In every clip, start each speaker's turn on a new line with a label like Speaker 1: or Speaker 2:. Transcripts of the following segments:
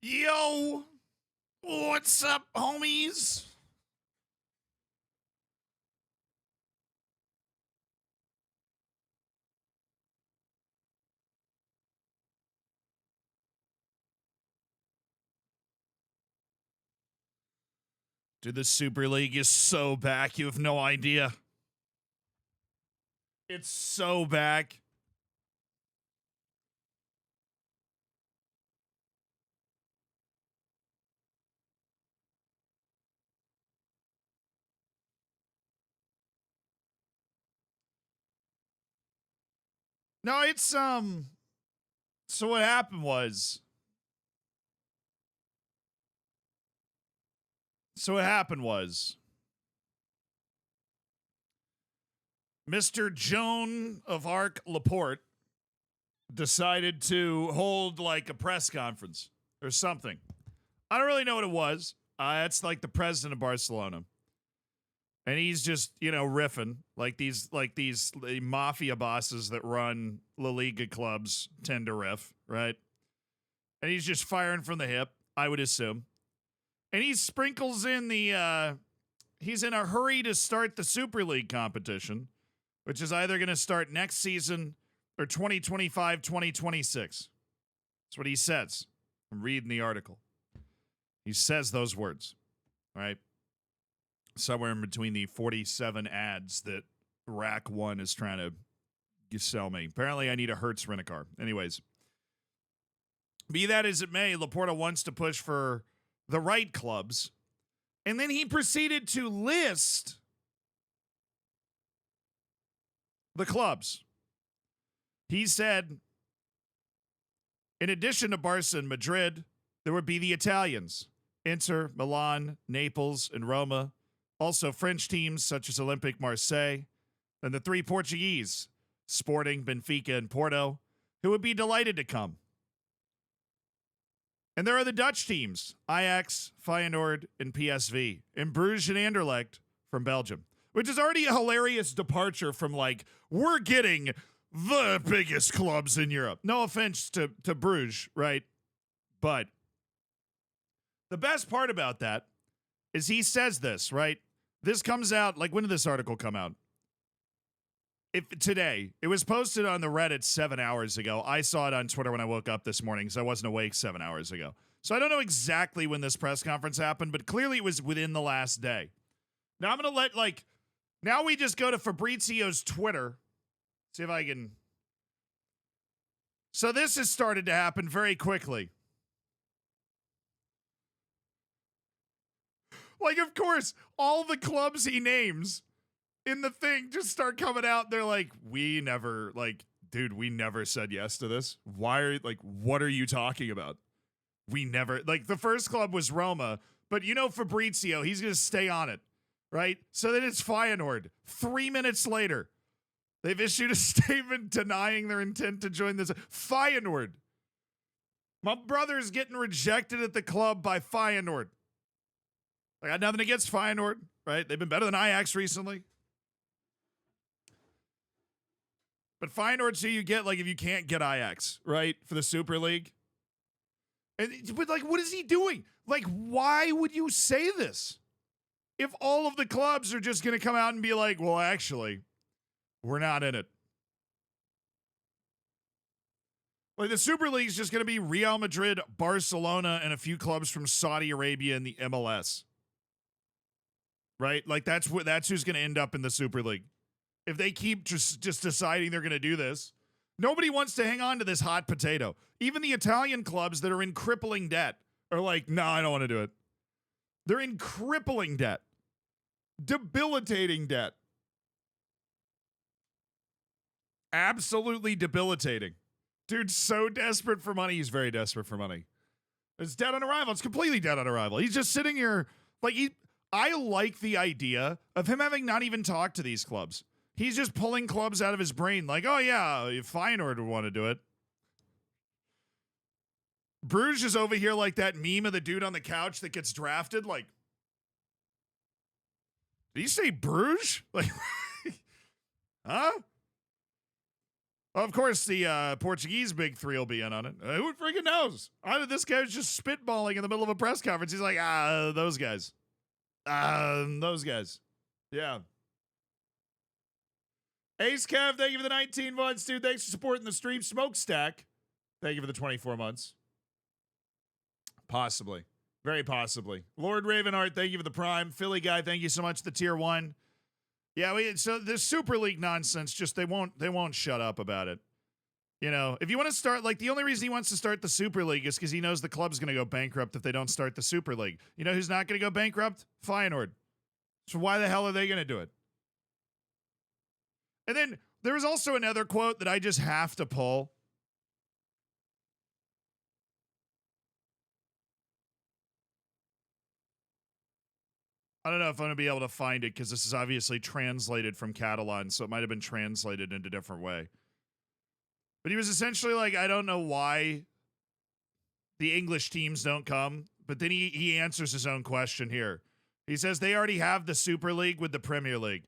Speaker 1: Yo, what's up, homies? Dude, the Super League is so back, you have no idea. It's so back. No, it's so what happened was Mr. Joan of Arc Laporte decided to hold like a press conference or something. I don't really know what it was. It's like the president of Barcelona. And he's just, riffing like these mafia bosses that run La Liga clubs tend to riff, right? And he's just firing from the hip, I would assume. And he sprinkles in he's in a hurry to start the Super League competition, which is either going to start next season or 2025, 2026. That's what he says. I'm reading the article. He says those words, all right? Somewhere in between the 47 ads that Rack 1 is trying to sell me. Apparently, I need a Hertz rent-a-car. Anyways, be that as it may, Laporta wants to push for the right clubs. And then he proceeded to list the clubs. He said, in addition to Barca and Madrid, there would be the Italians, Inter, Milan, Naples, and Roma. Also French teams such as Olympique Marseille, and the three Portuguese, Sporting, Benfica, and Porto, who would be delighted to come. And there are the Dutch teams, Ajax, Feyenoord, and PSV, and Bruges and Anderlecht from Belgium, which is already a hilarious departure from we're getting the biggest clubs in Europe. No offense to Bruges, right? But the best part about that is he says this, right? This comes out, when did this article come out? Today. It was posted on the Reddit 7 hours ago. I saw it on Twitter when I woke up this morning because I wasn't awake 7 hours ago. So I don't know exactly when this press conference happened, but clearly it was within the last day. Now I'm going to let, now we just go to Fabrizio's Twitter. See if I can. So this has started to happen very quickly. Of course, all the clubs he names in the thing just start coming out. They're like, we never, dude, we never said yes to this. Why are, what are you talking about? We never, the first club was Roma, but Fabrizio, he's going to stay on it, right? So then it's Feyenoord. 3 minutes later, they've issued a statement denying their intent to join this. Feyenoord. My brother's getting rejected at the club by Feyenoord. I got nothing against Feyenoord, right? They've been better than Ajax recently. But Feyenoord's who you get, if you can't get Ajax, right? For the Super League. But, what is he doing? Why would you say this? If all of the clubs are just going to come out and be like, well, actually, we're not in it. The Super League is just going to be Real Madrid, Barcelona, and a few clubs from Saudi Arabia and the MLS. Right? That's who's going to end up in the Super League. If they keep just deciding they're going to do this, nobody wants to hang on to this hot potato. Even the Italian clubs that are in crippling debt are like, no, I don't want to do it. They're in crippling debt. Debilitating debt. Absolutely debilitating. Dude's so desperate for money. He's very desperate for money. It's dead on arrival. It's completely dead on arrival. He's just sitting here I like the idea of him having not even talked to these clubs. He's just pulling clubs out of his brain oh, yeah, Feyenoord would want to do it. Bruges is over here like that meme of the dude on the couch that gets drafted. Did you say Bruges? Huh? Of course, the Portuguese big three will be in on it. Who freaking knows? This guy was just spitballing in the middle of a press conference. He's like, those guys. Those guys. Yeah. Ace Kev, thank you for the 19 months, dude. Thanks for supporting the stream. Smokestack, thank you for the 24 months. Possibly. Very possibly. Lord Ravenheart, thank you for the prime. Philly guy, thank you so much for the tier 1. Yeah, so the Super League nonsense, just they won't shut up about it. You know, if you want to start, like, the only reason he wants to start the Super League is because he knows the club's going to go bankrupt if they don't start the Super League. You know who's not going to go bankrupt? Feyenoord. So why the hell are they going to do it? And then there was also another quote that I just have to pull. I don't know if I'm going to be able to find it because this is obviously translated from Catalan, so it might have been translated in a different way. But he was essentially like, I don't know why the English teams don't come, but then he answers his own question here. He says they already have the Super League with the Premier League.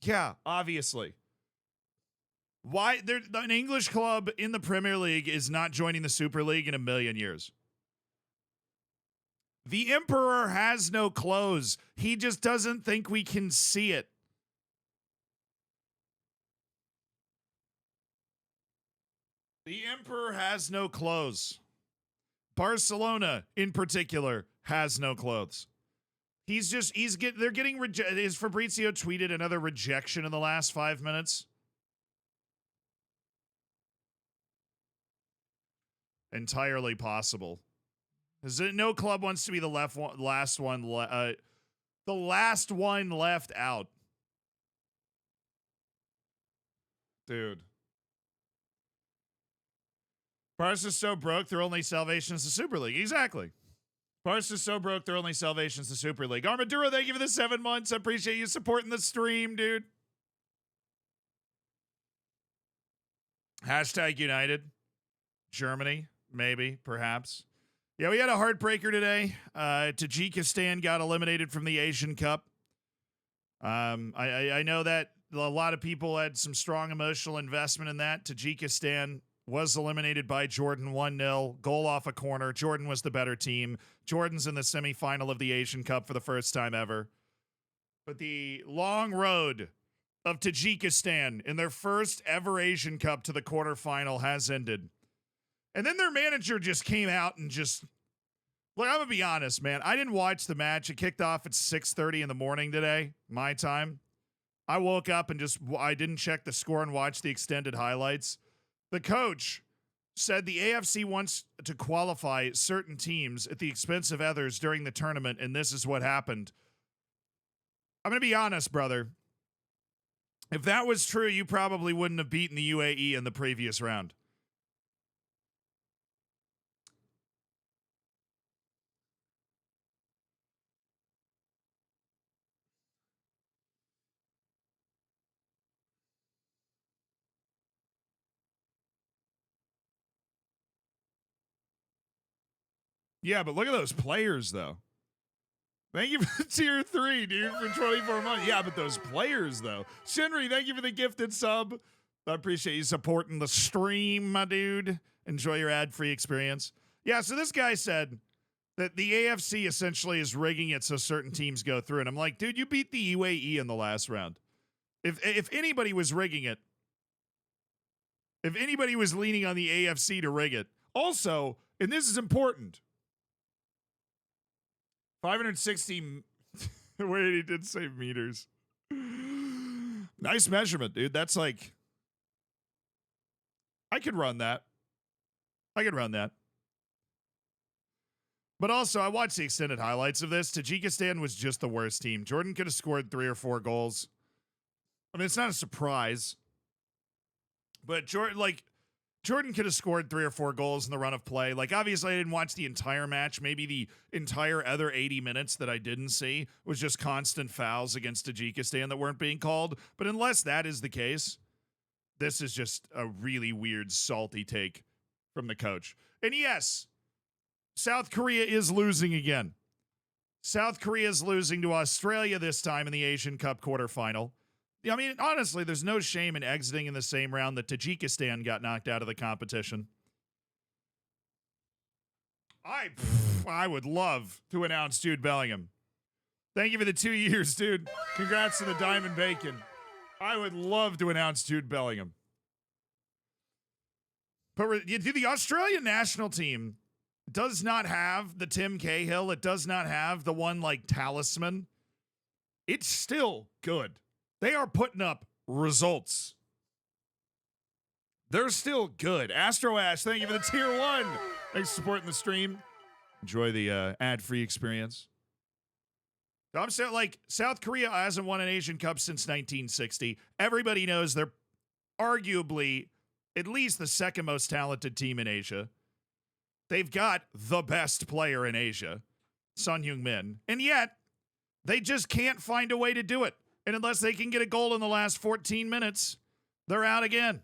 Speaker 1: Yeah, obviously. Why an English club in the Premier League is not joining the Super League in a million years? The Emperor has no clothes. He just doesn't think we can see it. The Emperor has no clothes. Barcelona, in particular, has no clothes. They're getting rejected. Is Fabrizio tweeted another rejection in the last 5 minutes? Entirely possible. No club wants to be the last one left out. Dude. Barca's so broke, their only salvation is the Super League. Exactly. Barca's so broke, their only salvation is the Super League. Armaduro, thank you for the 7 months. I appreciate you supporting the stream, dude. Hashtag United. Germany, maybe, perhaps. Yeah, we had a heartbreaker today. Tajikistan got eliminated from the Asian Cup. I know that a lot of people had some strong emotional investment in that. Tajikistan was eliminated by Jordan 1-0, goal off a corner. Jordan was the better team. Jordan's in the semifinal of the Asian Cup for the first time ever. But the long road of Tajikistan in their first ever Asian Cup to the quarterfinal has ended. And then their manager just came out and just, look, I'm going to be honest, man. I didn't watch the match. It kicked off at 6:30 in the morning today, my time. I woke up and I didn't check the score and watch the extended highlights. The coach said the AFC wants to qualify certain teams at the expense of others during the tournament, and this is what happened. I'm going to be honest, brother. If that was true, you probably wouldn't have beaten the UAE in the previous round. Yeah, but look at those players, though. Thank you for tier 3, dude, for 24 months. Yeah, but those players, though. Shinri, thank you for the gifted sub. I appreciate you supporting the stream, my dude. Enjoy your ad-free experience. Yeah, so this guy said that the AFC essentially is rigging it so certain teams go through. And I'm like, dude, you beat the UAE in the last round. If anybody was rigging it, if anybody was leaning on the AFC to rig it. Also, and this is important, 560. Wait, he did say meters. Nice measurement, dude. That's like, I could run that. But also, I watched the extended highlights of this. Tajikistan was just the worst team. Jordan could have scored 3 or 4 goals. I mean, it's not a surprise. But Jordan could have scored 3 or 4 goals in the run of play. Like, obviously, I didn't watch the entire match. Maybe the entire other 80 minutes that I didn't see was just constant fouls against Tajikistan that weren't being called. But unless that is the case, this is just a really weird, salty take from the coach. And yes, South Korea is losing again. South Korea is losing to Australia this time in the Asian Cup quarterfinal. I mean, honestly, there's no shame in exiting in the same round that Tajikistan got knocked out of the competition. I would love to announce Jude Bellingham. Thank you for the 2 years, dude. Congrats to the Diamond Bacon. I would love to announce Jude Bellingham. But the Australian national team does not have the Tim Cahill. It does not have the one like talisman. It's still good. They are putting up results. They're still good. Astro Ash, thank you for the tier 1. Thanks for supporting the stream. Enjoy the ad-free experience. I'm saying, like, South Korea hasn't won an Asian Cup since 1960. Everybody knows they're arguably at least the second most talented team in Asia. They've got the best player in Asia, Son Heung-min, and yet they just can't find a way to do it. And unless they can get a goal in the last 14 minutes, they're out again.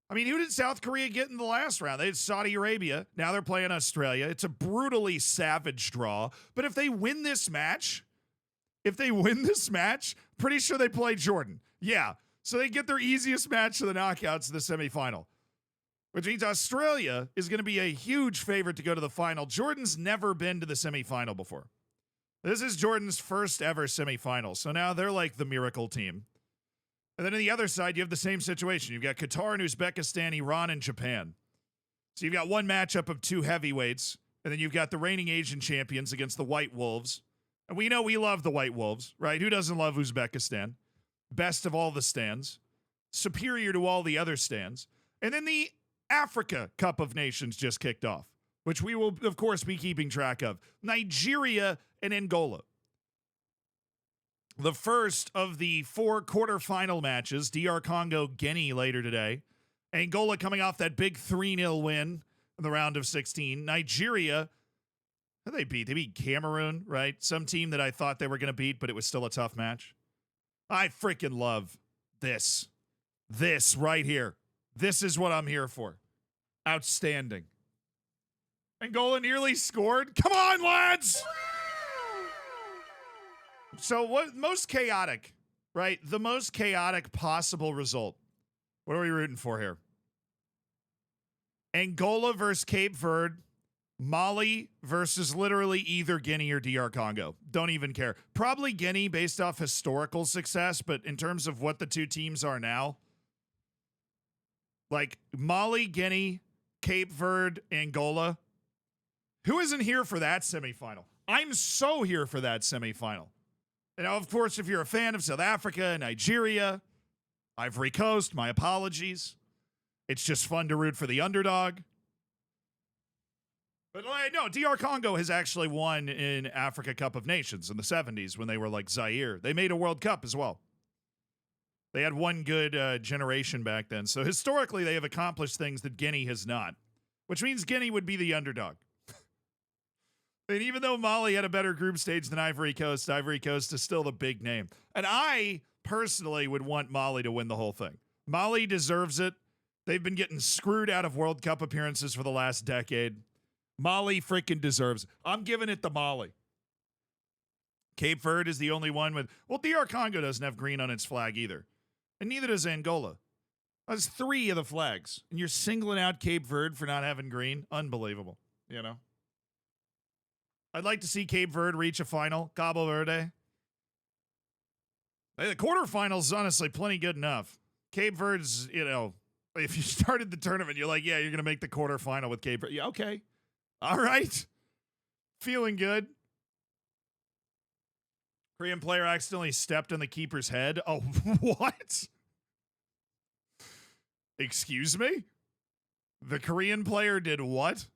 Speaker 1: I mean, who did South Korea get in the last round? They had Saudi Arabia. Now they're playing Australia. It's a brutally savage draw. But if they win this match, pretty sure they play Jordan. Yeah. So they get their easiest match to the knockouts of the semifinal, which means Australia is going to be a huge favorite to go to the final. Jordan's never been to the semifinal before. This is Jordan's first ever semifinal. So now they're like the miracle team. And then on the other side, you have the same situation. You've got Qatar and Uzbekistan, Iran, and Japan. So you've got one matchup of two heavyweights, and then you've got the reigning Asian champions against the White Wolves. And we know we love the White Wolves, right? Who doesn't love Uzbekistan? Best of all the stands. Superior to all the other stands. And then the Africa Cup of Nations just kicked off, which we will, of course, be keeping track of. Nigeria and Angola. The first of the 4 quarterfinal matches, DR Congo, Guinea later today. Angola coming off that big 3-0 win in the round of 16. Nigeria, who they beat? They beat Cameroon, right? Some team that I thought they were going to beat, but it was still a tough match. I freaking love this. This right here. This is what I'm here for. Outstanding. Angola nearly scored. Come on, lads! So what most chaotic, right? The most chaotic possible result. What are we rooting for here? Angola versus Cape Verde. Mali versus literally either Guinea or DR Congo. Don't even care. Probably Guinea based off historical success, but in terms of what the two teams are now, like Mali, Guinea, Cape Verde, Angola. Who isn't here for that semifinal? I'm so here for that semifinal. And of course, if you're a fan of South Africa, Nigeria, Ivory Coast, my apologies. It's just fun to root for the underdog. But no, DR Congo has actually won in Africa Cup of Nations in the 70s when they were like Zaire. They made a World Cup as well. They had one good generation back then. So historically, they have accomplished things that Guinea has not, which means Guinea would be the underdog. And even though Mali had a better group stage than Ivory Coast is still the big name. And I personally would want Mali to win the whole thing. Mali deserves it. They've been getting screwed out of World Cup appearances for the last decade. Mali freaking deserves it. I'm giving it to Mali. Cape Verde is the only one with... Well, DR Congo doesn't have green on its flag either. And neither does Angola. That's 3 of the flags. And you're singling out Cape Verde for not having green? Unbelievable. You know? I'd like to see Cape Verde reach a final. Cabo Verde. The quarterfinals is honestly plenty good enough. Cape Verde's, you know, if you started the tournament, you're like, yeah, you're going to make the quarterfinal with Cape Verde. Yeah, okay. All right. Feeling good. Korean player accidentally stepped on the keeper's head. Oh, what? Excuse me? The Korean player did what?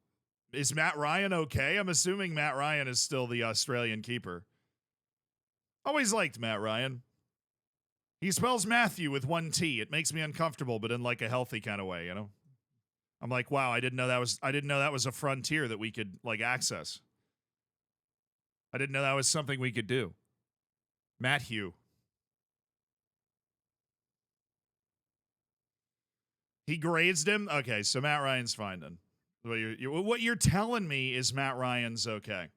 Speaker 1: Is Matt Ryan okay? I'm assuming Matt Ryan is still the Australian keeper. Always liked Matt Ryan. He spells Matthew with 1 T. It makes me uncomfortable, but in like a healthy kind of way, you know? I'm like, wow, I didn't know that was a frontier that we could like access. I didn't know that was something we could do. Matthew. He grazed him? Okay, so Matt Ryan's fine then. What you're telling me is Matt Ryan's okay.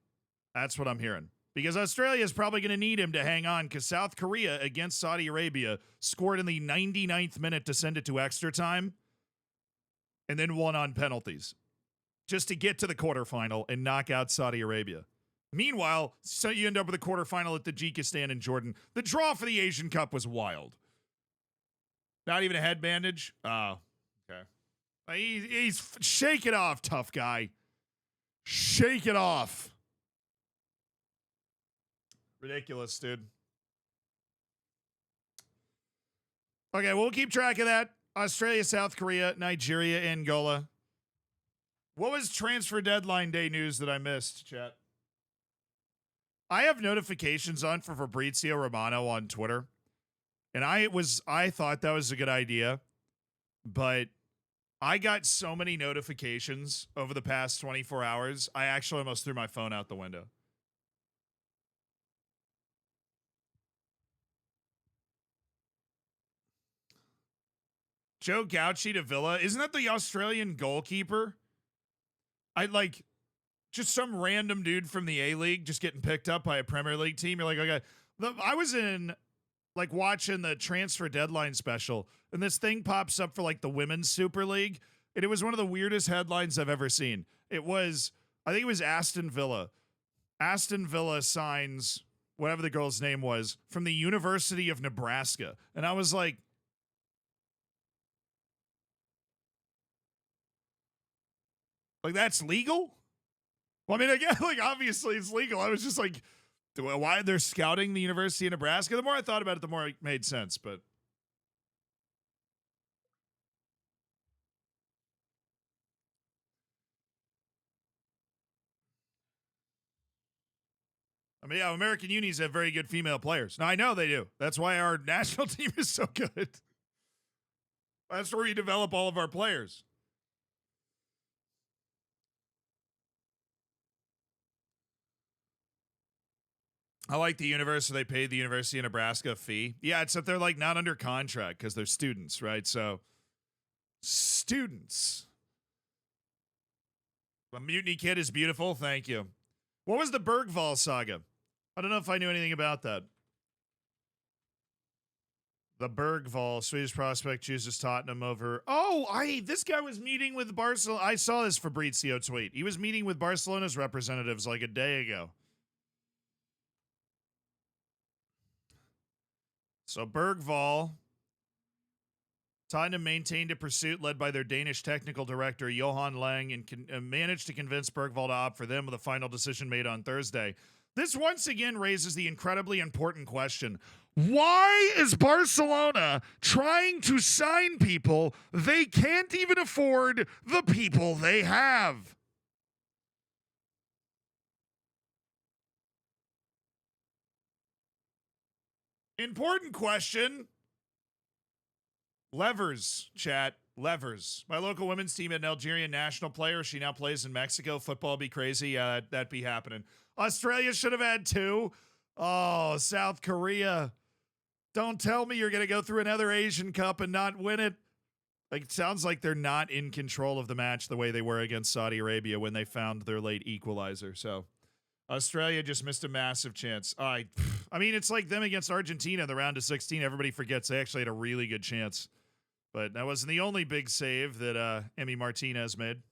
Speaker 1: That's what I'm hearing. because Australia is probably going to need him to hang on because South Korea against Saudi Arabia scored in the 99th minute to send it to extra time and then won on penalties just to get to the quarterfinal and knock out Saudi Arabia. Meanwhile, so you end up with a quarterfinal at Tajikistan and Jordan. The draw for the Asian Cup was wild. Not even a head bandage? Oh, okay. He's shake it off, tough guy. Shake it off. Ridiculous, dude. Okay, we'll keep track of that. Australia, South Korea, Nigeria, Angola. What was transfer deadline day news that I missed, chat? I have notifications on for Fabrizio Romano on Twitter. And I thought that was a good idea. But I got so many notifications over the past 24 hours, I actually almost threw my phone out the window. Joe Gauci to Villa. Isn't that the Australian goalkeeper? Just some random dude from the A-League just getting picked up by a Premier League team. You're like, okay. I was in, watching the transfer deadline special, and this thing pops up for, the Women's Super League, and it was one of the weirdest headlines I've ever seen. I think it was Aston Villa. Aston Villa signs, whatever the girl's name was, from the University of Nebraska. And I was like, that's legal? Well, I mean, again, obviously it's legal. I was just like, why they're scouting the University of Nebraska? The more I thought about it, the more it made sense, but. I mean, yeah, American unis have very good female players. Now, I know they do. That's why our national team is so good. That's where we develop all of our players. I like the university. They paid the University of Nebraska a fee. Yeah, except they're not under contract because they're students, right? So, students. A Mutiny Kid is beautiful. Thank you. What was the Bergvall saga? I don't know if I knew anything about that. The Bergvall, Swedish prospect, chooses Tottenham over. Oh, this guy was meeting with Barcelona. I saw this Fabrizio tweet. He was meeting with Barcelona's representatives a day ago. So Bergvall, Tottenham maintained a pursuit led by their Danish technical director, Johan Lang, and managed to convince Bergvall to opt for them with a final decision made on Thursday. This once again raises the incredibly important question. Why is Barcelona trying to sign people they can't even afford the people they have? Important question. Levers, chat. Levers. My local women's team had an Algerian national player. She now plays in Mexico. Football be crazy. Yeah, that'd be happening. Australia should have had 2. Oh, South Korea. Don't tell me you're going to go through another Asian Cup and not win it. It sounds like they're not in control of the match the way they were against Saudi Arabia when they found their late equalizer. So Australia just missed a massive chance. I mean, it's like them against Argentina in the round of 16. Everybody forgets they actually had a really good chance. But that wasn't the only big save that Emi Martinez made.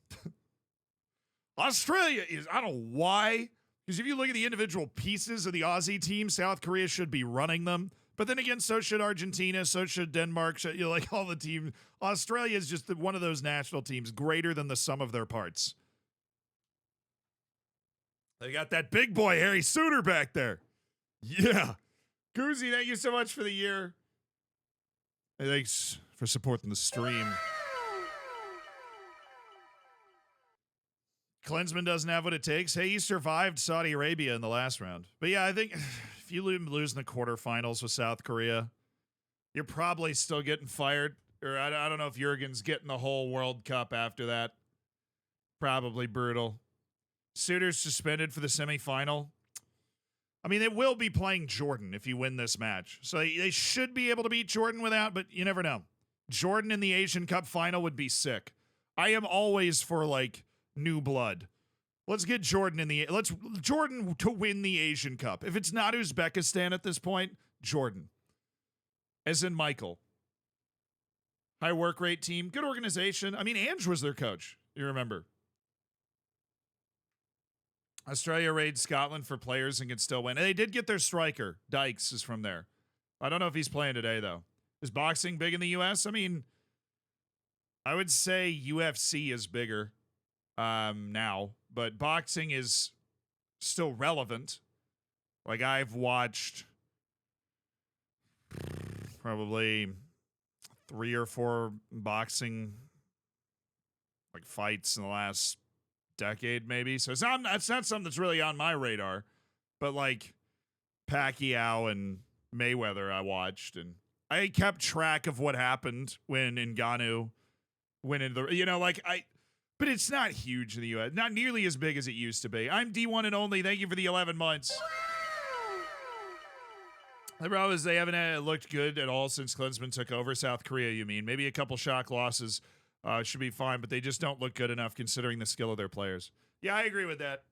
Speaker 1: Australia is, I don't know why, because if you look at the individual pieces of the Aussie team, South Korea should be running them. But then again, so should Argentina, so should Denmark, all the team. Australia is just one of those national teams greater than the sum of their parts. They got that big boy, Harry Suter, back there. Yeah. Goozy, thank you so much for the year. Hey, thanks for supporting the stream. Klinsmann doesn't have what it takes. Hey, he survived Saudi Arabia in the last round. But yeah, I think if you lose in the quarterfinals with South Korea, you're probably still getting fired. Or I don't know if Jurgen's getting the whole World Cup after that. Probably brutal. Suter's suspended for the semifinal. I mean, they will be playing Jordan if you win this match. So they should be able to beat Jordan without, but you never know. Jordan in the Asian Cup final would be sick. I am always for, new blood. Let's get Jordan Jordan to win the Asian Cup. If it's not Uzbekistan at this point, Jordan. As in Michael. High work rate team, good organization. I mean, Ange was their coach. You remember. Australia raids Scotland for players and can still win. And they did get their striker. Dykes is from there. I don't know if he's playing today, though. Is boxing big in the U.S.? I mean, I would say UFC is bigger now, but boxing is still relevant. Like, I've watched probably 3 or 4 boxing like fights in the last decade, maybe. So it's not something that's really on my radar. But like Pacquiao and Mayweather, I watched, and I kept track of what happened when Ngannou went into the, but it's not huge in the U.S. Not nearly as big as it used to be. I'm D1 and only. Thank you for the 11 months. The problem is they haven't looked good at all since Klinsmann took over. South Korea, you mean? Maybe a couple shock losses should be fine, but they just don't look good enough considering the skill of their players. Yeah, I agree with that.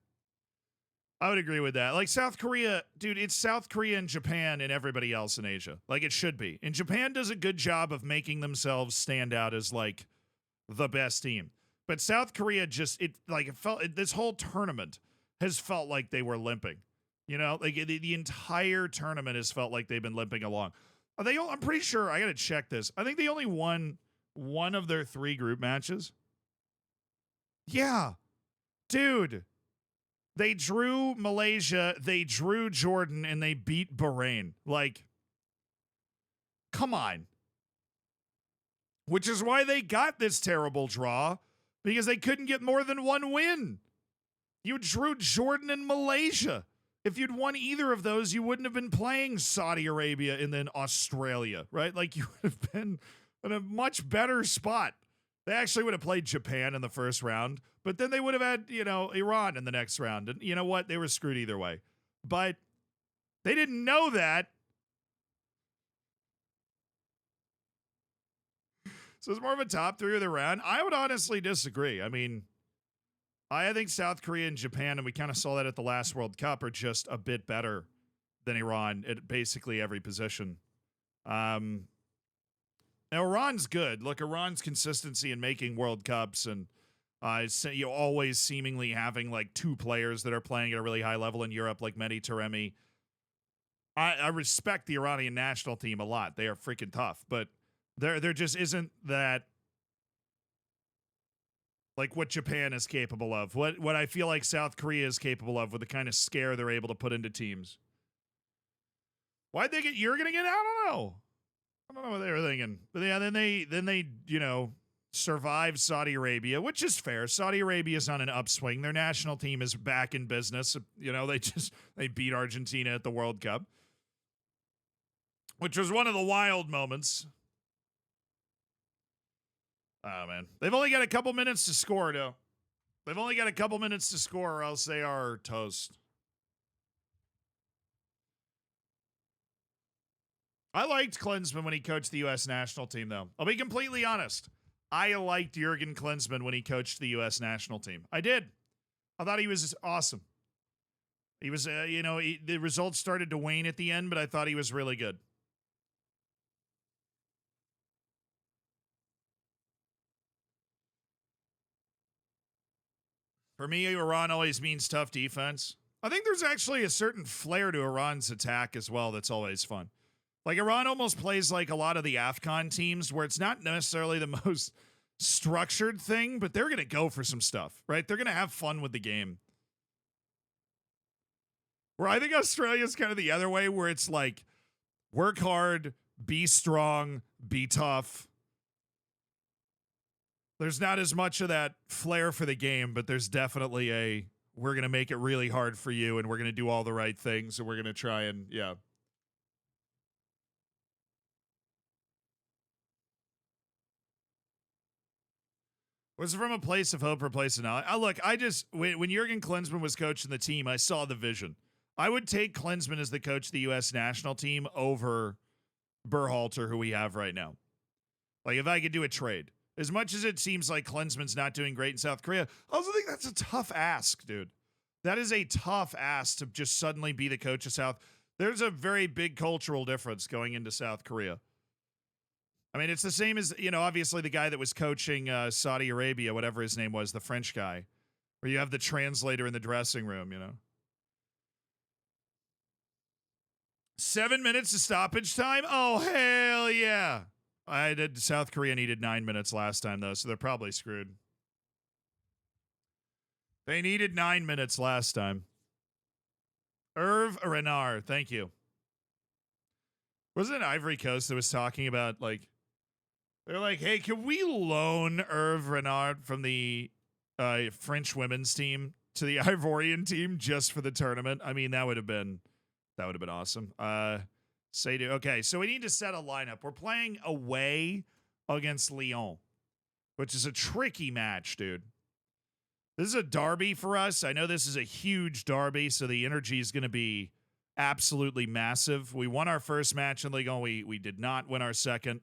Speaker 1: I would agree with that. Like South Korea, dude, it's South Korea and Japan and everybody else in Asia. Like it should be. And Japan does a good job of making themselves stand out as like the best team. But South Korea this whole tournament has felt like they were limping. You know, like the entire tournament has felt like they've been limping along. I'm pretty sure, I got to check this. I think they only won one of their 3 group matches. Yeah. Dude. They drew Malaysia, they drew Jordan, and they beat Bahrain. Like, come on. Which is why they got this terrible draw, because they couldn't get more than 1 win. You drew Jordan and Malaysia. If you'd won either of those, you wouldn't have been playing Saudi Arabia and then Australia, right? Like, you would have been in a much better spot. They actually would have played Japan in the first round, but then they would have had, Iran in the next round. And you know what? They were screwed either way. But they didn't know that. So it's more of a top 3 of the round. I would honestly disagree. I mean, I think South Korea and Japan, and we kind of saw that at the last World Cup, are just a bit better than Iran at basically every position. Now, Iran's good. Look, Iran's consistency in making World Cups and always seemingly having like 2 players that are playing at a really high level in Europe, like Mehdi Taremi. I respect the Iranian national team a lot. They are freaking tough, but there just isn't that, like what Japan is capable of, what I feel like South Korea is capable of with the kind of scare they're able to put into teams. Why'd they get Jurgen again? I don't know what they were thinking. But yeah, then they survived Saudi Arabia, which is fair. Saudi Arabia is on an upswing. Their national team is back in business. They beat Argentina at the World Cup, which was one of the wild moments. Oh, man. They've only got a couple minutes to score, though. They've only got a couple minutes to score, or else they are toast. I liked Klinsmann when he coached the U.S. national team, though. I'll be completely honest. I liked Jurgen Klinsmann when he coached the U.S. national team. I did. I thought he was awesome. He was, the results started to wane at the end, but I thought he was really good. For me, Iran always means tough defense. I think there's actually a certain flair to Iran's attack as well that's always fun. Like, Iran almost plays like a lot of the AFCON teams where it's not necessarily the most structured thing, but they're going to go for some stuff, right? They're going to have fun with the game. Where I think Australia's kind of the other way, where it's like, work hard, be strong, be tough. There's not as much of that flair for the game, but there's definitely we're going to make it really hard for you, and we're going to do all the right things, and we're going to try and, yeah. Was it from a place of hope or a place of knowledge? Look, when Jurgen Klinsmann was coaching the team, I saw the vision. I would take Klinsmann as the coach of the U.S. national team over Berhalter, who we have right now. Like, if I could do a trade. As much as it seems like Klinsmann's not doing great in South Korea, I also think that's a tough ask, dude. That is a tough ask to just suddenly be the coach of South. There's a very big cultural difference going into South Korea. I mean, it's the same as, obviously the guy that was coaching Saudi Arabia, whatever his name was, the French guy, where you have the translator in the dressing room, 7 minutes of stoppage time? Oh, hell yeah. South Korea needed 9 minutes last time, though, so they're probably screwed. They needed 9 minutes last time. Hervé Renard, thank you. Wasn't it Ivory Coast that was talking about, they're like, hey, can we loan Hervé Renard from the French women's team to the Ivorian team just for the tournament? I mean, that would have been awesome. Okay, so we need to set a lineup. We're playing away against Lyon, which is a tricky match, dude. This is a derby for us. I know this is a huge derby, so the energy is going to be absolutely massive. We won our first match in Ligue 1. We did not win our second.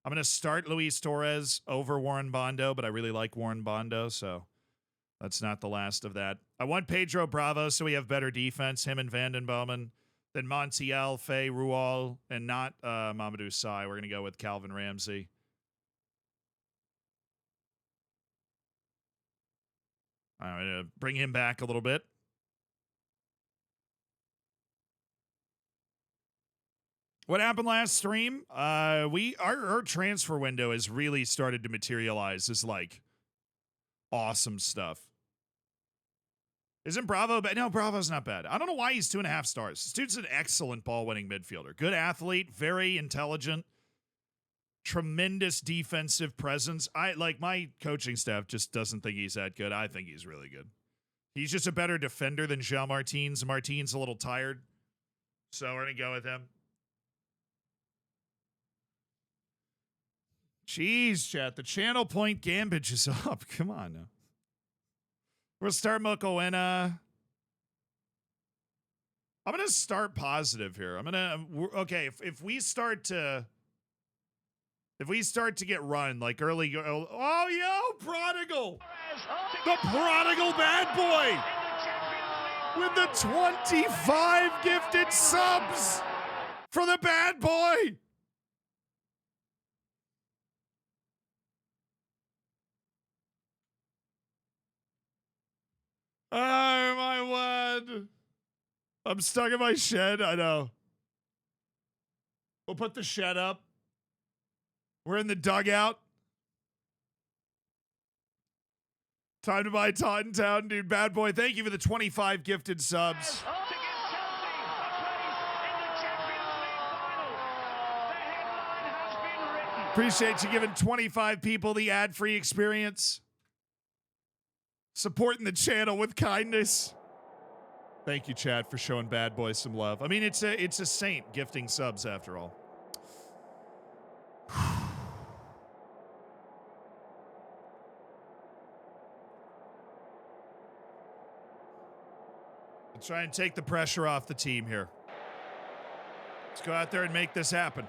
Speaker 1: I'm going to start Luis Torres over Warren Bondo, but I really like Warren Bondo, so that's not the last of that. I want Pedro Bravo, so we have better defense, him and Vanden Bomen, then Montiel, Faye, Rual, and not Mamadou Sy. We're going to go with Calvin Ramsey. I'm going to bring him back a little bit. What happened last stream? Our transfer window has really started to materialize as awesome stuff. Isn't Bravo bad? No, Bravo's not bad. I don't know why he's 2.5 stars. This dude's an excellent ball-winning midfielder. Good athlete, very intelligent, tremendous defensive presence. My coaching staff just doesn't think he's that good. I think he's really good. He's just a better defender than Jean Martins. Martins a little tired, so we're going to go with him. Jeez, chat. The channel point gambage is up. Come on now. We'll start Mokoena. I'm going to start positive here. Okay, if we start to get run early, Prodigal. The Prodigal bad boy with the 25 gifted subs for the bad boy. Oh, my word. I'm stuck in my shed. I know. We'll put the shed up. We're in the dugout. Time to buy Tottentown, dude. Bad boy. Thank you for the 25 gifted subs. Appreciate you giving 25 people the ad-free experience. Supporting the channel with kindness. Thank you, Chad, for showing Bad Boy some love. I mean, it's a saint gifting subs after all. Let's try and take the pressure off the team here. Let's go out there and make this happen.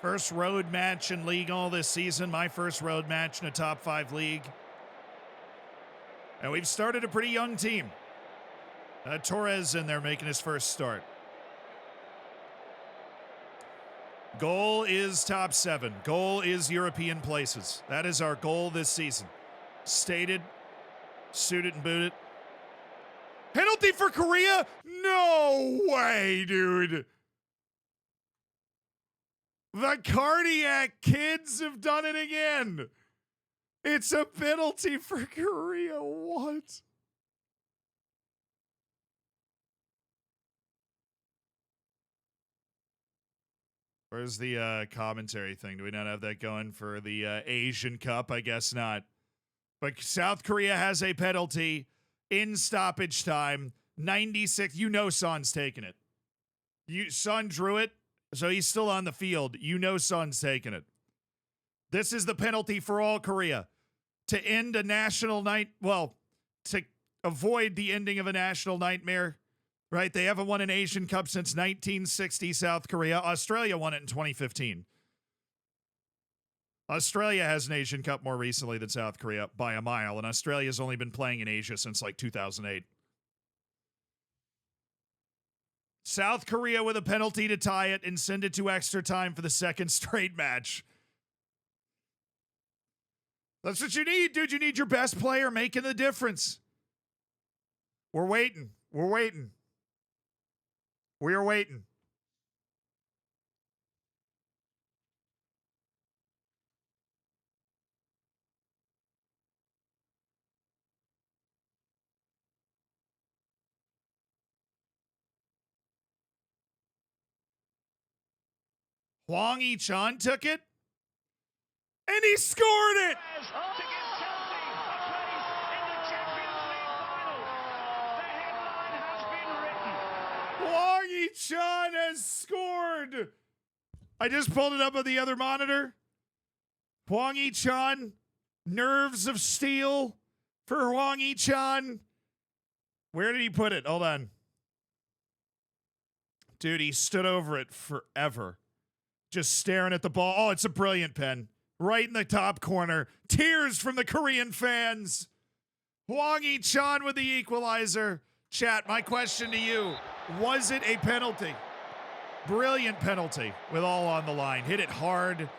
Speaker 1: First road match in Ligue 1 this season. My first road match in a top 5 league. And we've started a pretty young team. Torres in there making his first start. Goal is top 7. Goal is European places. That is our goal this season. Stated. Suit it and boot it. Penalty for Korea? No way, dude. The Cardiac kids have done it again. It's a penalty for Korea. What? Where's the commentary thing? Do we not have that going for the Asian Cup? I guess not. But South Korea has a penalty in stoppage time. 96. You know Son's taking it. Son drew it. So he's still on the field. You know Son's taking it. This is the penalty for all Korea. To end a national night, to avoid the ending of a national nightmare, right? They haven't won an Asian Cup since 1960, South Korea. Australia won it in 2015. Australia has an Asian Cup more recently than South Korea by a mile, and Australia's only been playing in Asia since like 2008. South Korea with a penalty to tie it and send it to extra time for the second straight match. That's what you need, dude. You need your best player making the difference. We're waiting. We're waiting. We are waiting. Hwang Hee-chan took it, and he scored it! Hwang Hee-chan has scored! I just pulled it up on the other monitor. Hwang Hee-chan, nerves of steel for Hwang Hee-chan. Where did he put it? Hold on. Dude, he stood over it forever. Just staring at the ball. Oh, it's a brilliant pen. Right in the top corner. Tears from the Korean fans. Hwang Hee-chan with the equalizer. Chat, my question to you. Was it a penalty? Brilliant penalty with all on the line. Hit it hard.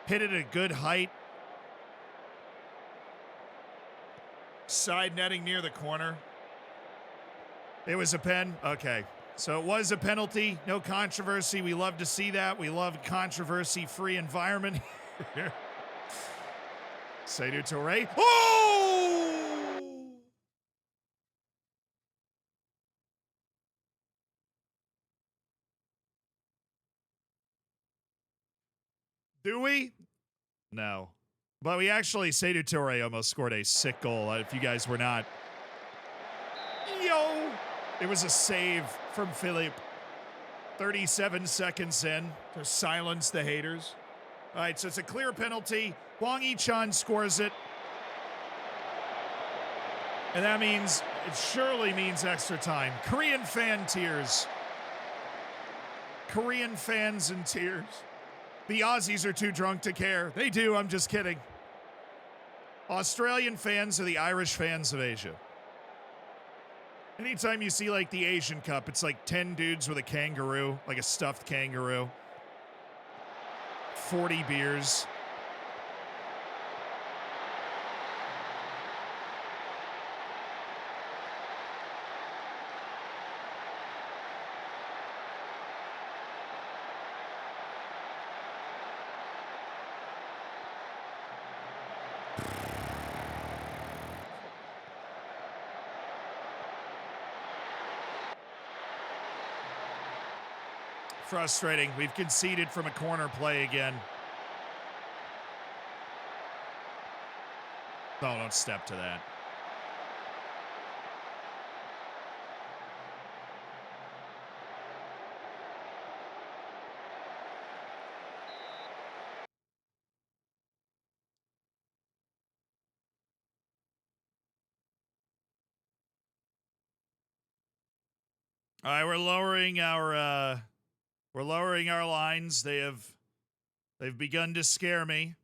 Speaker 1: Hit it at a good height. Side netting near the corner. It was a pen? Okay. So it was a penalty. No controversy. We love to see that. We love controversy-free environment here. Seydou Touré. Oh! Do we? No. But we actually, Seydou Touré almost scored a sick goal. If you guys were not. Yo! It was a save from Philippe. 37 seconds in to silence the haters. All right, so it's a clear penalty. Hwang Hee-chan scores it. And that means, it surely means extra time. Korean fan tears. Korean fans in tears. The Aussies are too drunk to care. They do, I'm just kidding. Australian fans are the Irish fans of Asia. Anytime you see like the Asian Cup, it's like 10 dudes with a kangaroo, like a stuffed kangaroo. 40 beers. Frustrating. We've conceded from a corner play again. No, don't step to that. All right, we're lowering our lines. They've begun to scare me.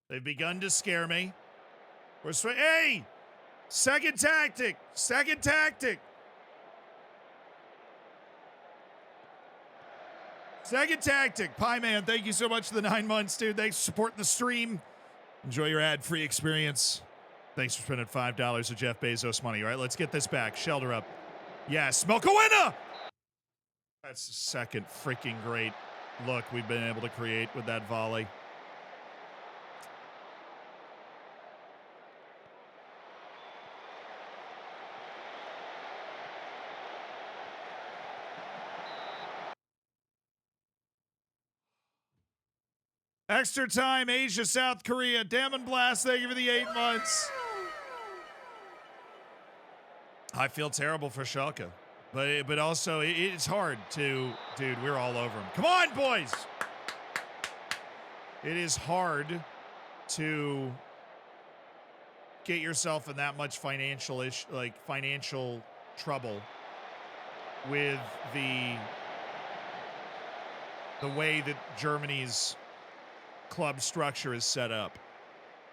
Speaker 1: They've begun to scare me. Hey! Second tactic! Second tactic! Second tactic. Pie Man, thank you so much for the 9 months, dude. Thanks for supporting the stream. Enjoy your ad-free experience. Thanks for spending $5 of Jeff Bezos money. All right, let's get this back. Shelter up. Yes, Mokoena! That's the second freaking great look we've been able to create with that volley. Extra time, Asia, South Korea. Damn and Blast, thank you for the 8 months. I feel terrible for Schalke. But also, it's hard to... Dude, we're all over him. Come on, boys! It is hard to get yourself in that much financial trouble with the way that Germany's club structure is set up.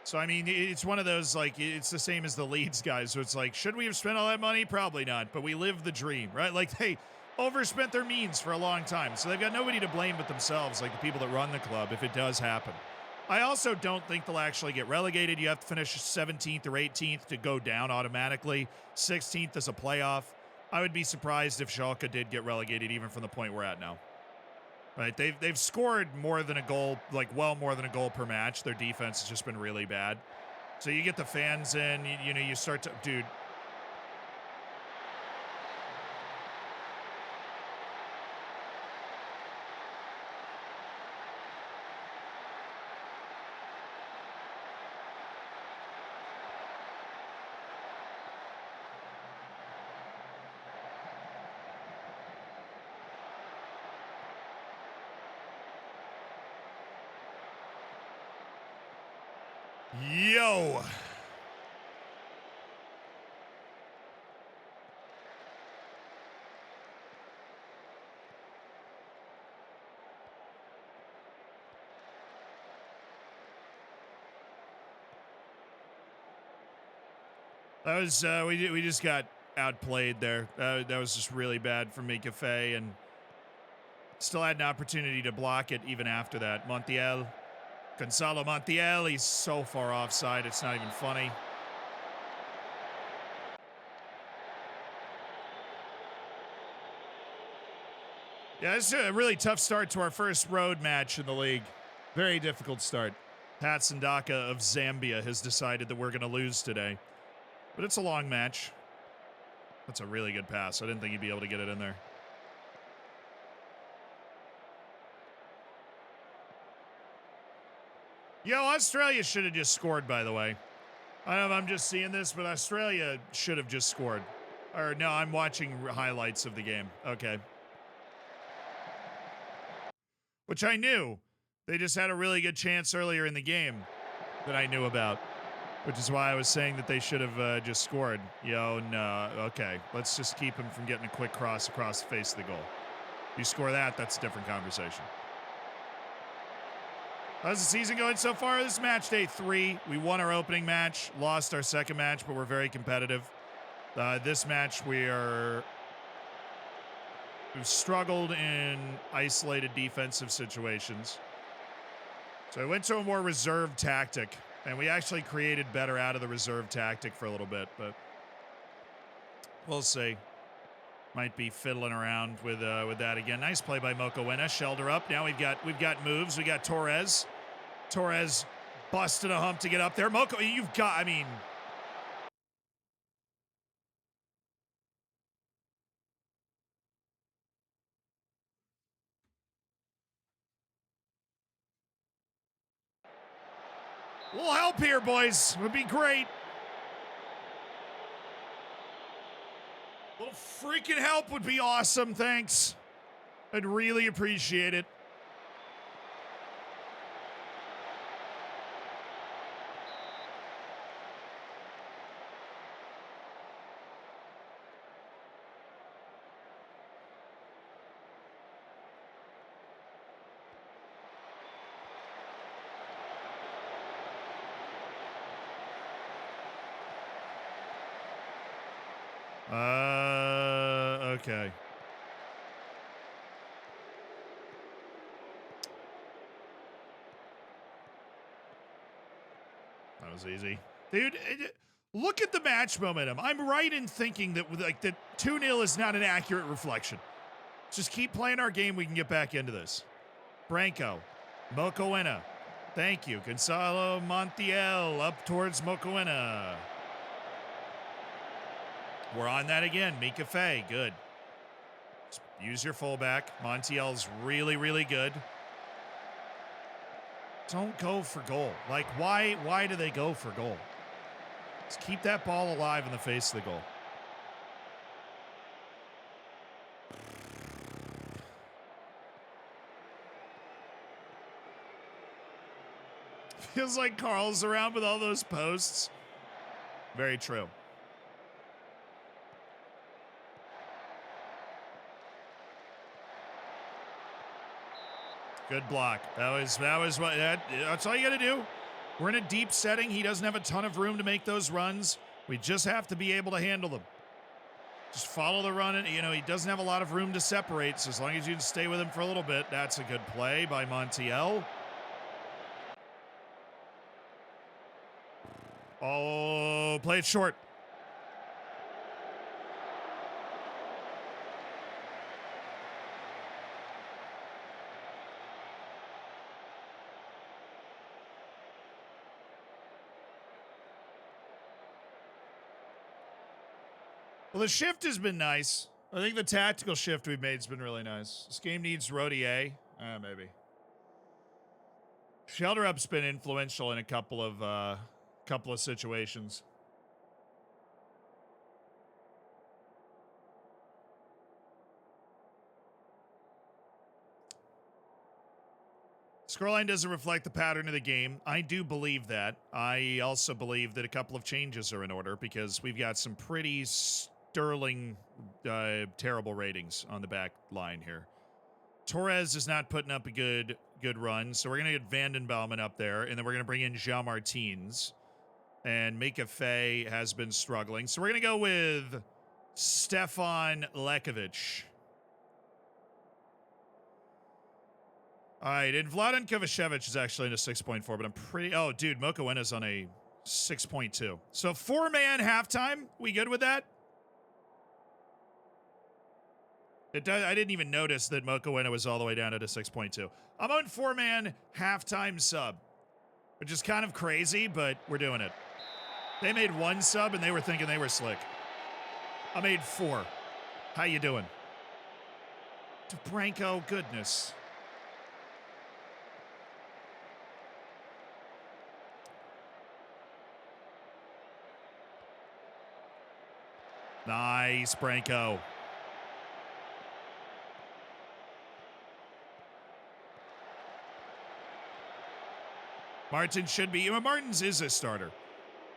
Speaker 1: So, I mean, it's one of those, like, it's the same as the Leeds guys. So it's like, should we have spent all that money? Probably not. But we live the dream, right? Like, they overspent their means for a long time. So they've got nobody to blame but themselves, like the people that run the club, if it does happen. I also don't think they'll actually get relegated. You have to finish 17th or 18th to go down automatically. 16th is a playoff. I would be surprised if Schalke did get relegated, even from the point we're at now. Right, they've scored more than a goal, like well more than a goal per match. Their defense has just been really bad. So you get the fans in, you know, you start to, dude. Yo. That was, we just got outplayed there. That was just really bad from Mika Fey, and still had an opportunity to block it even after that. Montiel. Gonzalo Montiel, he's so far offside, it's not even funny. Yeah, this is a really tough start to our first road match in the league. Very difficult start. Hatsandaka of Zambia has decided that we're going to lose today. But it's a long match. That's a really good pass. I didn't think he'd be able to get it in there. Yo, Australia should have just scored, by the way. I don't know if I'm just seeing this, but Australia should have just scored. Or no, I'm watching highlights of the game. Okay. Which I knew. They just had a really good chance earlier in the game that I knew about. Which is why I was saying that they should have just scored. Yo, no. Okay. Let's just keep him from getting a quick cross across the face of the goal. If you score that, that's a different conversation. How's the season going so far? This is match day 3. We won our opening match, lost our second match, but we're very competitive. This match, we've struggled in isolated defensive situations. So I went to a more reserved tactic, and we actually created better out of the reserve tactic for a little bit, but we'll see. Might be fiddling around with that again. Nice play by Mokoena. Shelter up. Now we've got moves. We got Torres. Torres busted a hump to get up there. Moko, you've got, I mean. A little help here, boys. Would be great. A little freaking help would be awesome, thanks. I'd really appreciate it. Okay. That was easy. Dude, look at the match momentum. I'm right in thinking that that 2-0 is not an accurate reflection. Just keep playing our game. We can get back into this. Branco. Mokoena. Thank you. Gonzalo Montiel up towards Mokoena. We're on that again. Mika Fey. Good. Just use your fullback. Montiel's really, really good. Don't go for goal. Like, why do they go for goal? Just keep that ball alive in the face of the goal. Feels like Carl's around with all those posts. Very true. Good block. That's all you got to do. We're in a deep setting. He doesn't have a ton of room to make those runs. We just have to be able to handle them. Just follow the run. And, he doesn't have a lot of room to separate, so as long as you can stay with him for a little bit, that's a good play by Montiel. Oh, play it short. Well, the shift has been nice. I think the tactical shift we've made has been really nice. This game needs Rodier. Maybe. Shelter Up's been influential in a couple of situations. Scoreline doesn't reflect the pattern of the game. I do believe that. I also believe that a couple of changes are in order because we've got some pretty sterling, terrible ratings on the back line here. Torres is not putting up a good run, so we're going to get Vandenbouwen up there, and then we're going to bring in Jean Martins. And Mika Fey has been struggling. So we're going to go with Stefan Lekovic. All right, and Vladan Kovacevic is actually in a 6.4, but I'm pretty... Oh, dude, Mokoena's on a 6.2. So 4-man halftime? We good with that? I didn't even notice that Mokoena was all the way down at a 6.2. I'm on 4-man halftime sub, which is kind of crazy, but we're doing it. They made 1 sub, and they were thinking they were slick. I made 4. How you doing? DeBranco, goodness. Nice, Branco. Martin should be... Martins is a starter.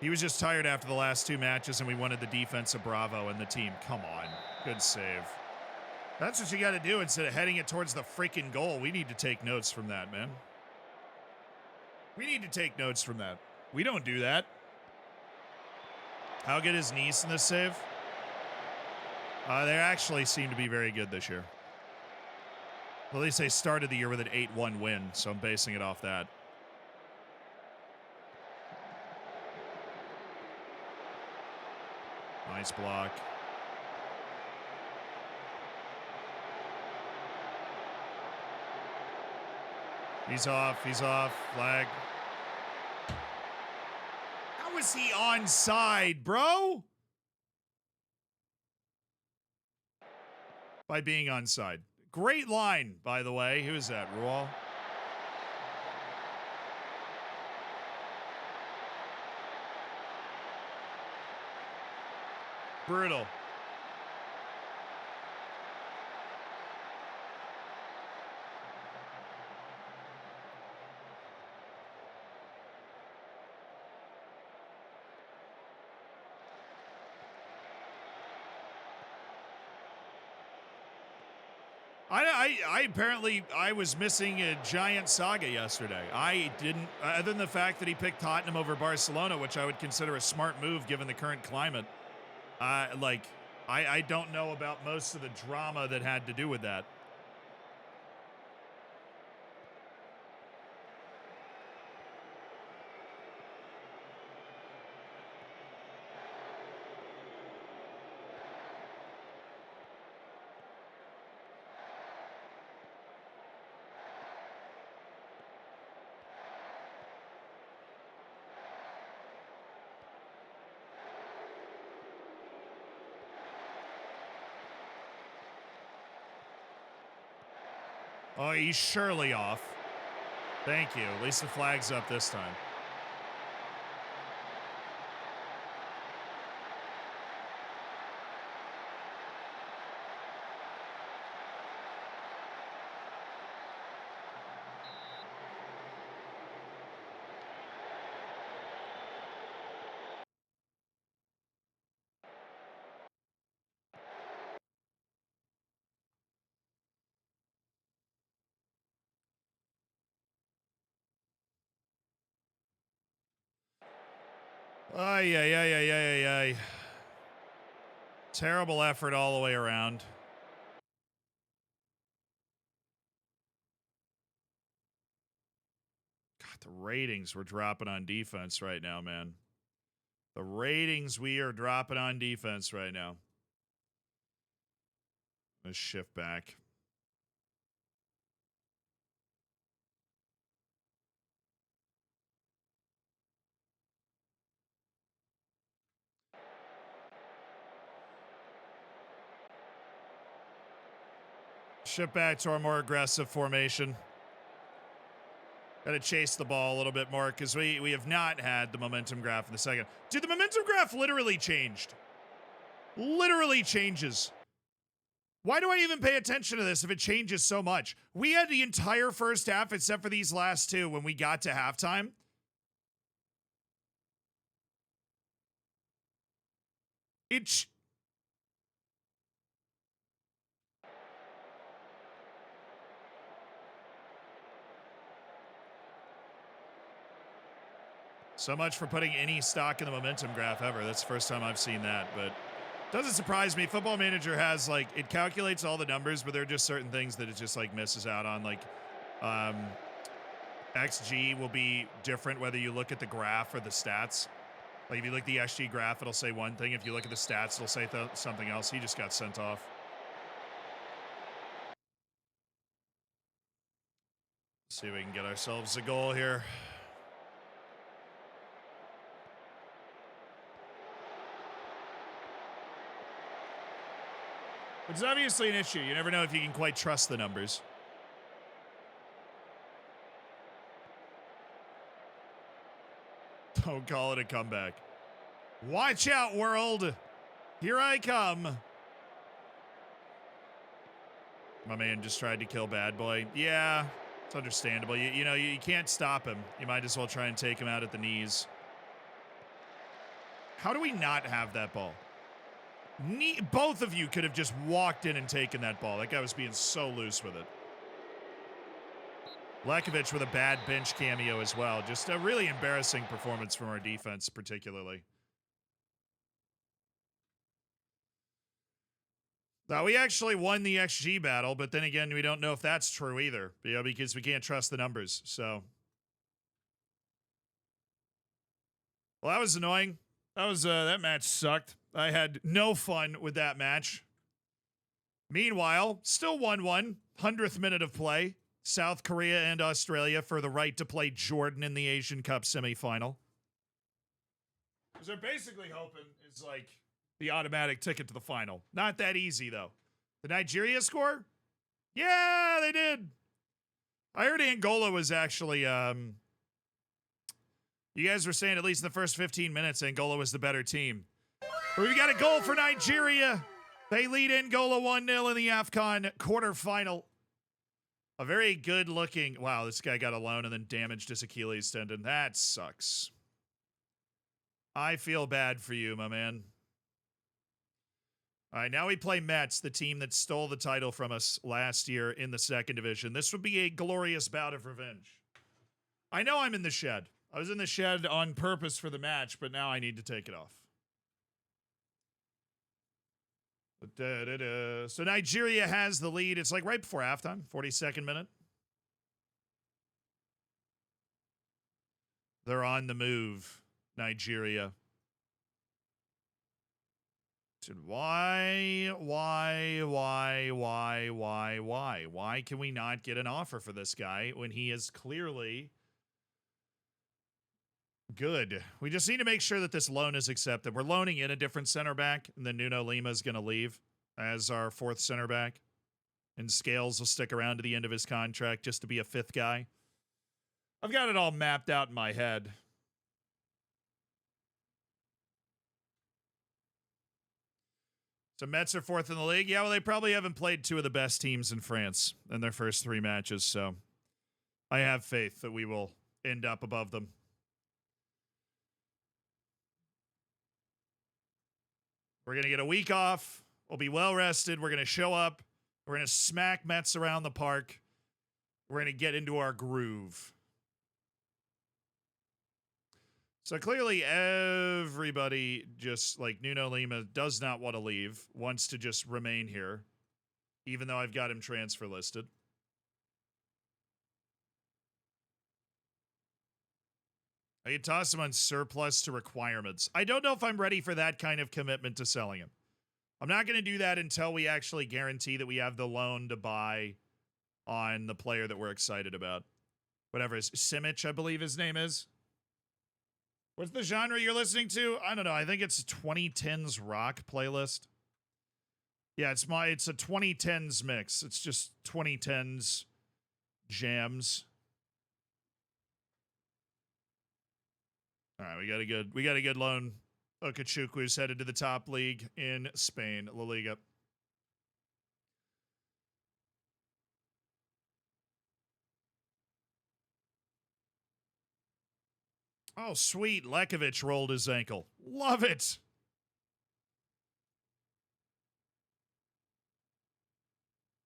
Speaker 1: He was just tired after the last 2 matches, and we wanted the defense of Bravo and the team. Come on. Good save. That's what you got to do instead of heading it towards the freaking goal. We need to take notes from that, man. We need to take notes from that. We don't do that. How good is Nice in this save? They actually seem to be very good this year. Well, at least they started the year with an 8-1 win, so I'm basing it off that. Nice block. He's off. He's off. Flag. How is he onside, bro? By being onside. Great line, by the way. Who is that, Rual? Brutal. I was missing a giant saga yesterday. I didn't, other than the fact that he picked Tottenham over Barcelona, which I would consider a smart move given the current climate. I don't know about most of the drama that had to do with that. Oh, he's surely off. Thank you. At least the flag's up this time. Ay, ay, ay, ay, ay, ay, ay. Terrible effort all the way around. God, the ratings we're dropping on defense right now, man. The ratings we are dropping on defense right now. Let's shift back. Shift back to our more aggressive formation. Got to chase the ball a little bit more because we have not had the momentum graph in the second. Dude, the momentum graph literally changed. Literally changes. Why do I even pay attention to this if it changes so much? We had the entire first half except for these last two when we got to halftime. It's... So much for putting any stock in the momentum graph ever. That's the first time I've seen that, but doesn't surprise me. Football Manager has, like, it calculates all the numbers, but there are just certain things that it just, like, misses out on. Like, XG will be different whether you look at the graph or the stats. Like, if you look at the XG graph, it'll say one thing. If you look at the stats, it'll say something else. He just got sent off. Let's see if we can get ourselves a goal here. It's obviously an issue. You never know if you can quite trust the numbers. Don't call it a comeback. Watch out, world. Here I come. My man just tried to kill Bad Boy. Yeah, it's understandable. You know, you can't stop him. You might as well try and take him out at the knees. How do we not have that ball? Both of you could have just walked in and taken that ball. That guy was being so loose with it. Lekovic with a bad bench cameo as well. Just a really embarrassing performance from our defense, particularly. Now, we actually won the XG battle, but then again, we don't know if that's true either, you know, because we can't trust the numbers, so. Well, that was annoying. That match sucked. I had no fun with that match. Meanwhile, still 1-1, 100th minute of play. South Korea and Australia for the right to play Jordan in the Asian Cup semifinal. Because they're basically hoping it's like the automatic ticket to the final. Not that easy, though. Did Nigeria score? Yeah, they did. I heard Angola was actually... you guys were saying at least in the first 15 minutes, Angola was the better team. But we got a goal for Nigeria. They lead Angola 1-0 in the AFCON quarterfinal. A very good-looking... Wow, this guy got a loan and then damaged his Achilles tendon. That sucks. I feel bad for you, my man. All right, now we play Mets, the team that stole the title from us last year in the second division. This would be a glorious bout of revenge. I know I'm in the shed. I was in the shed on purpose for the match, but now I need to take it off. So Nigeria has the lead. It's like right before halftime, 42nd minute. They're on the move, Nigeria. Dude, why can we not get an offer for this guy when he is clearly good? We just need to make sure that this loan is accepted. We're loaning in a different center back, and then Nuno Lima is going to leave as our fourth center back. And Scales will stick around to the end of his contract just to be a fifth guy. I've got it all mapped out in my head. So Mets are fourth in the league. Yeah, well, they probably haven't played two of the best teams in France in their first three matches, so I have faith that we will end up above them. We're going to get a week off. We'll be well rested. We're going to show up. We're going to smack Mets around the park. We're going to get into our groove. So clearly everybody just like Nuno Lima does not want to leave, wants to just remain here, even though I've got him transfer listed. I could toss him on surplus to requirements. I don't know if I'm ready for that kind of commitment to selling him. I'm not going to do that until we actually guarantee that we have the loan to buy on the player that we're excited about. Whatever his Simic, I believe his name is. What's the genre you're listening to? I don't know. I think it's a 2010s rock playlist. Yeah, it's a 2010s mix. It's just 2010s jams. All right, we got a good loan. Okachukwu is headed to the top league in Spain, La Liga. Oh, sweet. Lekovic rolled his ankle. Love it.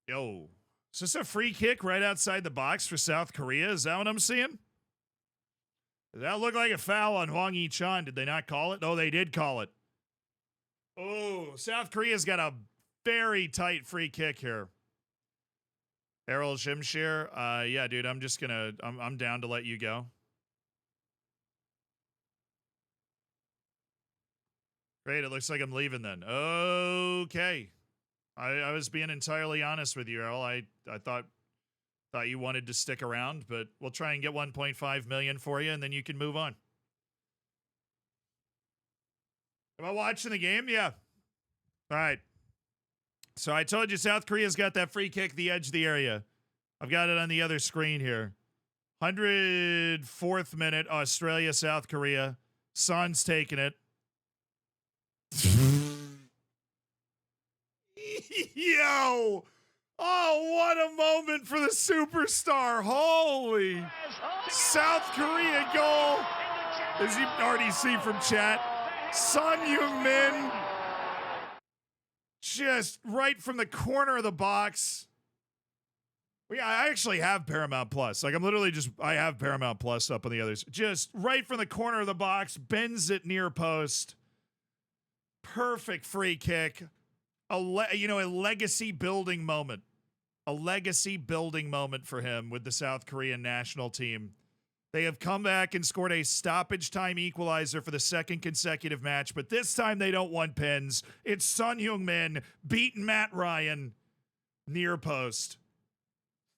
Speaker 1: Yo, is this a free kick right outside the box for South Korea? Is that what I'm seeing? Does that look like a foul on Hwang Hee-chan? Did they not call it? Oh, they did call it. Oh, South Korea's got a very tight free kick here. Errol Shimshir, yeah, dude, I'm down to let you go. Great, it looks like I'm leaving then. Okay. I was being entirely honest with you, Errol. I thought you wanted to stick around, but we'll try and get 1.5 million for you, and then you can move on. Am I watching the game? Yeah. All right. So I told you South Korea's got that free kick at the edge of the area. I've got it on the other screen here. 104th minute, Australia, South Korea. Son's taking it. Yo! Oh, what a moment for the superstar. Holy South Korea goal. As you can already see from chat, Son Heung-min just right from the corner of the box. I actually have Paramount Plus. Like, I have Paramount Plus up on the others. Just right from the corner of the box, bends it near post. Perfect free kick. A legacy building moment. A legacy building moment for him with the South Korean national team. They have come back and scored a stoppage time equalizer for the second consecutive match, but this time they don't want pins. It's Son Heung-min beating Matt Ryan near post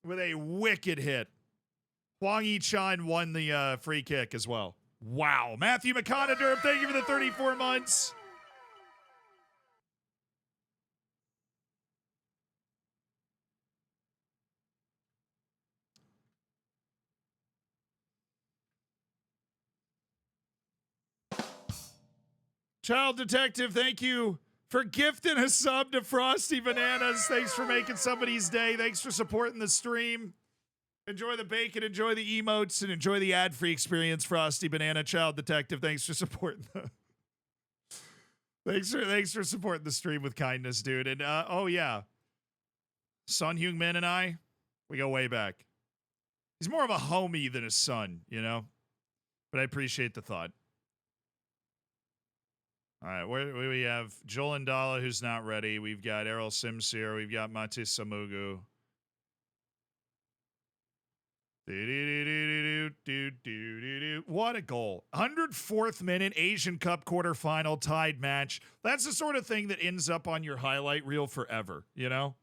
Speaker 1: with a wicked hit. Hwang Hee-chan won the free kick as well. Wow. Matthew McConaughey, thank you for the 34 months. Child Detective, thank you for gifting a sub to Frosty Bananas. Thanks for making somebody's day. Thanks for supporting the stream. Enjoy the bacon, enjoy the emotes, and enjoy the ad-free experience, Frosty Banana. Child Detective, thanks for supporting the... Thanks for supporting the stream with kindness, dude. And, oh, yeah. Son Heung-min and I, we go way back. He's more of a homie than a son, you know? But I appreciate the thought. All right, where we have Joel Ndala, who's not ready. We've got Errol Simsir. We've got Matis Samugu. What a goal. 104th minute Asian Cup quarterfinal tied match. That's the sort of thing that ends up on your highlight reel forever, you know?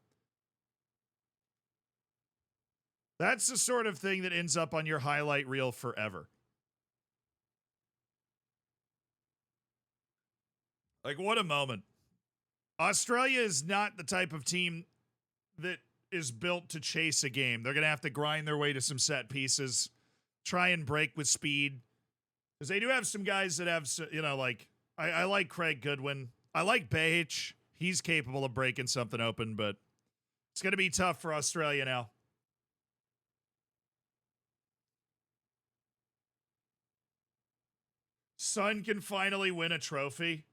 Speaker 1: That's the sort of thing that ends up on your highlight reel forever. Like, what a moment. Australia is not the type of team that is built to chase a game. They're going to have to grind their way to some set pieces, try and break with speed. Because they do have some guys that have, you know, like, I like Craig Goodwin. I like Behich. He's capable of breaking something open, but it's going to be tough for Australia now. Son can finally win a trophy.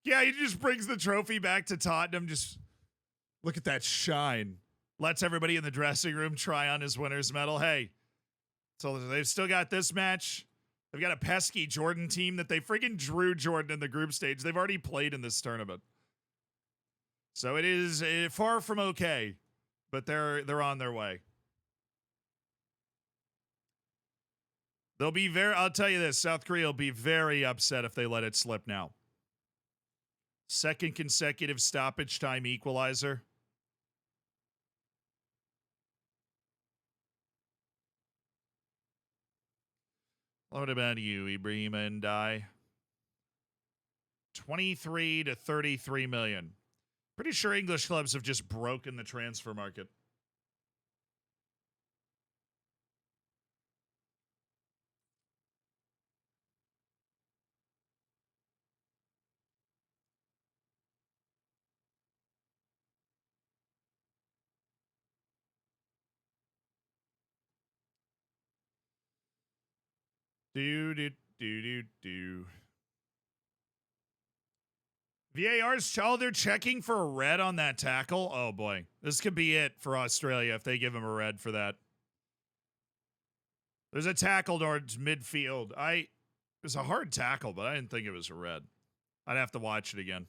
Speaker 1: Yeah, he just brings the trophy back to Tottenham. Just look at that shine. Lets everybody in the dressing room try on his winner's medal. Hey, so they've still got this match. They've got a pesky Jordan team that they freaking drew Jordan in the group stage. They've already played in this tournament. So it is far from okay, but they're on their way. They'll be I'll tell you this, South Korea will be very upset if they let it slip now. Second consecutive stoppage time equalizer. What about you, Ibrahim and I? 23 to 33 million. Pretty sure English clubs have just broken the transfer market. Do. VAR's, they're checking for a red on that tackle. Oh boy, this could be it for Australia if they give him a red for that. There's a tackle towards midfield. It was a hard tackle, but I didn't think it was a red. I'd have to watch it again.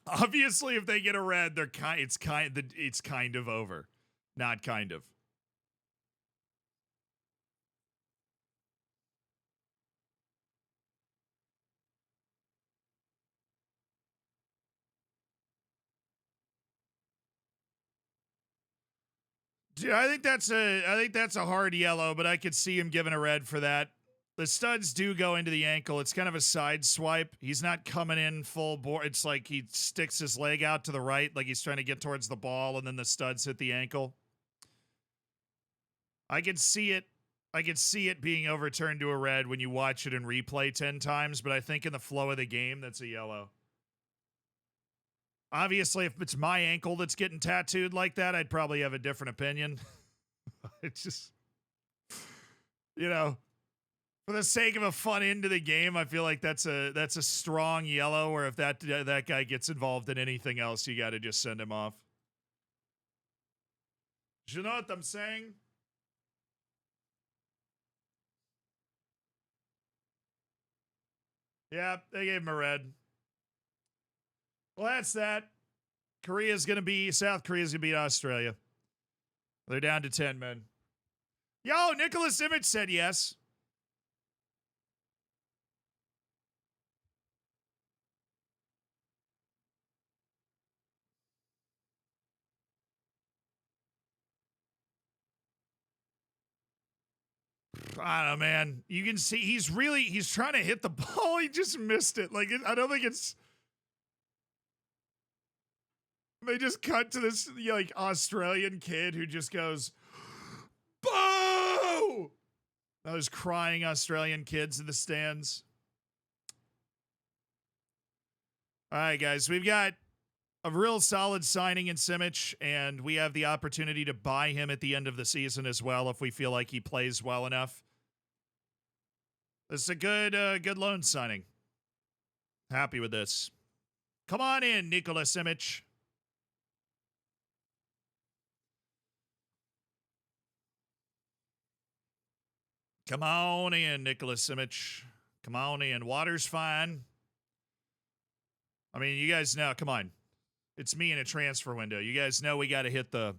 Speaker 1: Obviously, if they get a red, it's kind of over. Not kind of. Dude, I think that's a hard yellow, but I could see him giving a red for that. The studs do go into the ankle. It's kind of a side swipe. He's not coming in full bore. It's like he sticks his leg out to the right, like he's trying to get towards the ball, and then the studs hit the ankle. I could see it. I could see it being overturned to a red when you watch it in replay 10 times, but I think in the flow of the game, that's a yellow. Obviously, if it's my ankle that's getting tattooed like that, I'd probably have a different opinion. It's just, for the sake of a fun end to the game, I feel like that's a strong yellow, or if that guy gets involved in anything else, you got to just send him off. You know what I'm saying? Yeah, they gave him a red. Well, that's that. South Korea's going to beat Australia. They're down to 10 men. Yo, Nicholas Image said yes. I don't know, man. You can see he's trying to hit the ball. He just missed it. I don't think it's. They just cut to this Australian kid who just goes, boo! Those crying Australian kids in the stands. All right, guys, we've got a real solid signing in Simic, and we have the opportunity to buy him at the end of the season as well if we feel like he plays well enough. This is a good loan signing. Happy with this. Come on in, Nikola Simic. Come on in, Nicholas Simic. Come on in. Water's fine. I mean, you guys know, come on. It's me in a transfer window. You guys know we got to hit the...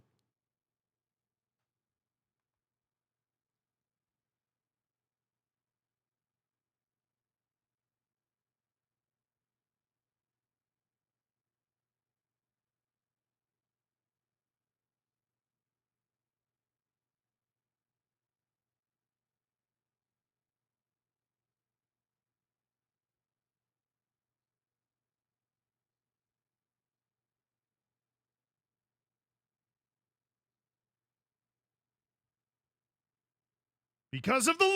Speaker 1: Because of the loans.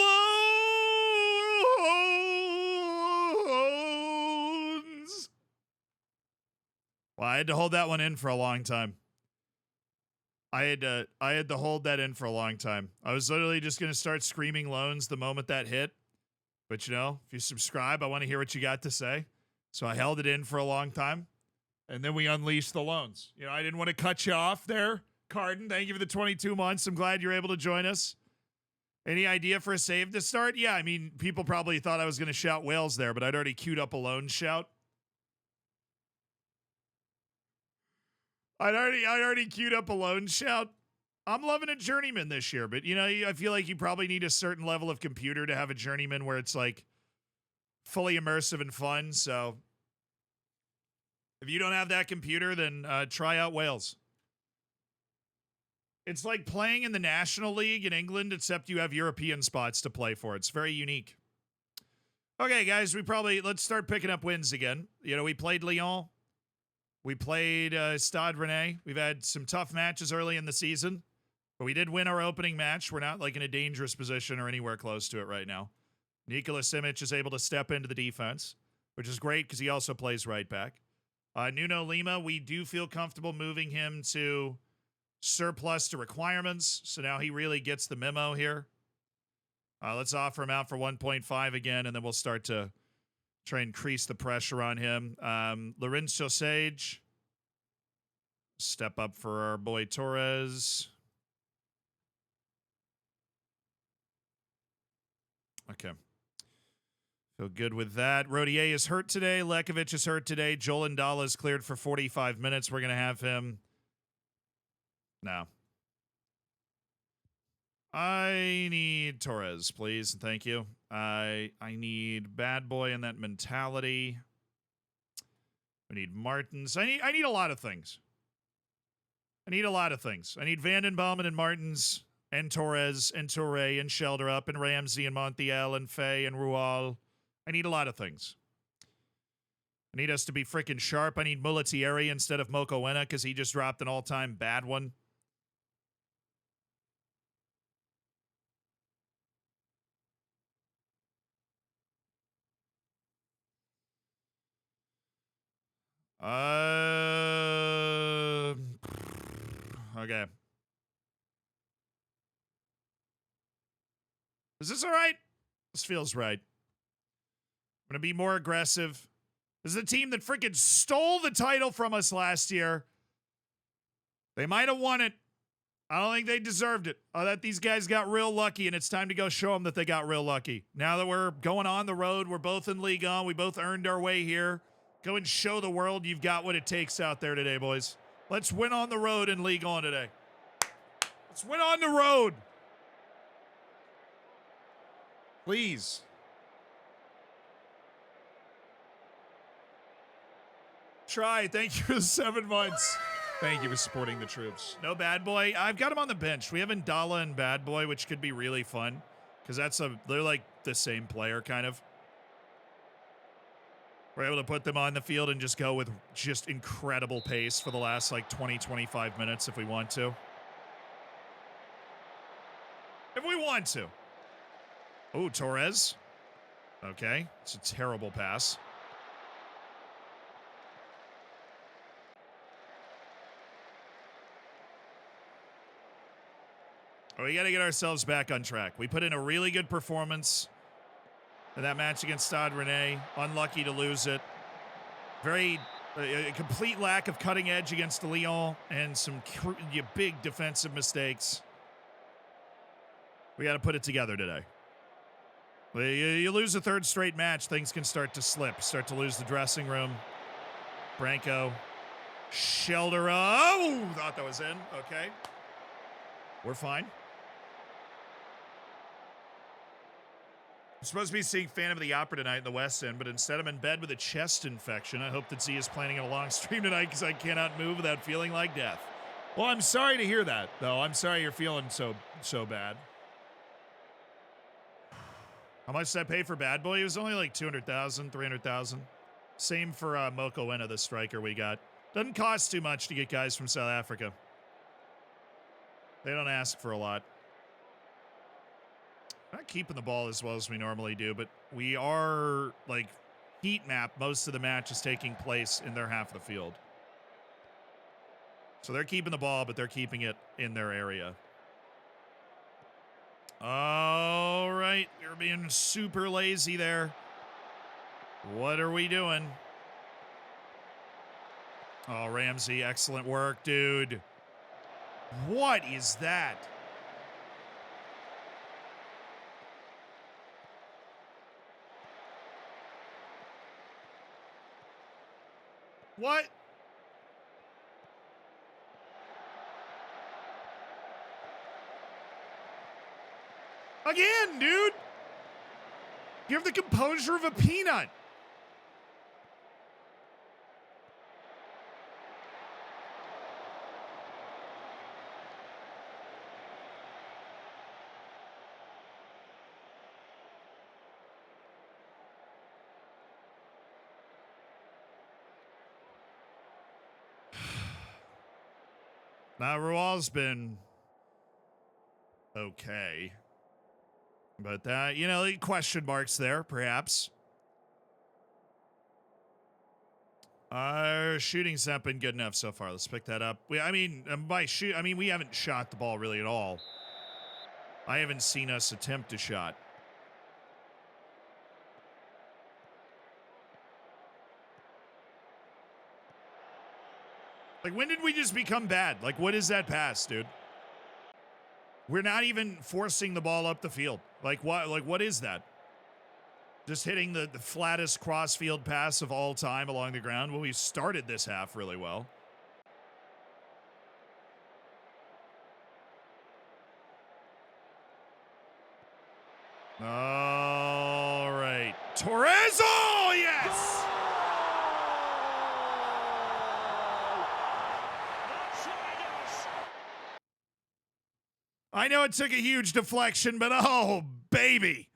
Speaker 1: Well, I had to hold that one in for a long time. I had to hold that in for a long time. I was literally just going to start screaming loans the moment that hit. But if you subscribe, I want to hear what you got to say. So I held it in for a long time. And then we unleashed the loans. I didn't want to cut you off there. Carden, thank you for the 22 months. I'm glad you're able to join us. Any idea for a save to start? Yeah, I mean, people probably thought I was going to shout Wales there, but I'd already queued up a lone shout. I'd already queued up a lone shout. I'm loving a journeyman this year, but you know, I feel like you probably need a certain level of computer to have a journeyman where it's like fully immersive and fun. So if you don't have that computer, then try out Wales. It's like playing in the National League in England, except you have European spots to play for. It's very unique. Okay, guys, let's start picking up wins again. You know, we played Lyon. We played Stade Rennais. We've had some tough matches early in the season, but we did win our opening match. We're not like in a dangerous position or anywhere close to it right now. Nikola Simic is able to step into the defense, which is great because he also plays right back. Nuno Lima, we do feel comfortable moving him to surplus to requirements, so now he really gets the memo here. Let's offer him out for 1.5 again, and then we'll start to try and increase the pressure on him. Lorenzo Sage, step up for our boy Torres. Okay. Feel good with that. Rodier is hurt today. Lekovic is hurt today. Joel Ndala is cleared for 45 minutes. We're going to have him. No. I need Torres, please. Thank you. I need Bad Boy and that mentality. We need Martins. I need a lot of things. I need Van den Bomen and Martins and Torres and Touré and Shelderup and Ramsey and Montiel and Fay and Rual. I need a lot of things. I need us to be freaking sharp. I need Mulatieri instead of Mokoena because he just dropped an all-time bad one. Okay. Is this all right? This feels right. I'm going to be more aggressive. This is a team that freaking stole the title from us last year. They might have won it. I don't think they deserved it. That these guys got real lucky, and it's time to go show them that they got real lucky. Now that we're going on the road, we're both in Ligue 1. We both earned our way here. Go and show the world you've got what it takes out there today, boys. Let's win on the road in Ligue 1 today. Let's win on the road. Please. Try. Thank you for the 7 months. Thank you for supporting the troops. No Bad Boy. I've got him on the bench. We have Ndala and Bad Boy, which could be really fun because they're like the same player kind of. We're able to put them on the field and just go with just incredible pace for the last like 20, 25 minutes if we want to. If we want to. Oh, Torres. Okay. It's a terrible pass. Oh, we got to get ourselves back on track. We put in a really good performance in that match against Stade Rennais. Unlucky to lose it. A complete lack of cutting edge against Lyon and some big defensive mistakes. We got to put it together today. You lose a third straight match, things can start to slip, start to lose the dressing room. Branco. Shelder. Oh, thought that was in. Okay. We're fine. I'm supposed to be seeing Phantom of the Opera tonight in the West End, but instead I'm in bed with a chest infection. I hope that Z is planning a long stream tonight because I cannot move without feeling like death. Well, I'm sorry to hear that, though. I'm sorry you're feeling so bad. How much did I pay for Bad Boy? It was only like 200,000, 300,000. Same for Mokoena, the striker we got. Doesn't cost too much to get guys from South Africa. They don't ask for a lot. Not keeping the ball as well as we normally do, but we are, like, heat map. Most of the match is taking place in their half of the field. So they're keeping the ball, but they're keeping it in their area. All right. You're being super lazy there. What are we doing? Oh, Ramsey, excellent work, dude. What is that? What? Again, dude. You have the composure of a peanut. Now, Rual's been okay. But that, you know, question marks there, perhaps. Our shooting's not been good enough so far. Let's pick that up. We haven't shot the ball really at all. I haven't seen us attempt a shot. Like, when did we just become bad? Like, what is that pass, dude? We're not even forcing the ball up the field. Like, what is that? Just hitting the flattest cross-field pass of all time along the ground? Well, we started this half really well. All right. Torres! Oh, yes! I know it took a huge deflection, but oh, baby.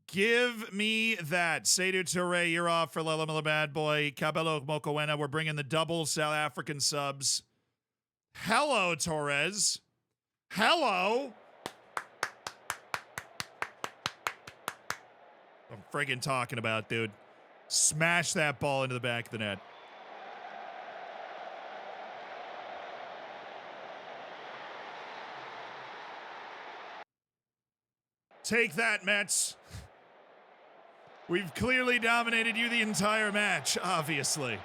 Speaker 1: Give me that. Seydou Touré, you're off for Lelamila Bad Boy. Cabello Mokoena, we're bringing the double South African subs. Hello, Torres. Hello. I'm friggin' talking about, dude. Smash that ball into the back of the net. Take that, Mets. We've clearly dominated you the entire match, obviously.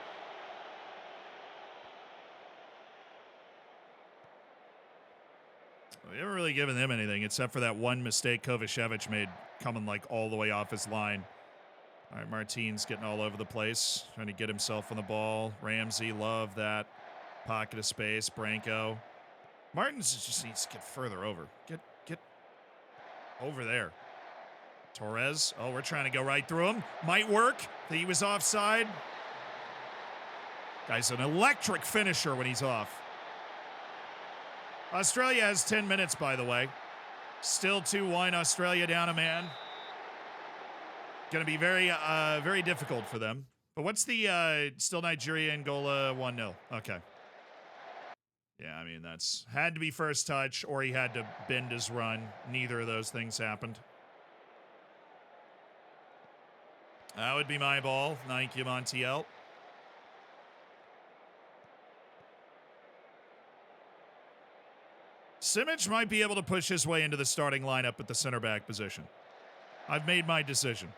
Speaker 1: We haven't really given them anything except for that one mistake Kovacevic made coming like all the way off his line. All right, Martin's getting all over the place, trying to get himself on the ball. Ramsey, love that. Pocket of space, Branco. Martins just needs to get further over. Get over there. Torres. Oh, we're trying to go right through him. Might work. He was offside. Guy's an electric finisher when he's off. Australia has 10 minutes, by the way. Still 2-1. Australia down a man. Going to be very, very difficult for them. But what's the, still Nigeria, Angola 1-0. Okay. Yeah, I mean, that's had to be first touch or he had to bend his run. Neither of those things happened. That would be my ball. Thank you, Montiel. Simic might be able to push his way into the starting lineup at the center back position. I've made my decision.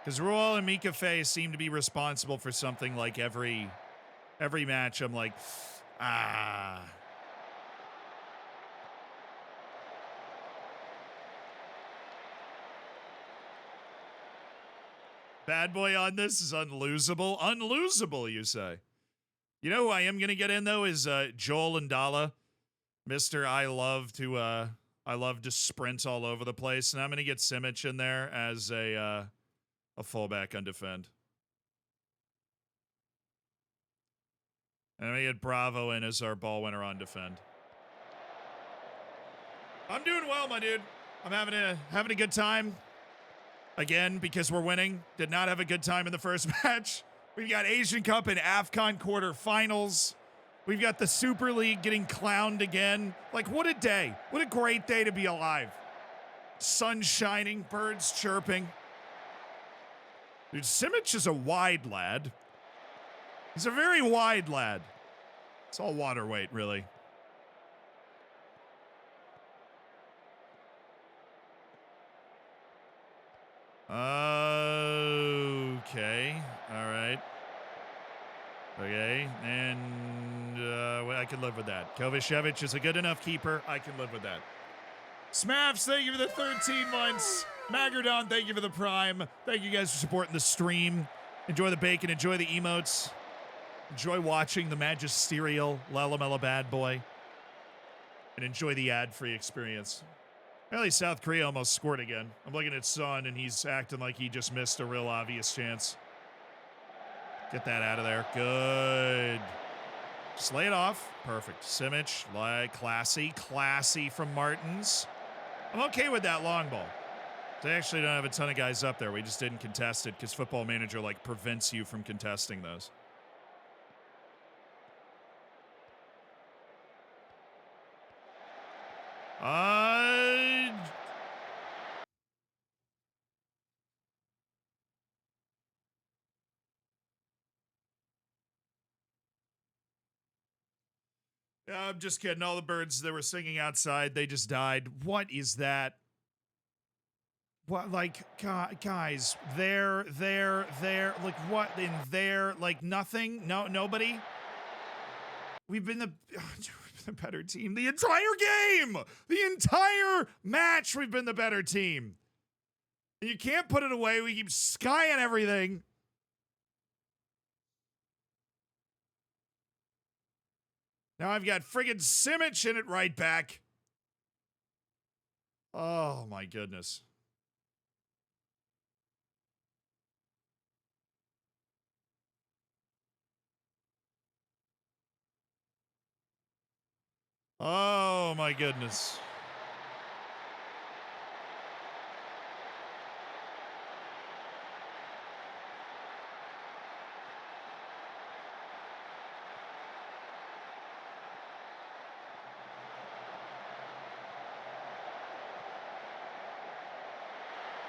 Speaker 1: Because Ruel and Mika Faye seem to be responsible for something like every match. I'm like, Bad Boy on this is unlosable. Unlosable, you say. You know who I am going to get in, though, is Joel Ndala. Mr. I love to sprint all over the place. And I'm going to get Simic in there as a fullback on defend. And I'm going to get Bravo in as our ball winner on defend. I'm doing well, my dude. I'm having a good time. Again, because we're winning. Did not have a good time in the first match. We've got Asian Cup and AFCON quarterfinals. We've got the Super League getting clowned again. Like, what a day. What a great day to be alive. Sun shining, birds chirping. Dude, Simic is a wide lad. He's a very wide lad. It's all water weight, really. Okay. All right. Okay. And I can live with that. Kovacevic is a good enough keeper. I can live with that. Smavs, thank you for the 13 months. Magerdon, thank you for the prime. Thank you guys for supporting the stream. Enjoy the bacon. Enjoy the emotes. Enjoy watching the magisterial Lalamella Bad Boy. And enjoy the ad-free experience. Apparently South Korea almost scored again. I'm looking at Son, and he's acting like he just missed a real obvious chance. Get that out of there. Good. Just lay it off. Perfect. Simic, like classy from Martins. I'm okay with that long ball. They actually don't have a ton of guys up there. We just didn't contest it because Football Manager like prevents you from contesting those. Yeah, I'm just kidding. All the birds that were singing outside, they just died. What is that? What, like, guys, there, like, what in there? Like, nothing? No, nobody? We've been the better team the entire game! The entire match, we've been the better team. And you can't put it away. We keep skying everything. Now I've got friggin' Simic in it right back. Oh, my goodness. Oh, my goodness.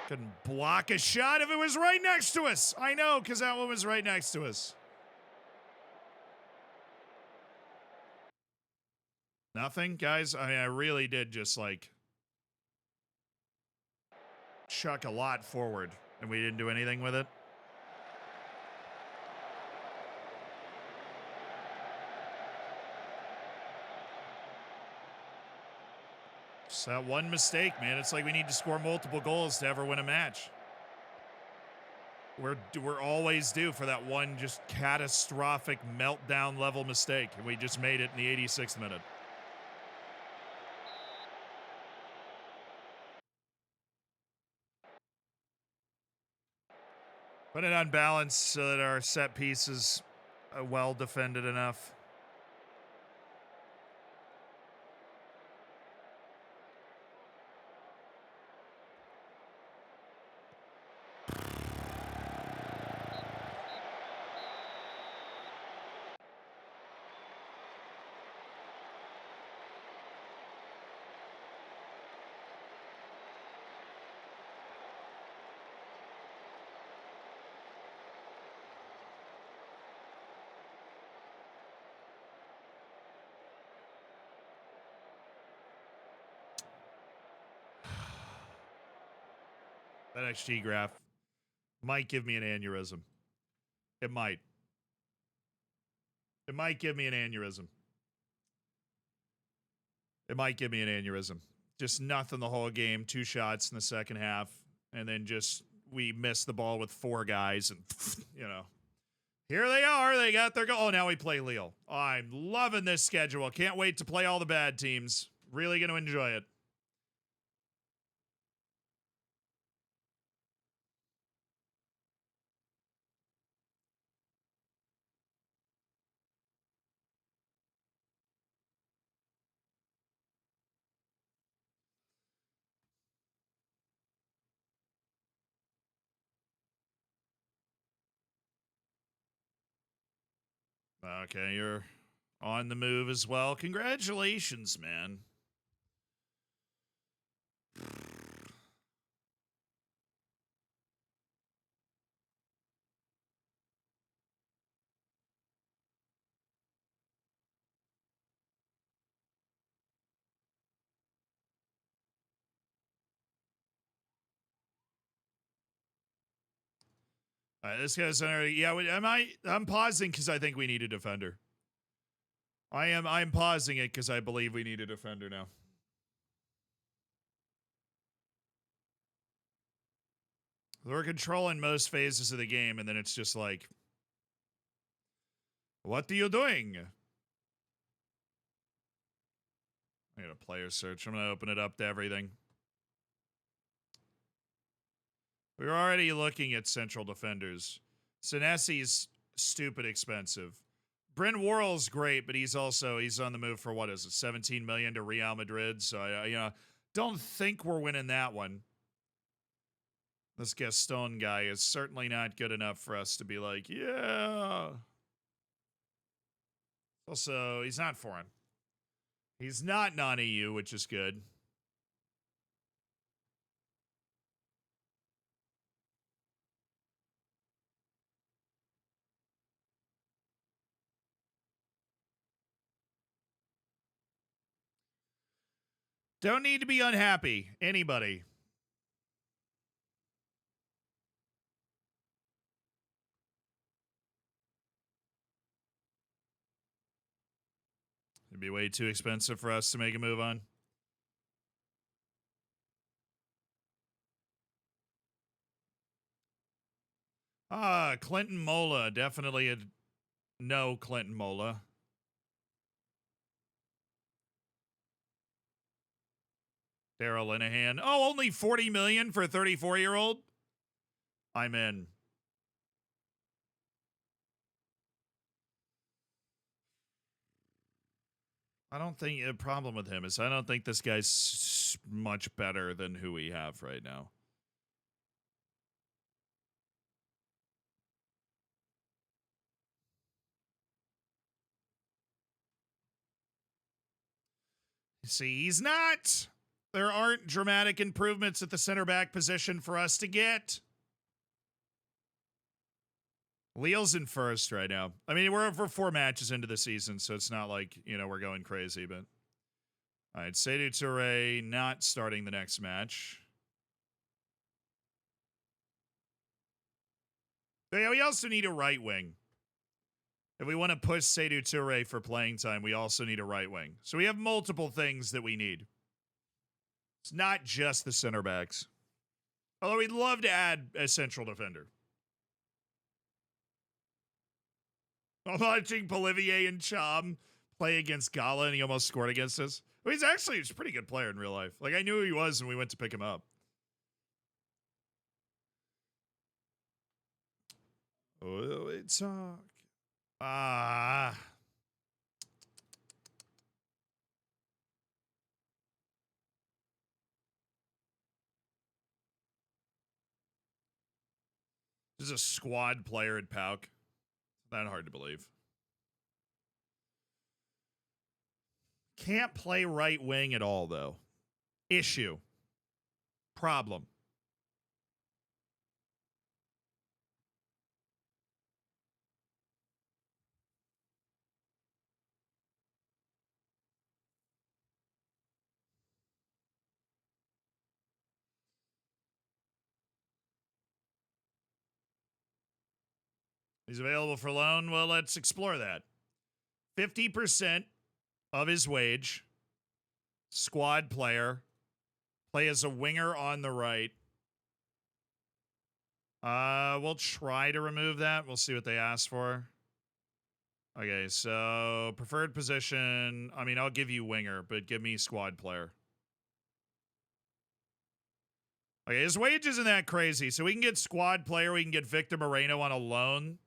Speaker 1: Couldn't block a shot if it was right next to us. I know, because that one was right next to us. Nothing, guys? I mean, I really did just, like, chuck a lot forward, and we didn't do anything with it. Just that one mistake, man. It's like we need to score multiple goals to ever win a match. We're always due for that one just catastrophic meltdown level mistake, and we just made it in the 86th minute. Put it on balance so that our set piece is well defended enough. That XG graph might give me an aneurysm. It might. It might give me an aneurysm. It might give me an aneurysm. Just nothing the whole game. 2 shots in the second half. And then just we missed the ball with 4 guys. And, you know, here they are. They got their goal. Oh, now we play Lille. Oh, I'm loving this schedule. Can't wait to play all the bad teams. Really going to enjoy it. Okay, you're on the move as well. Congratulations, man. This guy's already. Yeah, I'm pausing because I think we need a defender. I'm pausing it because I believe we need a defender now. We're controlling most phases of the game, and then it's just like, what are you doing? I got a player search. I'm going to open it up to everything. We were already looking at central defenders. Senesi's stupid expensive. Bryn Worrell's great, but he's on the move for, what is it, $17 million to Real Madrid. So I don't think we're winning that one. This Gaston guy is certainly not good enough for us to be like, yeah. Also, he's not foreign. He's not non-EU, which is good. Don't need to be unhappy. Anybody. It'd be way too expensive for us to make a move on. Clinton Mola. Definitely a no Clinton Mola. Daryl Linehan. Oh, only $40 million for a 34-year-old? I'm in. I don't think the problem with him is I don't think this guy's much better than who we have right now. See, he's not. There aren't dramatic improvements at the center back position for us to get. Leal's in first right now. I mean, we're 4 matches into the season, so it's not like, we're going crazy, but. All right, Seydou Touré not starting the next match. But we also need a right wing. If we want to push Seydou Touré for playing time, we also need a right wing. So we have multiple things that we need. It's not just the center backs. Although we'd love to add a central defender. I'm watching Polivier and Chom play against Gala, and he almost scored against us. Well, he's a pretty good player in real life. Like, I knew who he was when we went to pick him up. Oh, it's This is a squad player at PAOK. Not hard to believe. Can't play right wing at all, though. Issue. Problem. He's available for loan. Well, let's explore that. 50% of his wage. Squad player. Play as a winger on the right. We'll try to remove that. We'll see what they ask for. Okay, so preferred position. I mean, I'll give you winger, but give me squad player. Okay, his wage isn't that crazy. So we can get squad player. We can get Victor Moreno on a loan.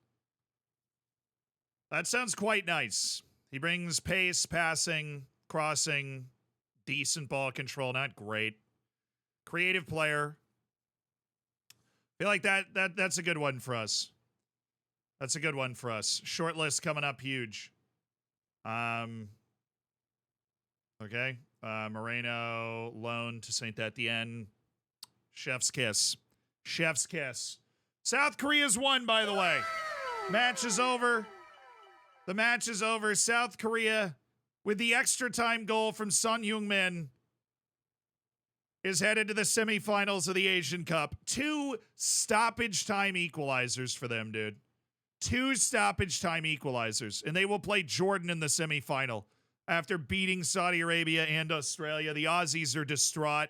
Speaker 1: That sounds quite nice. He brings pace, passing, crossing, decent ball control. Not great. Creative player. I feel like that's a good one for us. That's a good one for us. Short list coming up huge. Okay. Moreno, loan to Saint Etienne. Chef's kiss. Chef's kiss. South Korea's won, by the way. Match is over. The match is over. South Korea, with the extra time goal from Son Heung-min, is headed to the semifinals of the Asian Cup. 2 stoppage time equalizers for them, dude. 2 stoppage time equalizers. And they will play Jordan in the semifinal after beating Saudi Arabia and Australia. The Aussies are distraught.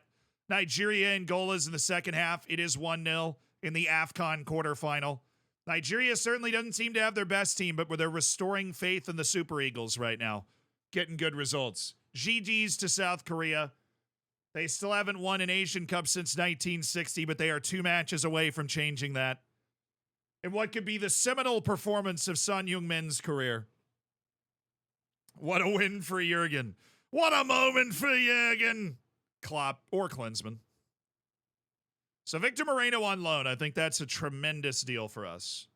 Speaker 1: Nigeria Angola's in the second half. It is 1-0. in the AFCON quarterfinal. Nigeria certainly doesn't seem to have their best team, but they're restoring faith in the Super Eagles right now, getting good results. GG's to South Korea. They still haven't won an Asian Cup since 1960, but they are 2 matches away from changing that. And what could be the seminal performance of Son Heung-min's career. What a win for Jurgen. What a moment for Jurgen. Klopp or Klinsmann. So Victor Moreno on loan. I think that's a tremendous deal for us.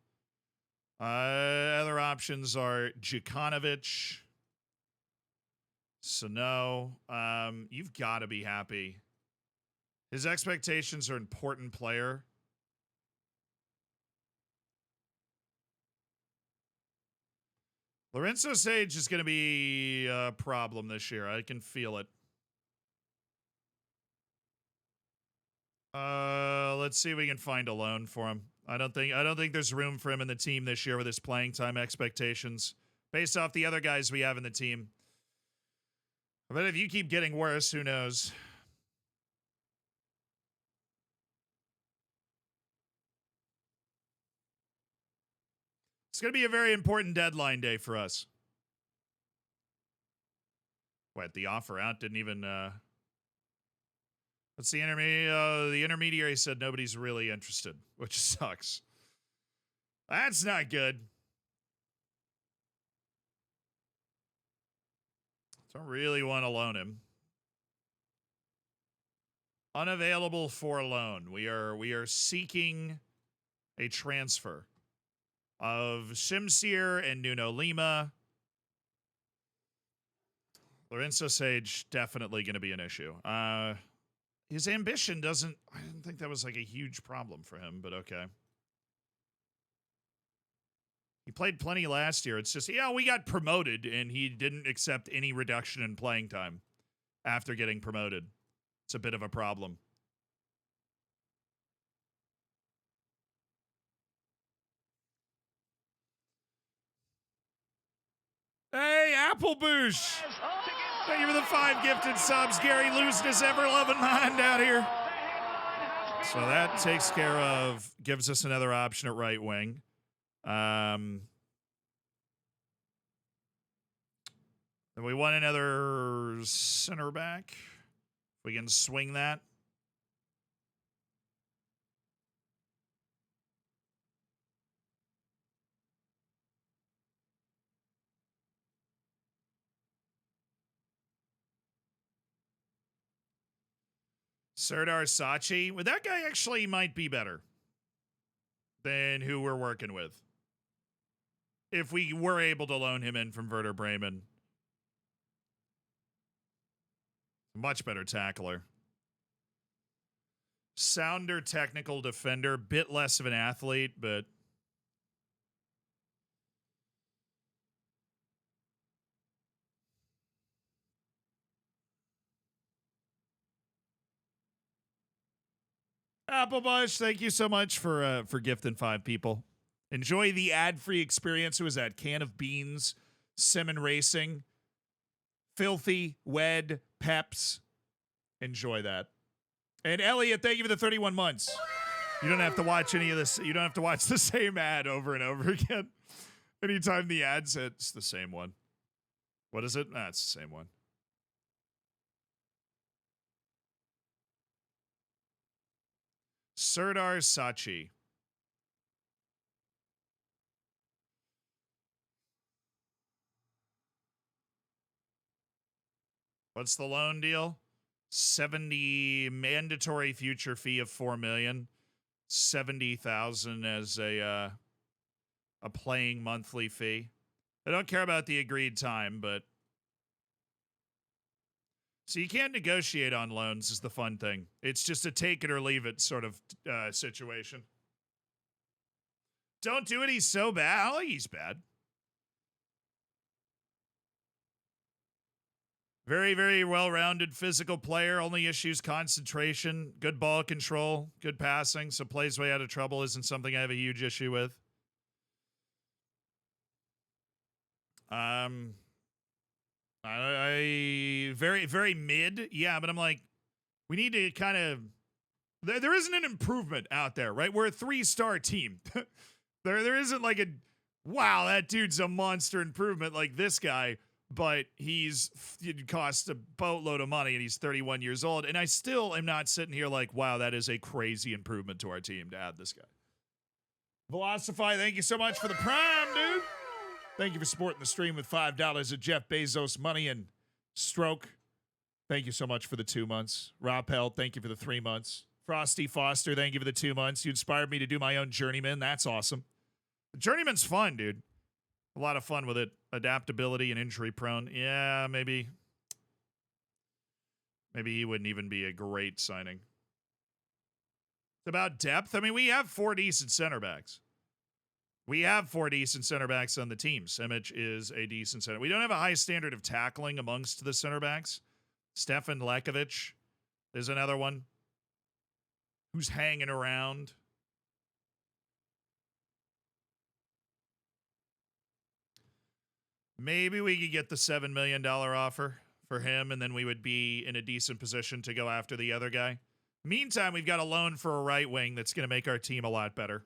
Speaker 1: Other options are Djukanovic. So no, you've got to be happy. His expectations are important player. Lorenzo Sage is going to be a problem this year. I can feel it. Let's see if we can find a loan for him. I don't think there's room for him in the team this year with his playing time expectations based off the other guys we have in the team. But if you keep getting worse, who knows? It's going to be a very important deadline day for us. What, the offer out didn't even what's the intermediary? The intermediary said nobody's really interested, which sucks. That's not good. Don't really want to loan him. Unavailable for loan. We are seeking a transfer of Simsier and Nuno Lima. Lorenzo Sage definitely going to be an issue. His ambition doesn't... I didn't think that was like a huge problem for him, but okay. He played plenty last year. It's just, yeah, we got promoted, and he didn't accept any reduction in playing time after getting promoted. It's a bit of a problem. Hey, Appleboosh! Thank you for the 5 gifted subs. Gary losing his ever-loving mind out here. So that takes care of, gives us another option at right wing. Then we want another center back. We can swing that. Serdar Sachi. Well, that guy actually might be better than who we're working with. If we were able to loan him in from Werder Bremen. Much better tackler. Sounder technical defender. Bit less of an athlete, but... Applebush, thank you so much for gifting 5 people. Enjoy the ad-free experience. It was that can of beans, Simon Racing, Filthy, Wed, Peps. Enjoy that. And Elliot, thank you for the 31 months. You don't have to watch any of this. You don't have to watch the same ad over and over again. Anytime the ad's hit, it's the same one. What is it? Nah, it's the same one. Serdar Sachi. What's the loan deal? 70 mandatory future fee of 4 million. 70,000 as a playing monthly fee. I don't care about the agreed time, but so you can't negotiate on loans is the fun thing. It's just a take it or leave it sort of situation. Don't do it. He's so bad. I don't think he's bad. Very, very well-rounded physical player. Only issues concentration, good ball control, good passing. So plays way out of trouble isn't something I have a huge issue with. I very, very mid. Yeah, but I'm like, we need to kind of There isn't an improvement out there, right? We're a 3-star team. There isn't like a, wow, that dude's a monster improvement like this guy, but it costs a boatload of money and he's 31 years old. And I still am not sitting here like, wow, that is a crazy improvement to our team to add this guy. Velocify, thank you so much for the prime, dude. Thank you for supporting the stream with $5 at Jeff Bezos Money and Stroke. Thank you so much for the 2 months. Rob Held, thank you for the 3 months. Frosty Foster, thank you for the 2 months. You inspired me to do my own Journeyman. That's awesome. Journeyman's fun, dude. A lot of fun with it. Adaptability and injury prone. Yeah, maybe he wouldn't even be a great signing. It's about depth. I mean, we have 4 decent center backs. We have 4 decent center backs on the team. Simic is a decent center. We don't have a high standard of tackling amongst the center backs. Stefan Lekovic is another one who's hanging around. Maybe we could get the $7 million offer for him, and then we would be in a decent position to go after the other guy. Meantime, we've got a loan for a right wing that's going to make our team a lot better.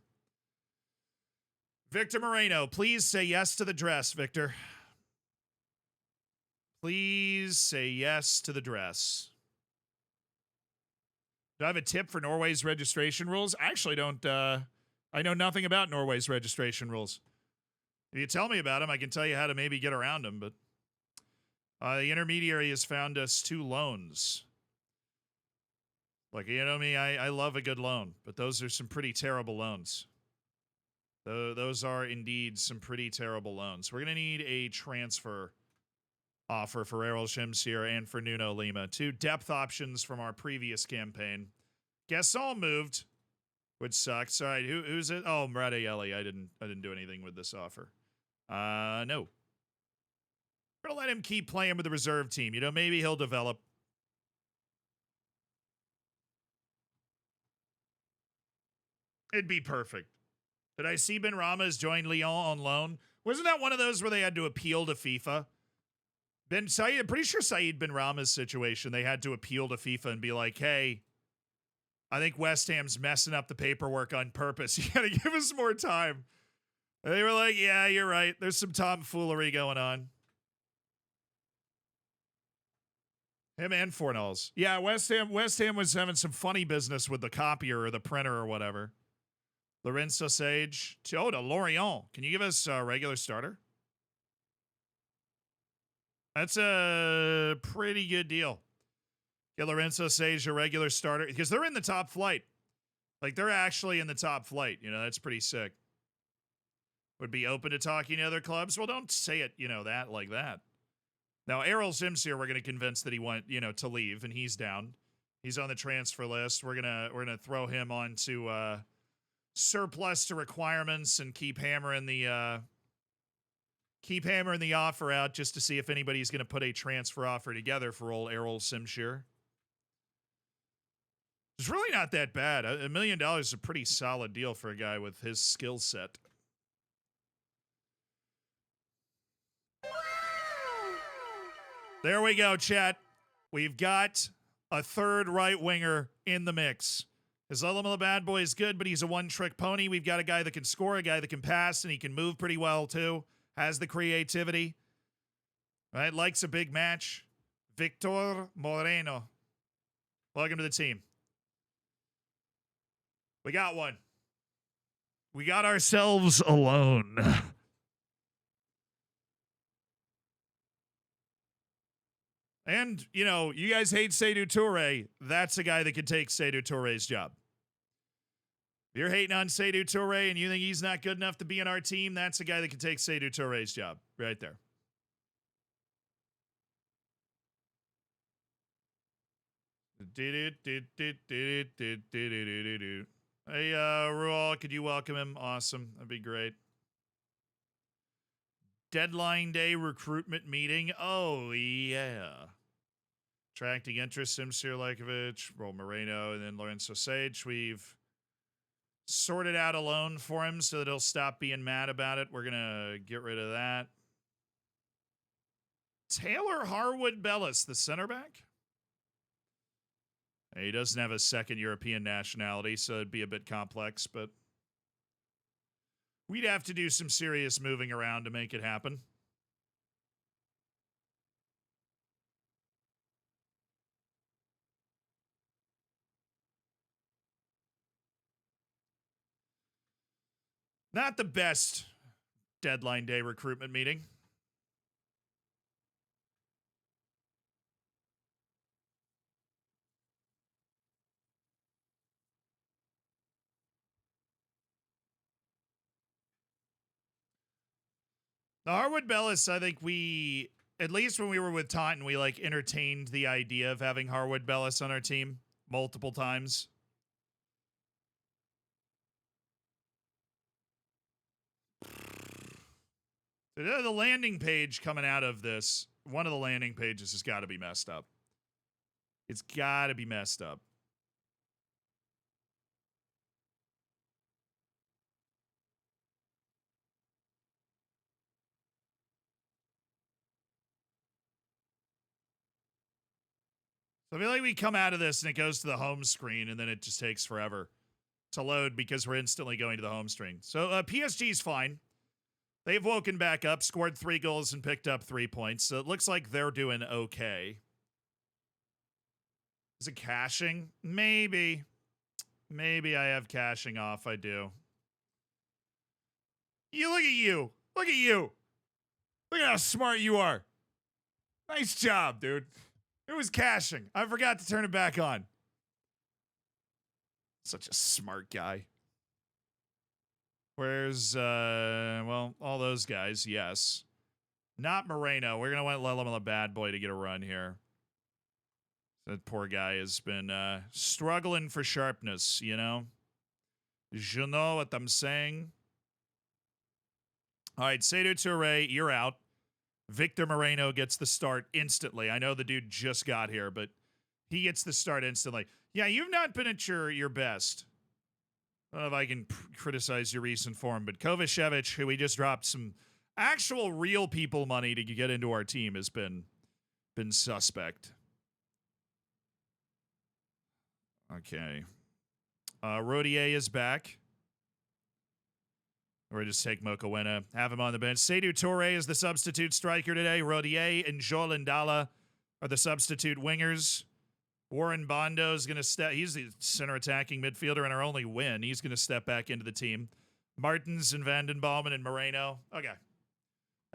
Speaker 1: Victor Moreno, please say yes to the dress, Victor. Please say yes to the dress. Do I have a tip for Norway's registration rules? I actually don't. I know nothing about Norway's registration rules. If you tell me about them, I can tell you how to maybe get around them, but the intermediary has found us 2 loans. Like, you know me, I love a good loan, but those are some pretty terrible loans. Those are indeed some pretty terrible loans. We're going to need a transfer offer for Errol Shimsir and for Nuno Lima. 2 depth options from our previous campaign. Gasol moved, which sucks. All right, who's it? Oh, Murata Yeli. I didn't do anything with this offer. No. We're gonna let him keep playing with the reserve team. You know, maybe he'll develop. It'd be perfect. Did I see Ben Rama has joined Lyon on loan? Wasn't that one of those where they had to appeal to FIFA? I'm pretty sure Saeed Ben Rama's situation, they had to appeal to FIFA and be like, hey, I think West Ham's messing up the paperwork on purpose. You gotta give us more time. And they were like, yeah, you're right. There's some tomfoolery going on. Him and Fornals. Yeah, West Ham was having some funny business with the copier or the printer or whatever. Lorenzo Sage. To Lorient. Can you give us a regular starter? That's a pretty good deal. Get Lorenzo Sage a regular starter because they're in the top flight. Like, they're actually in the top flight. You know, that's pretty sick. Would be open to talking to other clubs. Well, don't say it, that like that. Now, Errol Shimsir, we're going to convince that he to leave, and he's down. He's on the transfer list. We're gonna throw him on to surplus to requirements and keep hammering the offer out just to see if anybody's going to put a transfer offer together for old Errol Shimsir. It's really not that bad. $1 million is a pretty solid deal for a guy with his skill set. There we go, chat. We've got a third right winger in the mix. Islam the bad boy is good, but he's a one-trick pony. We've got a guy that can score, a guy that can pass, and he can move pretty well, too. Has the creativity. Right, likes a big match. Victor Moreno. Welcome to the team. We got one. We got ourselves a loan. And, you guys hate Seydou Touré. That's a guy that can take Seydou Touré's job. If you're hating on Seydou Touré and you think he's not good enough to be in our team, that's a guy that can take Seydou Touré's job right there. Hey, Rual, could you welcome him? Awesome. That'd be great. Deadline day recruitment meeting. Oh, yeah. Attracting interest, Simsir Lekovic, Roll Moreno, and then Lorenzo Sage. We've sorted out a loan for him so that he'll stop being mad about it. We're going to get rid of that. Taylor Harwood Bellis, the center back. He doesn't have a second European nationality, so it'd be a bit complex, but we'd have to do some serious moving around to make it happen. Not the best deadline day recruitment meeting. The Harwood Bellis, I think we, at least when we were with Taunton, we like entertained the idea of having Harwood Bellis on our team multiple times. The landing page coming out of this, one of the landing pages has got to be messed up. It's got to be messed up. So I feel like we come out of this and it goes to the home screen and then it just takes forever to load because we're instantly going to the home screen. So PSG's fine. They've woken back up, scored 3 goals and picked up 3 points. So it looks like they're doing okay. Is it caching? Maybe. Maybe I have caching off. I do. You look at you. Look at you. Look at how smart you are. Nice job, dude. It was caching. I forgot to turn it back on. Such a smart guy. Where's, well, all those guys, yes. Not Moreno. We're going to want Lelema Bad Boy to get a run here. That poor guy has been struggling for sharpness, you know? You know what I'm saying? All right, Seydou Touré, you're out. Victor Moreno gets the start instantly. I know the dude just got here, but he gets the start instantly. Yeah, you've not been at your best. I don't know if I can criticize your recent form, but Kovacevic, who we just dropped some actual real people money to get into our team, has been suspect. Okay. Rodier is back. Or just take Mokawena, have him on the bench. Seydou Touré is the substitute striker today. Rodier and Joel Ndala are the substitute wingers. Warren Bondo is going to step. He's the center attacking midfielder and our only win. He's going to step back into the team. Martins and Vanden Boomen and Moreno. Okay.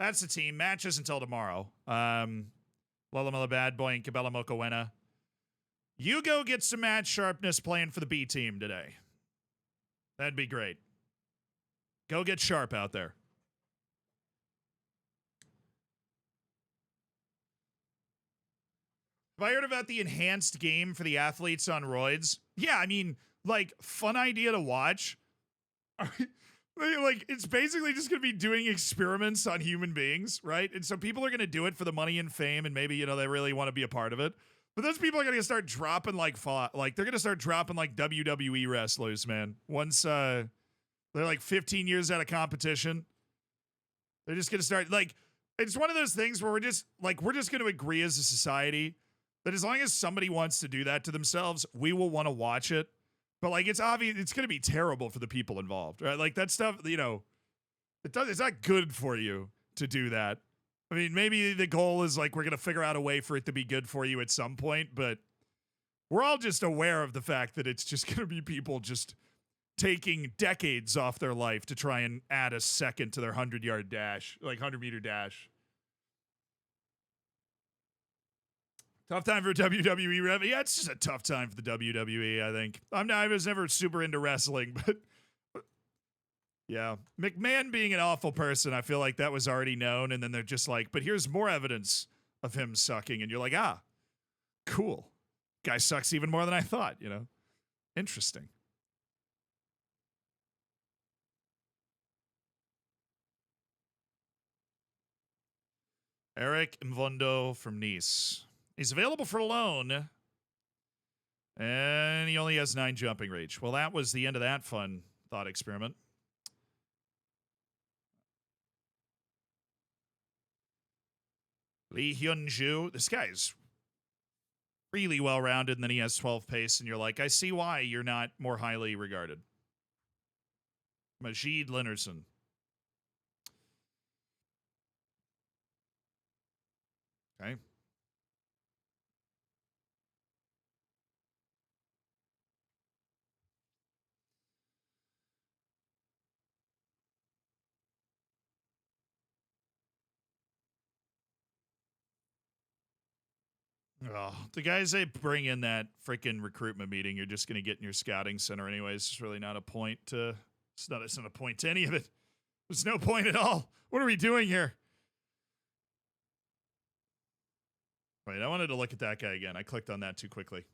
Speaker 1: That's the team. Matches until tomorrow. Lolamela Bad Boy and Cabela Mokawena. You go get some match sharpness playing for the B team today. That'd be great. Go get sharp out there. Have I heard about the enhanced game for the athletes on roids? Yeah, I mean, like, fun idea to watch. Like, it's basically just going to be doing experiments on human beings, right? And so people are going to do it for the money and fame, and maybe, you know, they really want to be a part of it. But those people are going to start dropping, like, they're going to start dropping, like, WWE wrestlers, man. Once, they're like 15 years out of competition. They're just going to start, like, it's one of those things where we're just going to agree as a society that as long as somebody wants to do that to themselves, we will want to watch it. But, like, it's obvious, it's going to be terrible for the people involved, right? Like, that stuff, you know, it's not good for you to do that. I mean, maybe the goal is, like, we're going to figure out a way for it to be good for you at some point, but we're all just aware of the fact that it's just going to be people just taking decades off their life to try and add a second to their 100-yard dash, like 100-meter dash. Tough time for WWE. Yeah, it's just a tough time for the WWE, I think. I was never super into wrestling, but yeah. McMahon being an awful person, I feel like that was already known, and then they're just like, but here's more evidence of him sucking, and you're like, ah, cool. Guy sucks even more than I thought, you know? Interesting. Eric Mvondo from Nice. He's available for loan, and he only has 9 jumping reach. Well, that was the end of that fun thought experiment. Lee Hyun-ju. This guy's really well-rounded, and then he has 12 pace, and you're like, I see why you're not more highly regarded. Majid Linnerson. Okay. Oh, the guys they bring in that freaking recruitment meeting, you're just going to get in your scouting center anyways. It's really not a point to. It's not a point to any of it. There's no point at all. What are we doing here? Wait, I wanted to look at that guy again. I clicked on that too quickly.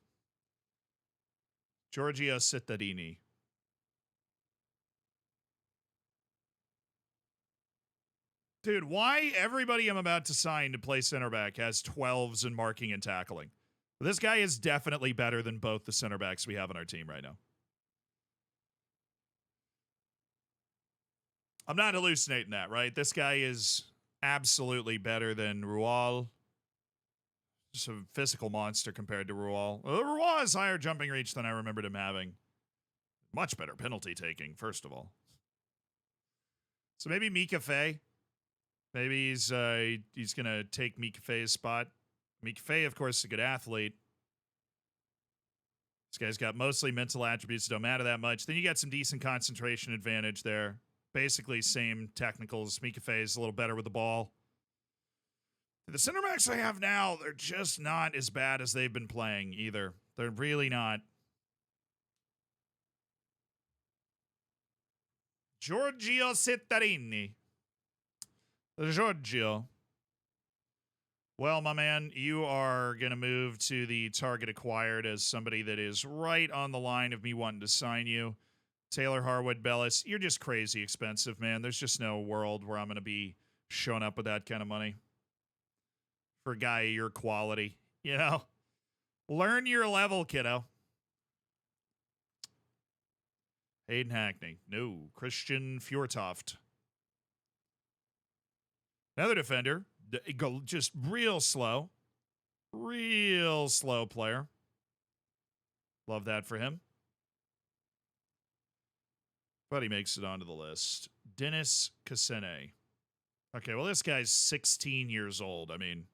Speaker 1: Giorgio Cittadini. Dude, why everybody I'm about to sign to play center back has 12s in marking and tackling? This guy is definitely better than both the center backs we have on our team right now. I'm not hallucinating that, right? This guy is absolutely better than Rual. Just a physical monster compared to Rual. Rual has higher jumping reach than I remembered him having. Much better penalty taking, first of all. So maybe Mika Faye. Maybe he's going to take Mika Faye's spot. Mika Faye, of course, is a good athlete. This guy's got mostly mental attributes, don't matter that much. Then you got some decent concentration advantage there. Basically, same technicals. Mika Faye is a little better with the ball. The center backs I have now, they're just not as bad as they've been playing either. They're really not. Giorgio Cittadini. Giorgio. Well, my man, you are going to move to the target acquired as somebody that is right on the line of me wanting to sign you. Taylor Harwood Bellis, you're just crazy expensive, man. There's just no world where I'm going to be showing up with that kind of money for a guy of your quality. You know, learn your level, kiddo. Hayden Hackney. No. Christian Fjortoft. Another defender. Just real slow. Real slow player. Love that for him. But he makes it onto the list. Dennis Cassene. Okay, well, this guy's 16 years old. I mean,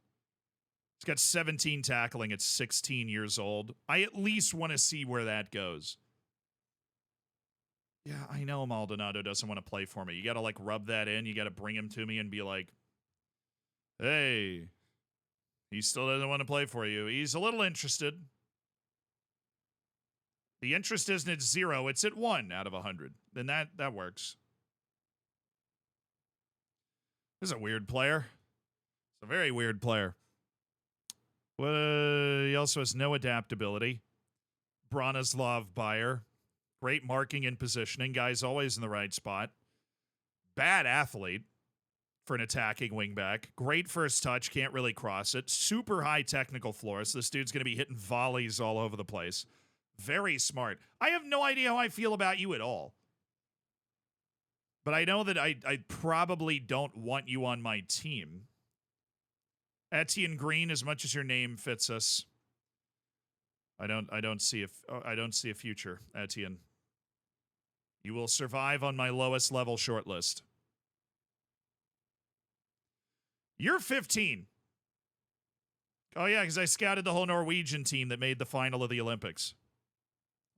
Speaker 1: he's got 17 tackling at 16 years old. I at least want to see where that goes. Yeah, I know Maldonado doesn't want to play for me. You got to, like, rub that in. You got to bring him to me and be like, hey, he still doesn't want to play for you. He's a little interested. The interest isn't at 0. It's at 1 out of 100. Then that works. This is a weird player. It's a very weird player. He also has no adaptability. Bronislav Bayer. Great marking and positioning. Guy's always in the right spot. Bad athlete for an attacking wingback. Great first touch. Can't really cross it. Super high technical floor. So this dude's going to be hitting volleys all over the place. Very smart. I have no idea how I feel about you at all. But I know that I probably don't want you on my team. Etienne Green, as much as your name fits us, I don't see a future, Etienne. You will survive on my lowest level shortlist. You're 15. Oh yeah, because I scouted the whole Norwegian team that made the final of the Olympics.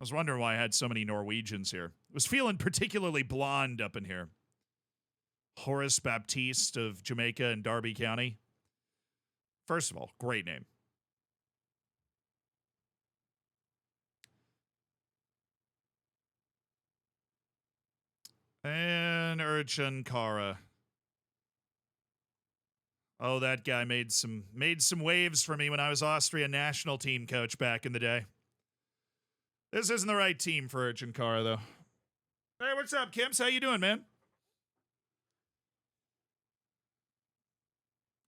Speaker 1: I was wondering why I had so many Norwegians here. I was feeling particularly blonde up in here. Horace Baptiste of Jamaica and Derby County. First of all, great name. And Urchin Kara. Oh, that guy made some waves for me when I was Austrian national team coach back in the day. This isn't the right team for Urchin Kara, though. Hey, what's up, Kimps? How you doing, man?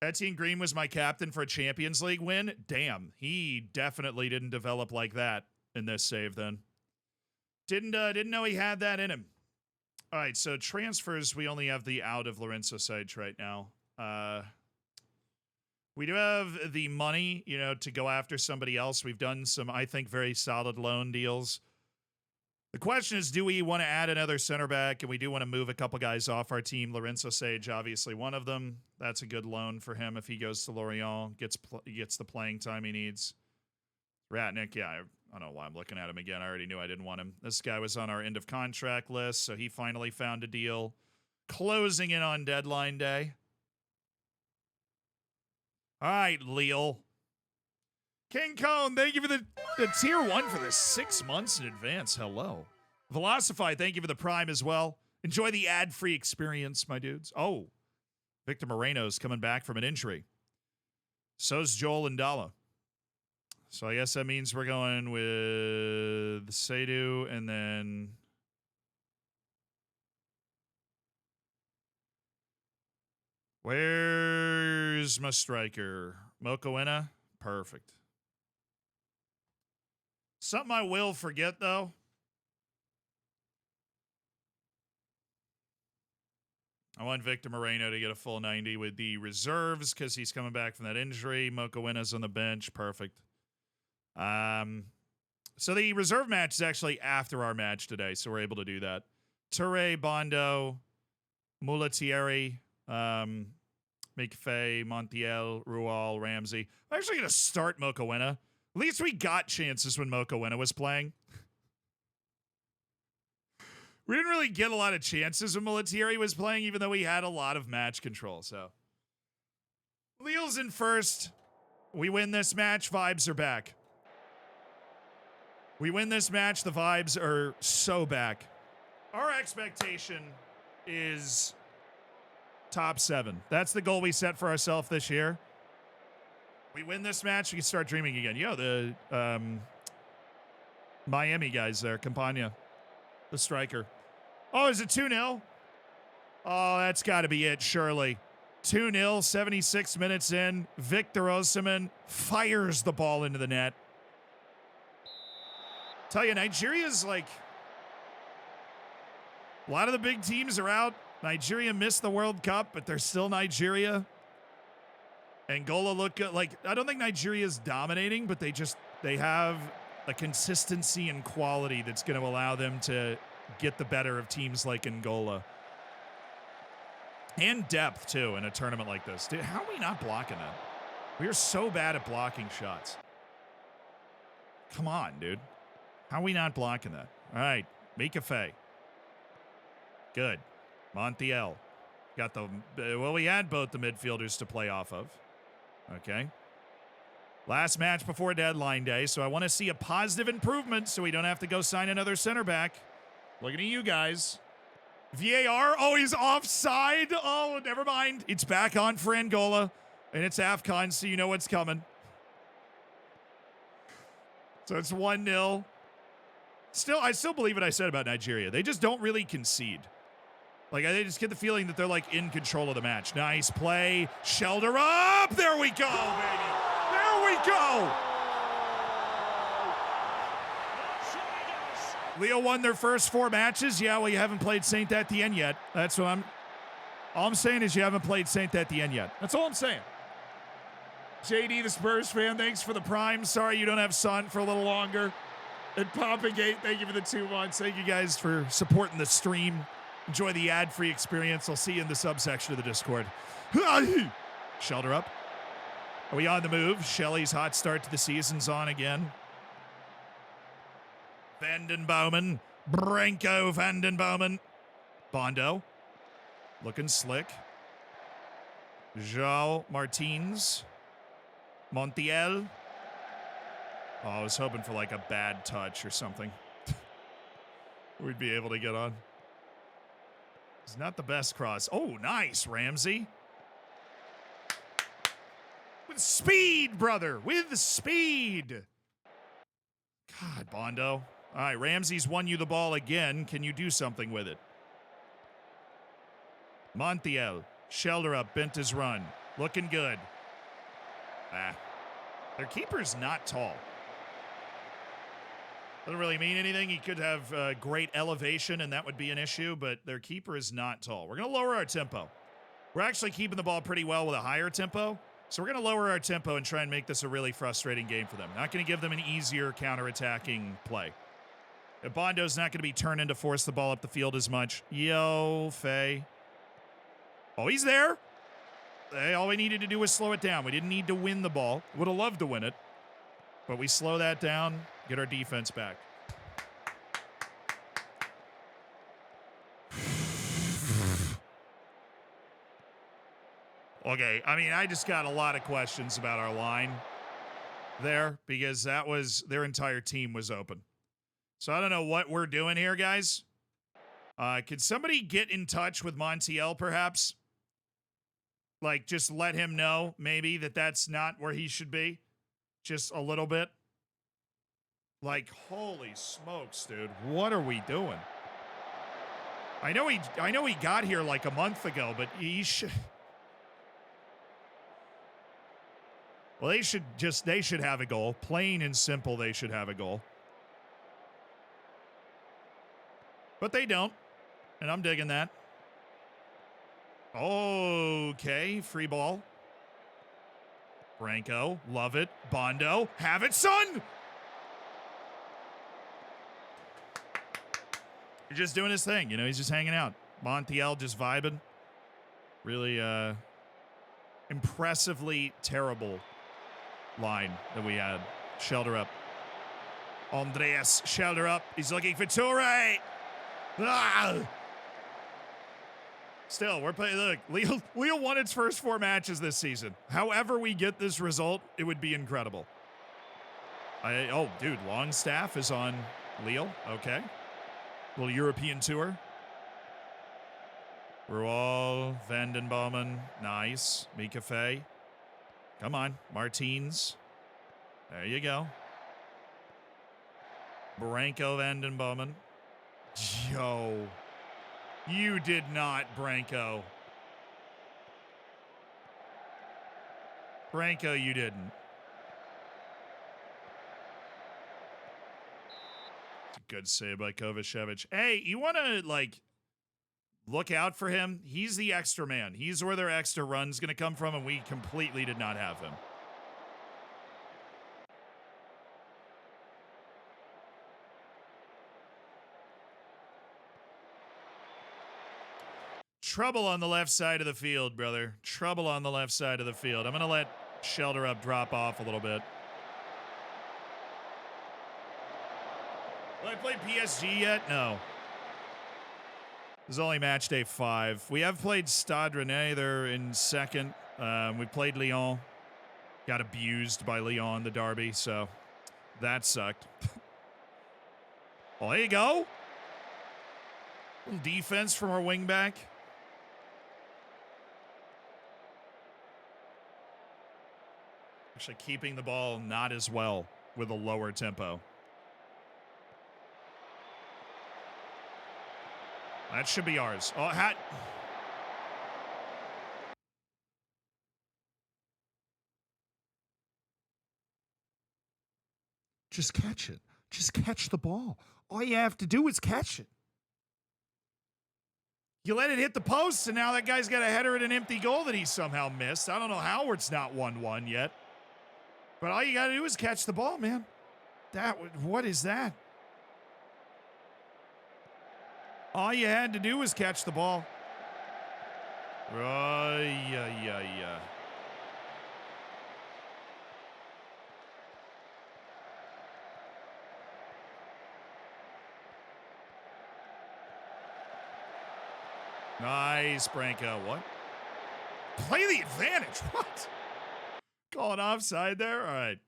Speaker 1: Etienne Green was my captain for a Champions League win. Damn, he definitely didn't develop like that in this save then. Didn't know he had that in him. All right, so transfers, we only have the out of Lorenzo Seitz right now. We do have the money, you know, to go after somebody else. We've done some, I think, very solid loan deals. The question is, do we want to add another center back? And we do want to move a couple guys off our team. Lorenzo Sage, obviously one of them. That's a good loan for him if he goes to Lorient, gets the playing time he needs. Ratnick, yeah, I don't know why I'm looking at him again. I already knew I didn't want him. This guy was on our end of contract list, so he finally found a deal. Closing in on deadline day. All right, Lille. King Cone, thank you for the tier 1 for the 6 months in advance. Hello. Velocify, thank you for the prime as well. Enjoy the ad-free experience, my dudes. Oh, Victor Moreno's coming back from an injury. So's Joel and Dalla. So I guess that means we're going with Seydu and then... Where's my striker? Mokoena? Perfect. Something I will forget, though. I want Victor Moreno to get a full 90 with the reserves because he's coming back from that injury. Mokoena's on the bench. Perfect. So the reserve match is actually after our match today, so we're able to do that. Toure, Bondo, Mulatieri, McFay, Montiel, Rual, Ramsey. I'm actually going to start Mokoena. At least we got chances when Mokoena was playing. We didn't really get a lot of chances when Mulatieri was playing, even though we had a lot of match control. So, Lille's in first. We win this match. Vibes are back. We win this match. The vibes are so back. Our expectation is top 7. That's the goal we set for ourselves this year. We win this match, we can start dreaming again. Yo, the Miami guys there, Campagna, the striker. Oh, is it 2-0? Oh, that's got to be it, surely. 2-0, 76 minutes in. Victor Osimhen fires the ball into the net. Tell you, Nigeria's like... A lot of the big teams are out. Nigeria missed the World Cup, but they're still Nigeria. Angola look good. Like, I don't think Nigeria's dominating, but they have a consistency and quality that's going to allow them to get the better of teams like Angola. And depth, too, in a tournament like this. Dude, how are we not blocking that? We are so bad at blocking shots. Come on, dude. How are we not blocking that? All right, Mika Faye. Good. Montiel. Got the... Well, we had both the midfielders to play off of. Okay. Last match before deadline day, so I want to see a positive improvement so we don't have to go sign another center back. Looking at you guys. VAR. Oh, he's offside. Oh, never mind. It's back on for Angola, and it's AFCON, so you know what's coming. So it's 1-0. I still believe what I said about Nigeria. They just don't really concede. Like, I just get the feeling that they're, like, in control of the match. Nice play. Shelter up. There we go, baby. There we go. Leo won their first 4 matches. Yeah, well, you haven't played Saint Etienne yet. That's what all I'm saying is you haven't played Saint Etienne yet. That's all I'm saying. JD, the Spurs fan, thanks for the prime. Sorry you don't have Son for a little longer. And Poppagate, thank you for the 2 months. Thank you guys for supporting the stream. Enjoy the ad-free experience. I'll see you in the subsection of the Discord. Shelter up. Are we on the move? Shelley's hot start to the season's on again. Vandenbouwen. Branko Vandenbouwen. Bondo. Looking slick. João Martins. Montiel. Oh, I was hoping for like a bad touch or something. We'd be able to get on. It's not the best cross. Oh, nice, Ramsey. With speed, brother. With speed. God, Bondo. All right, Ramsey's won you the ball again. Can you do something with it? Montiel. Shelter up. Bent his run. Looking good. Their keeper's not tall. Doesn't really mean anything. He could have great elevation, and that would be an issue, but their keeper is not tall. We're going to lower our tempo. We're actually keeping the ball pretty well with a higher tempo, So we're going to lower our tempo and try and make this a really frustrating game for them. Not going to give them an easier counterattacking play. Bondo's not going to be turned in to force the ball up the field as much. Yo, Faye. Oh, he's there. Hey, all we needed to do was slow it down. We didn't need to win the ball. Would have loved to win it. But we slow that down, get our defense back. Okay, I mean, I just got a lot of questions about our line there because that was their entire team was open. So I don't know what we're doing here, guys. Could somebody get in touch with Montiel, perhaps? Like, just let him know, maybe, that that's not where he should be. Just a little bit. Like, holy smokes, dude. What are we doing? I know he got here like a month ago, but he should... Well, they should have a goal. Plain and simple, they should have a goal. But they don't. And I'm digging that. Okay, free ball. Branco, love it. Bondo, have it, son! He's just doing his thing, you know, he's just hanging out. Montiel just vibing. Really impressively terrible line that we had. Shelter up. Andreas, shelter up. He's looking for Toure. Ah! Still, we're playing. Look, Lille won its first 4 matches this season. However we get this result, it would be incredible. Oh, dude, Longstaff is on Lille. Okay. Little European tour. Rual, Vandenbouwen, nice. Mika Fey. Come on, Martins. There you go. Branco Vandenbouwen. Yo. You did not, Branco. Branco, you didn't. It's a good save by Kovacevic. Hey, you want to, like, look out for him? He's the extra man. He's where their extra run's going to come from, and we completely did not have him. Trouble on the left side of the field, brother. Trouble on the left side of the field. I'm going to let Shelter Up drop off a little bit. Will I play PSG yet? No. This is only match day 5. We have played Stade Rennais. They're in second. We played Lyon. Got abused by Lyon, the derby, so that sucked. Well, there you go. Little defense from our wingback. Actually keeping the ball not as well with a lower tempo. That should be ours. Oh, hat. Just catch it. Just catch the ball. All you have to do is catch it. You let it hit the post, and now that guy's got a header at an empty goal that he somehow missed. I don't know how it's not 1-1 yet. But all you got to do is catch the ball, man. What is that? All you had to do was catch the ball. Yeah. Nice, Branco. What? Play the advantage. What? Calling offside there? All right.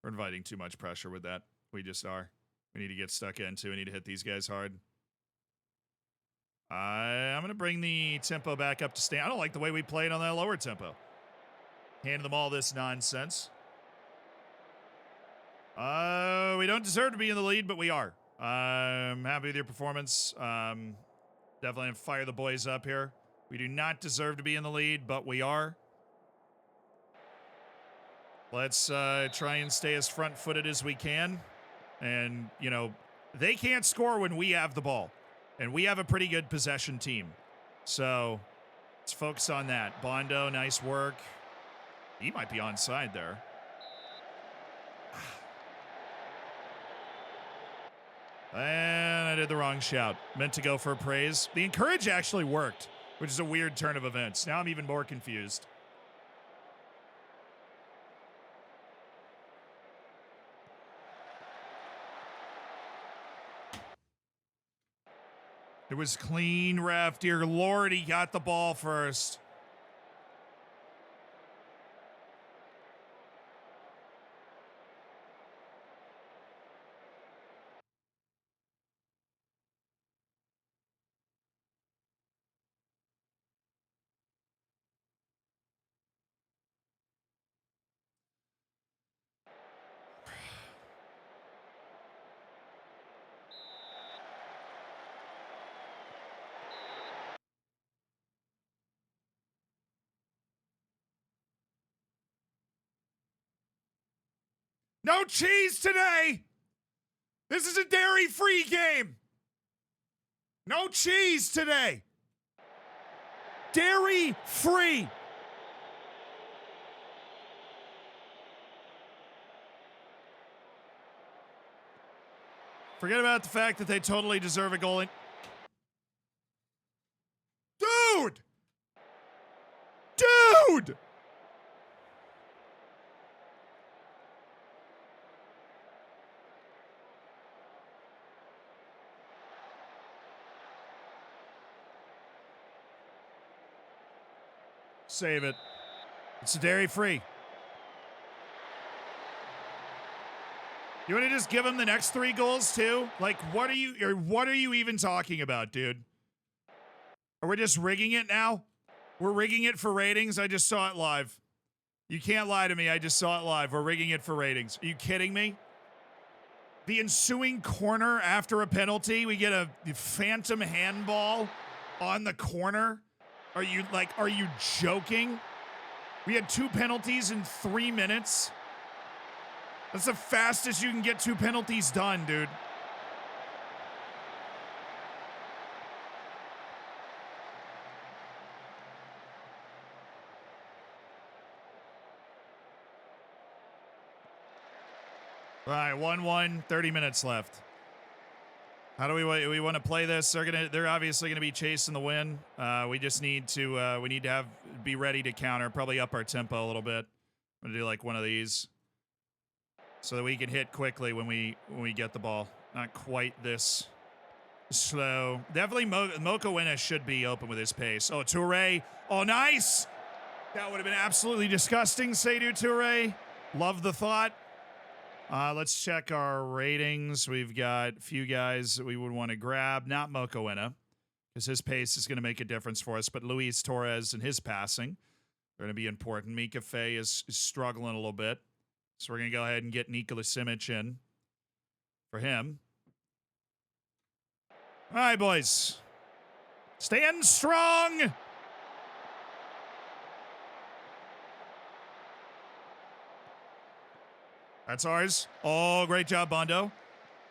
Speaker 1: We're inviting too much pressure with that. We just are. We need to get stuck into. We need to hit these guys hard. I'm going to bring the tempo back up to stand. I don't like the way we played on that lower tempo. Handing them all this nonsense. We don't deserve to be in the lead, but we are. I'm happy with your performance. Definitely fire the boys up here. We do not deserve to be in the lead, but we are. Let's try and stay as front-footed as we can. And, you know, they can't score when we have the ball. And we have a pretty good possession team. So let's focus on that. Bondo, nice work. He might be onside there. And I did the wrong shout. Meant to go for a praise. The encourage actually worked, which is a weird turn of events. Now I'm even more confused. It was clean, ref. Dear Lord, he got the ball first. No cheese today! This is a dairy-free game! No cheese today! Dairy-free! Forget about the fact that they totally deserve a goal. Dude! Dude! Save it. It's dairy-free. You want to just give him the next 3 goals too? Like, what are you even talking about, dude? Are we just rigging it now? We're rigging it for ratings. I just saw it live. You can't lie to me. I just saw it live. We're rigging it for ratings. Are you kidding me? The ensuing corner after a penalty, we get a phantom handball on the corner. Are you joking? We had 2 penalties in 3 minutes. That's the fastest you can get 2 penalties done, dude. All right, 1-1, 30 minutes left. How do we want to play this? They're obviously gonna be chasing the win. We just need to be ready to counter, probably up our tempo a little bit. I'm gonna do like one of these so that we can hit quickly when we get the ball. Not quite this slow. Definitely Mokoena should be open with his pace. Oh, Touré. Oh, nice. That would have been absolutely disgusting, Seydou Touré. Love the thought. Let's check our ratings. We've got a few guys that we would want to grab. Not Mokoena, because his pace is going to make a difference for us. But Luis Torres and his passing are going to be important. Mika Faye is struggling a little bit. So we're going to go ahead and get Nikola Simic in for him. All right, boys. Stand strong. That's ours. Oh, great job, Bondo.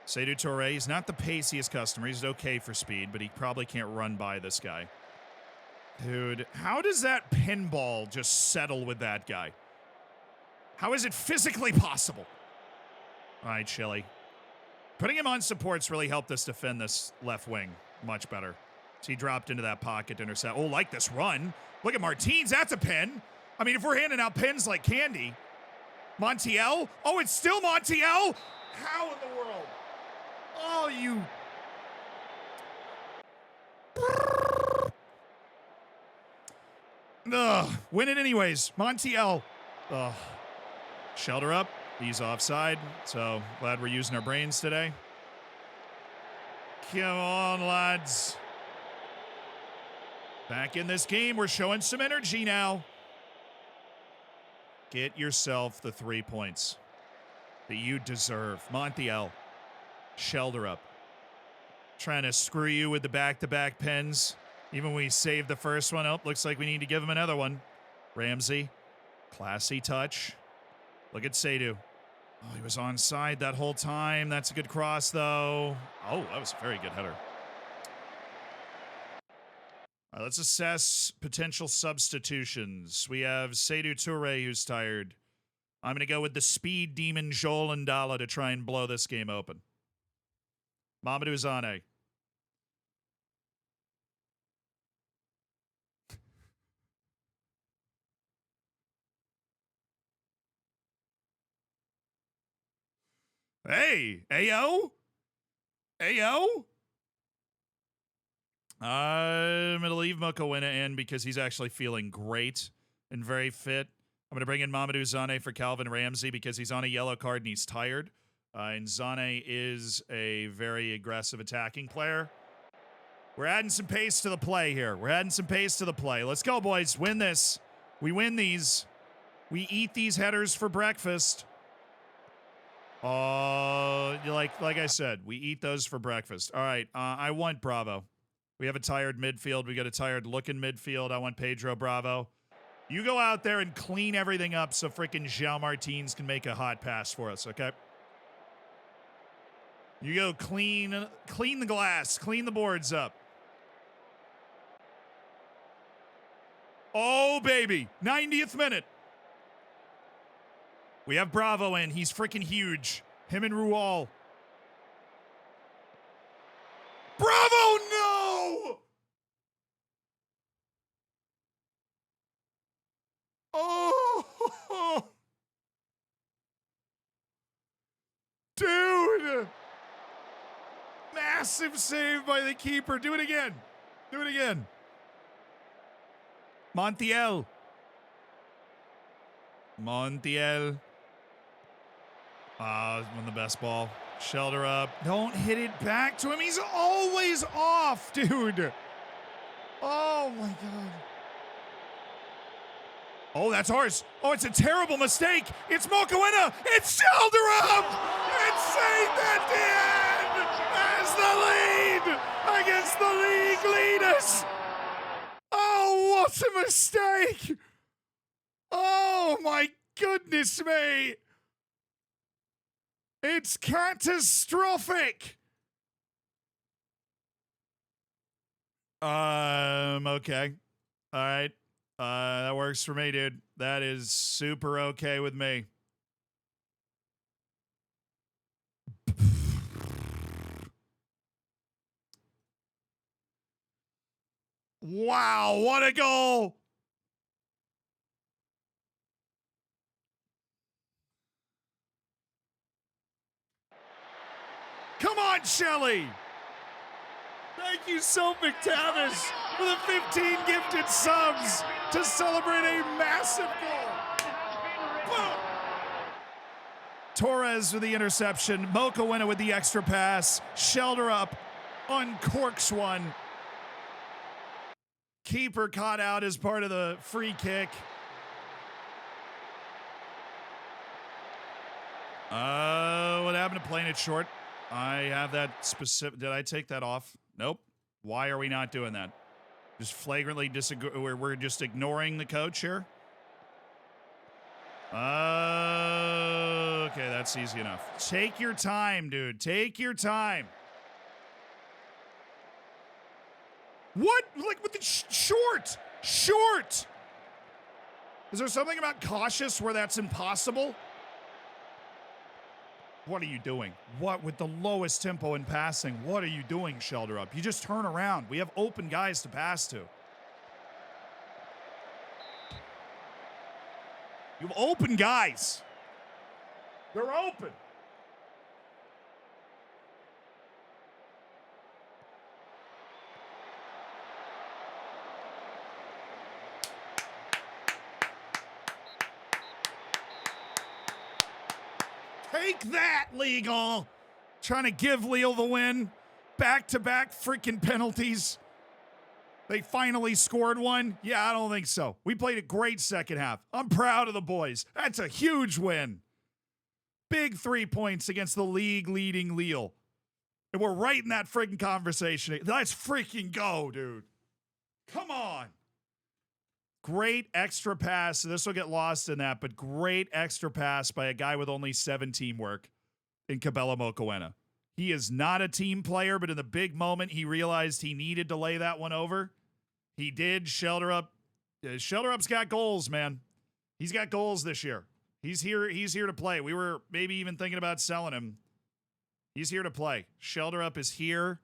Speaker 1: Seydou Touré, he's not the paciest customer. He's okay for speed, but he probably can't run by this guy. Dude, how does that pinball just settle with that guy? How is it physically possible? All right, Chile. Putting him on supports really helped us defend this left wing much better. So he dropped into that pocket to intercept. Oh, like this run. Look at Martins. That's a pin. I mean, if we're handing out pins like candy. Montiel? Oh, it's still Montiel? How in the world? Oh, you... Ugh, win it anyways. Montiel. Ugh. Shelter up. He's offside, so glad we're using our brains today. Come on, lads. Back in this game, we're showing some energy now. Get yourself the 3 points that you deserve. Montiel, shelter up. Trying to screw you with the back-to-back pins. Even when we saved the first one. Oh, looks like we need to give him another one. Ramsey, classy touch. Look at Seydou. Oh, he was onside that whole time. That's a good cross, though. Oh, that was a very good header. All right, let's assess potential substitutions. We have Seydou Touré, who's tired. I'm going to go with the speed demon Joel Ndala to try and blow this game open. Mamadou Zane. Hey, Ayo? Ayo? I'm going to leave Mokoena in because he's actually feeling great and very fit. I'm going to bring in Mamadou Zane for Calvin Ramsey because he's on a yellow card and he's tired. And Zane is a very aggressive attacking player. We're adding some pace to the play here. Let's go, boys. Win this. We win these. We eat these headers for breakfast. Like I said, we eat those for breakfast. All right, I want Bravo. We have a tired midfield. We got a tired looking midfield. I want Pedro Bravo. You go out there and clean everything up so freaking João Martins can make a hot pass for us, okay? You go clean the glass, clean the boards up. Oh, baby. 90th minute. We have Bravo in. He's freaking huge. Him and Rual. Bravo, no! Oh! Dude! Massive save by the keeper. Do it again. Montiel. Won the best ball. Shelter up. Don't hit it back to him. He's always off, dude. Oh, my God. Oh, that's ours. Oh, it's a terrible mistake. It's Mokoena. It's Shelter up. It's saved at the end as the lead against the league leaders. Oh, what a mistake. Oh, my goodness me. It's catastrophic. Okay. All right. That works for me, dude. That is super okay with me. Wow, what a goal. Come on, Shelly. Thank you so McTavish for the 15 gifted subs to celebrate a massive goal. Boom. Torres with the interception. Mokoena with the extra pass. Shelter up. Uncorks one. Keeper caught out as part of the free kick. What happened to playing it short? I have that specific. Did I take that off? Nope. Why are we not doing that? Just flagrantly disagree. We're just ignoring the coach here. Okay, that's easy enough. Take your time, dude. Take your time. What? Like with the short. Is there something about cautious where that's impossible? What are you doing? What with the lowest tempo in passing? What are you doing, Shelter up? You just turn around. We have open guys to pass to. You have open guys. They're open. Take that, Legal. Trying to give Lille the win. Back-to-back freaking penalties. They finally scored one? Yeah, I don't think so. We played a great second half. I'm proud of the boys. That's a huge win. Big 3 points against the league-leading Lille. And we're right in that freaking conversation. Let's freaking go, dude. Come on. Great extra pass. This will get lost in that, but great extra pass by a guy with only 7 teamwork in Cabela Mokoena. He is not a team player, but in the big moment, he realized he needed to lay that one over. He did. Shelter Up. Shelter Up's got goals, man. He's got goals this year. He's here to play. We were maybe even thinking about selling him. He's here to play. Shelter Up is here.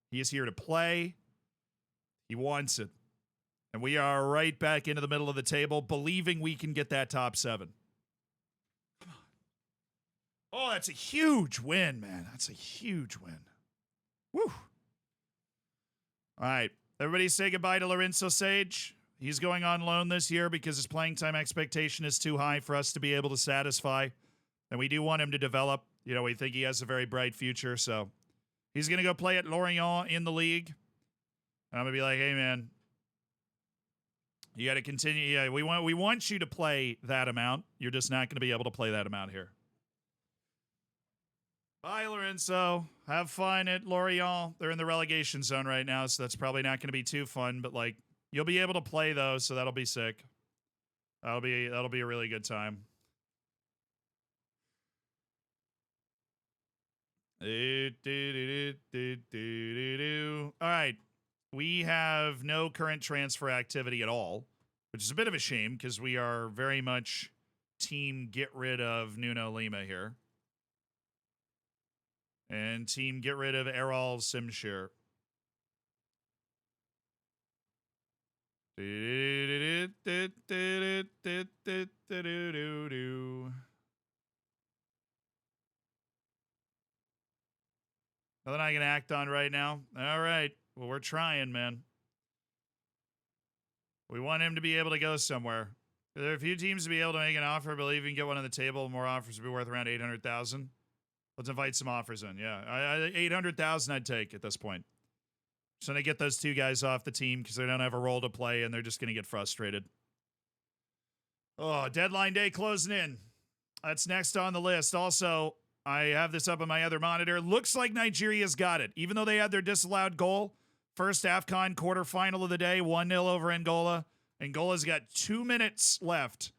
Speaker 1: He is here to play. He wants it. And we are right back into the middle of the table, believing we can get that top 7. Come on. Oh, that's a huge win, man. That's a huge win. Woo. All right. Everybody say goodbye to Lorenzo Sage. He's going on loan this year because his playing time expectation is too high for us to be able to satisfy. And we do want him to develop. You know, we think he has a very bright future. So he's going to go play at Lorient in the league. And I'm going to be like, hey, man, you got to continue. Yeah, we want you to play that amount. You're just not going to be able to play that amount here. Bye, Lorenzo. Have fun at Lorient. They're in the relegation zone right now, so that's probably not going to be too fun. But like, you'll be able to play though, so that'll be sick. That'll be a really good time. All right, we have no current transfer activity at all, which is a bit of a shame because we are very much team get rid of Nuno Lima here. And team get rid of Errol Simshir. Nothing I can act on right now. All right. Well, we're trying, man. We want him to be able to go somewhere. There are a few teams to be able to make an offer. I believe you can get one on the table. More offers would be worth around 800,000. Let's invite some offers in. Yeah, 800,000 I'd take at this point. Just going to get those two guys off the team because they don't have a role to play and they're just going to get frustrated. Oh, deadline day closing in. That's next on the list. Also, I have this up on my other monitor. Looks like Nigeria's got it. Even though they had their disallowed goal, first AFCON quarterfinal of the day, 1-0 over Angola. Angola's got 2 minutes left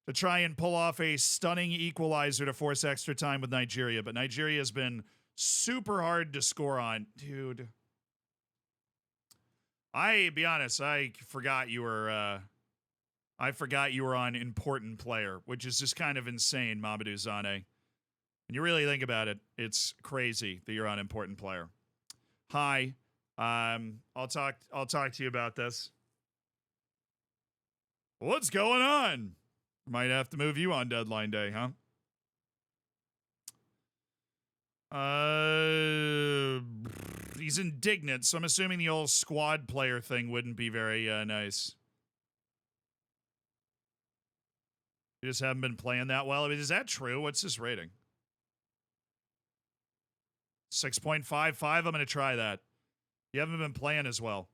Speaker 1: to try and pull off a stunning equalizer to force extra time with Nigeria. But Nigeria has been super hard to score on. Dude. Be honest, I forgot you were on important player, which is just kind of insane, Mamadou Zane. When you really think about it, it's crazy that you're on important player. Hi. I'll talk to you about this. What's going on? Might have to move you on deadline day, huh? He's indignant, so I'm assuming the old squad player thing wouldn't be very nice. You just haven't been playing that well. I mean, is that true? What's his rating? 6.55. I'm going to try that. You haven't been playing as well.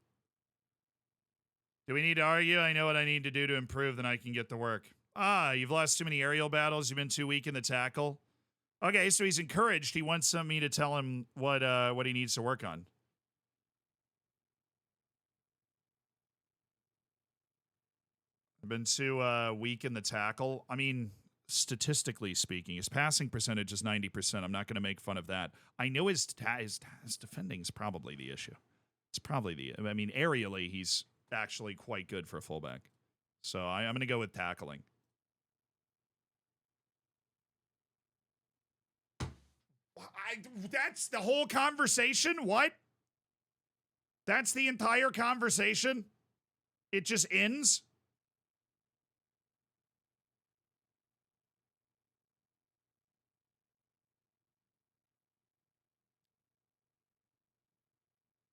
Speaker 1: Do we need to argue? I know what I need to do to improve, then I can get to work. You've lost too many aerial battles. You've been too weak in the tackle. Okay, so he's encouraged. He wants me to tell him what he needs to work on. I've been too weak in the tackle. I mean, statistically speaking, his passing percentage is 90%. I'm not going to make fun of that. I know his defending is probably the issue. It's probably I mean, aerially, he's actually quite good for a fullback. So I'm going to go with tackling. That's the whole conversation? What? That's the entire conversation? It just ends?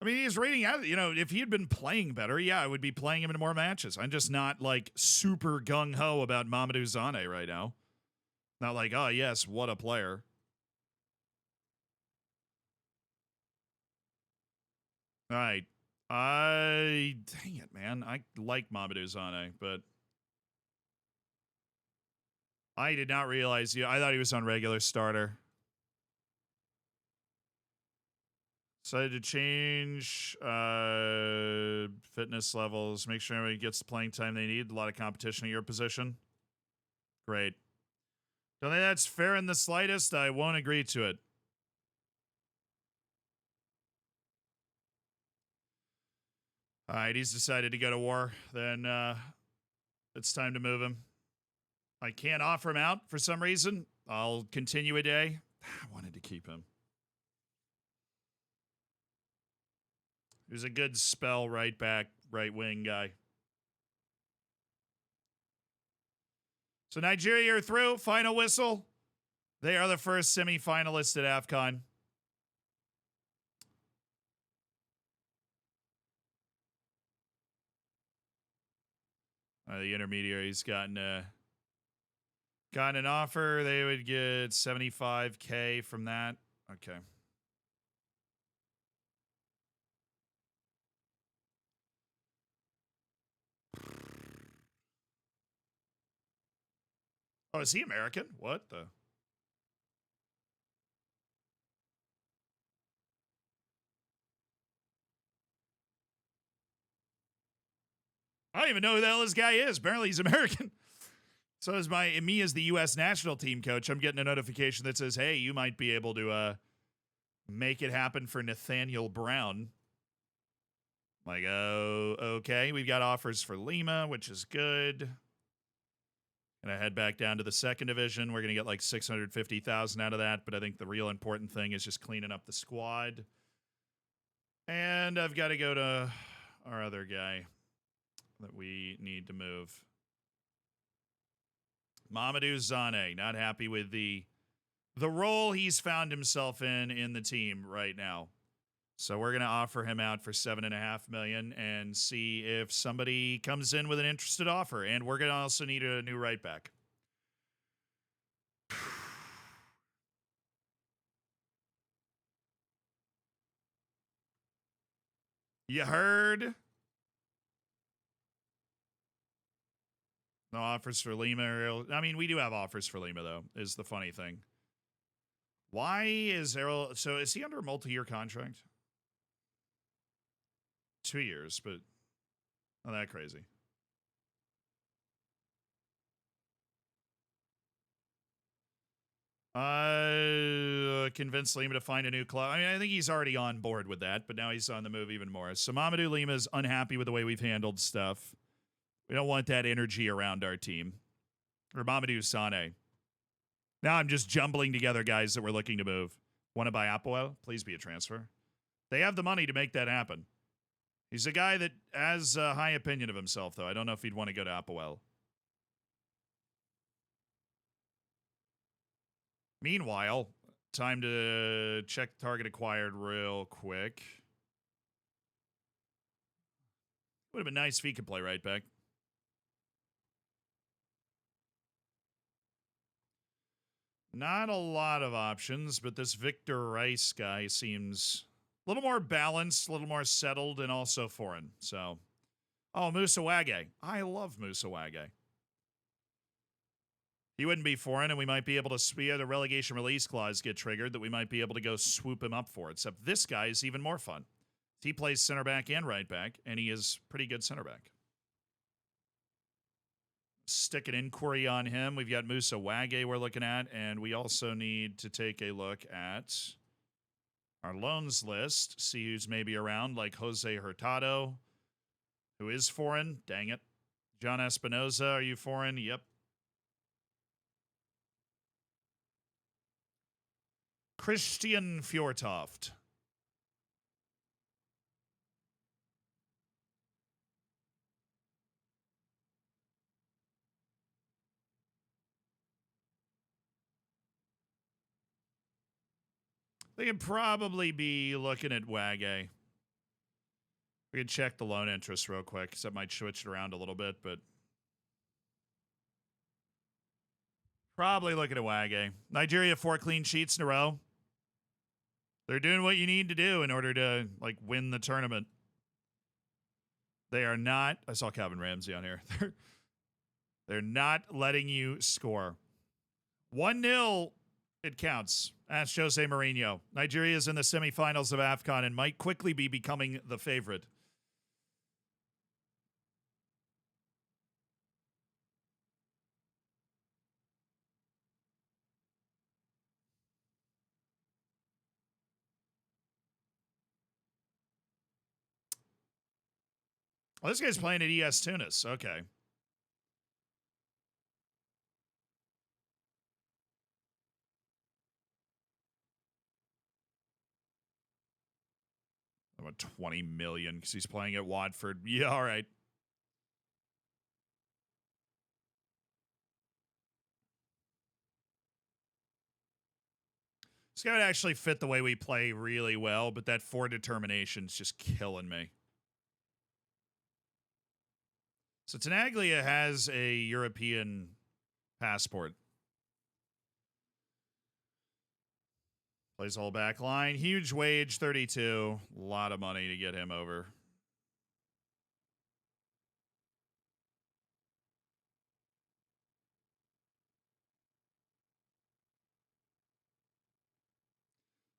Speaker 1: I mean, he's rating out, if he had been playing better, yeah, I would be playing him in more matches. I'm just not, like, super gung-ho about Mamadou Zane right now. Not like, oh, yes, what a player. All right. Dang it, man. I like Mamadou Zane, but I did not realize, I thought he was on regular starter. Decided to change fitness levels, make sure everybody gets the playing time they need. A lot of competition at your position. Great. Don't think that's fair in the slightest. I won't agree to it. All right, he's decided to go to war. Then it's time to move him. I can't offer him out for some reason. I'll continue a day. I wanted to keep him. He was a good spell right back, right wing guy. So Nigeria are through. Final whistle. They are the first semi-finalists at AFCON. The intermediaries gotten an offer. They would get $75K from that. Okay. Oh, is he American? What the? I don't even know who the hell this guy is. Apparently he's American. So as me as the U.S. national team coach, I'm getting a notification that says, hey, you might be able to make it happen for Nathaniel Brown. I'm like, oh, okay. We've got offers for Lima, which is good. And I head back down to the second division. We're going to get like $650,000 out of that. But I think the real important thing is just cleaning up the squad. And I've got to go to our other guy that we need to move. Mamadou Zane, not happy with the role he's found himself in the team right now. So we're going to offer him out for $7.5 million and see if somebody comes in with an interested offer. And we're going to also need a new right back. You heard? No offers for Lima. I mean, we do have offers for Lima, though, is the funny thing. Why is Errol... So is he under a multi-year contract? 2 years, but not that crazy. Convince Lima to find a new club. I mean, I think he's already on board with that, but now he's on the move even more. So Mamadou Lima's unhappy with the way we've handled stuff. We don't want that energy around our team. Or Mamadou Sane. Now I'm just jumbling together guys that we're looking to move. Want to buy Apoel? Please be a transfer. They have the money to make that happen. He's a guy that has a high opinion of himself, though. I don't know if he'd want to go to Apoel. Meanwhile, time to check target acquired real quick. Would have been nice if he could play right back. Not a lot of options, but this Victor Rice guy seems a little more balanced, a little more settled, and also foreign. So, oh, Musawage. I love Musawage. He wouldn't be foreign, and we might be able to see the relegation release clause get triggered that we might be able to go swoop him up for. Except this guy is even more fun. He plays center back and right back, and he is pretty good center back. Stick an inquiry on him. We've got Musawage we're looking at, and we also need to take a look at our loans list, see who's maybe around, like Jose Hurtado, who is foreign. Dang it. John Espinoza, are you foreign? Yep. Christian Fjortoft. They could probably be looking at Wage. We could check the loan interest real quick, because that might switch it around a little bit, but probably looking at Wage. Nigeria 4 clean sheets in a row. They're doing what you need to do in order to, like, win the tournament. They are not... I saw Calvin Ramsey on here. They're not letting you score. 1-0, it counts. That's Jose Mourinho. Nigeria is in the semifinals of AFCON and might quickly be becoming the favorite. Oh, this guy's playing at ES Tunis. Okay. About 20 million because he's playing at Watford. Yeah, all right. This guy would actually fit the way we play really well, but that 4 determination's just killing me. So Tenaglia has a European passport. Plays whole back line. Huge wage, 32. A lot of money to get him over.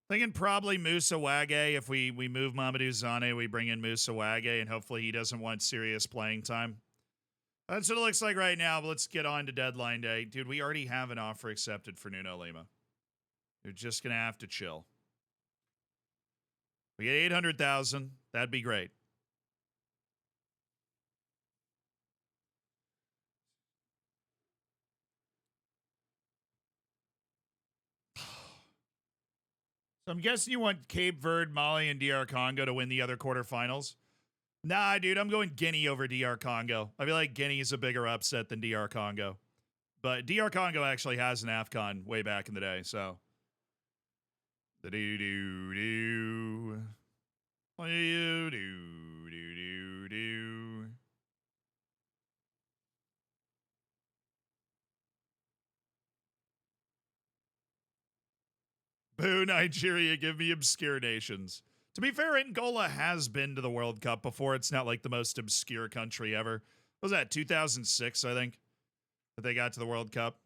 Speaker 1: Thinking probably Musa Wage. If we move Mamadou Zane, we bring in Musa Wage, and hopefully he doesn't want serious playing time. That's what it looks like right now, but let's get on to deadline day. Dude, we already have an offer accepted for Nuno Lima. You're just going to have to chill. We get 800,000. That'd be great. So I'm guessing you want Cape Verde, Mali, and DR Congo to win the other quarterfinals. Nah, dude, I'm going Guinea over DR Congo. I feel like Guinea is a bigger upset than DR Congo. But DR Congo actually has an AFCON way back in the day, so. Do-do-do-do. Do-do-do-do-do. Boo, Nigeria, give me obscure nations. To be fair, Angola has been to the World Cup before. It's not like the most obscure country ever. What was that, 2006, I think, that they got to the World Cup?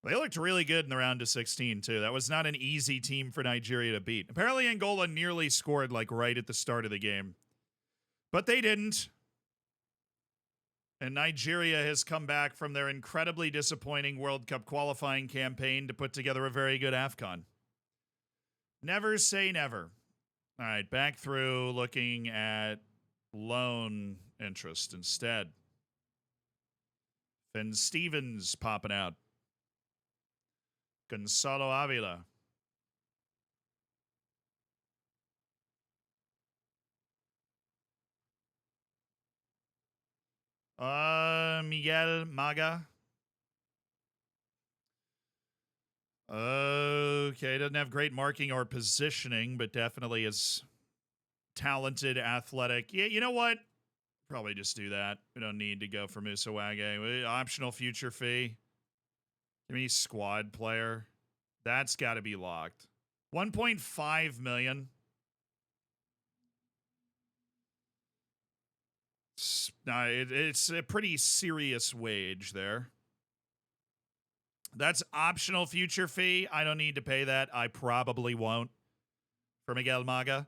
Speaker 1: They looked really good in the round of 16, too. That was not an easy team for Nigeria to beat. Apparently, Angola nearly scored, like, right at the start of the game. But they didn't. And Nigeria has come back from their incredibly disappointing World Cup qualifying campaign to put together a very good AFCON. Never say never. All right, back through looking at loan interest instead. Finn Stevens popping out. Gonzalo Avila. Miguel Maga. Okay, doesn't have great marking or positioning, but definitely is talented, athletic. Yeah, you know what? Probably just do that. We don't need to go for Musawage. Optional future fee. Give me squad player. That's got to be locked. 1.5 million. It's a pretty serious wage there. That's optional future fee. I don't need to pay that. I probably won't for Miguel Maga.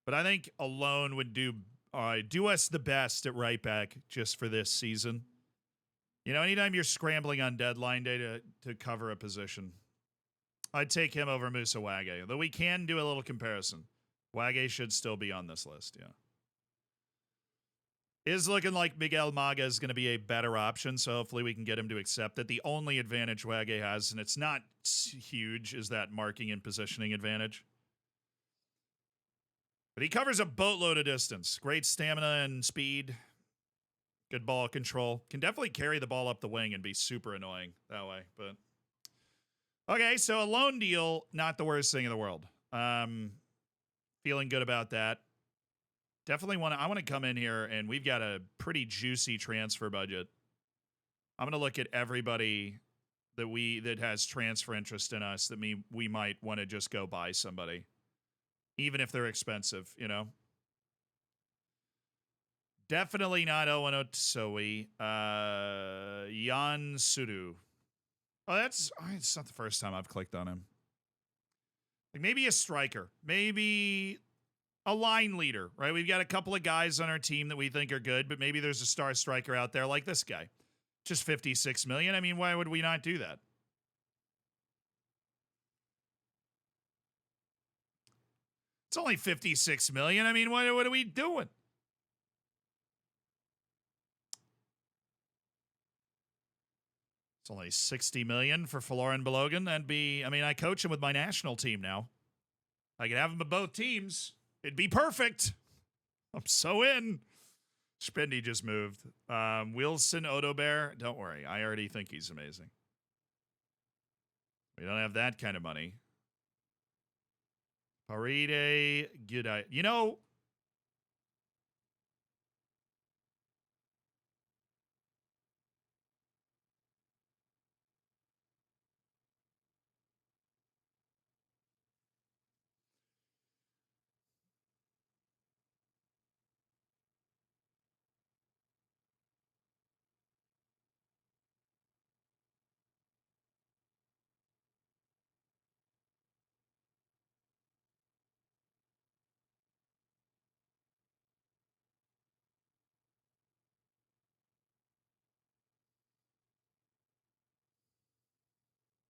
Speaker 1: But I think a loan would do us the best at right back just for this season. You know, anytime you're scrambling on deadline day to cover a position, I'd take him over Musa Wage. Though we can do a little comparison. Wage should still be on this list, yeah. Is looking like Miguel Maga is going to be a better option, so hopefully we can get him to accept it. The only advantage Wage has, and it's not huge, is that marking and positioning advantage. But he covers a boatload of distance. Great stamina and speed. Good ball control. Can definitely carry the ball up the wing and be super annoying that way. But okay, so a loan deal, not the worst thing in the world. Feeling good about that. Definitely I want to come in here, and we've got a pretty juicy transfer budget. I'm going to look at everybody that has transfer interest in us that we might want to just go buy somebody, even if they're expensive, you know. Definitely not Owen Otsoi. Jan Sudu. Oh, it's not the first time I've clicked on him. Like maybe a striker. Maybe a line leader, right? We've got a couple of guys on our team that we think are good, but maybe there's a star striker out there like this guy. Just 56 million. I mean, why would we not do that? It's It's only 56 million. I mean, what are we doing? It's only 60 million for Florin Belogan. That'd be, I mean, I coach him with my national team now. I could have him with both teams. It'd be perfect. I'm so in. Spendy just moved. Wilson Odobear, don't worry. I already think he's amazing. We don't have that kind of money. Paride, good eye. You know,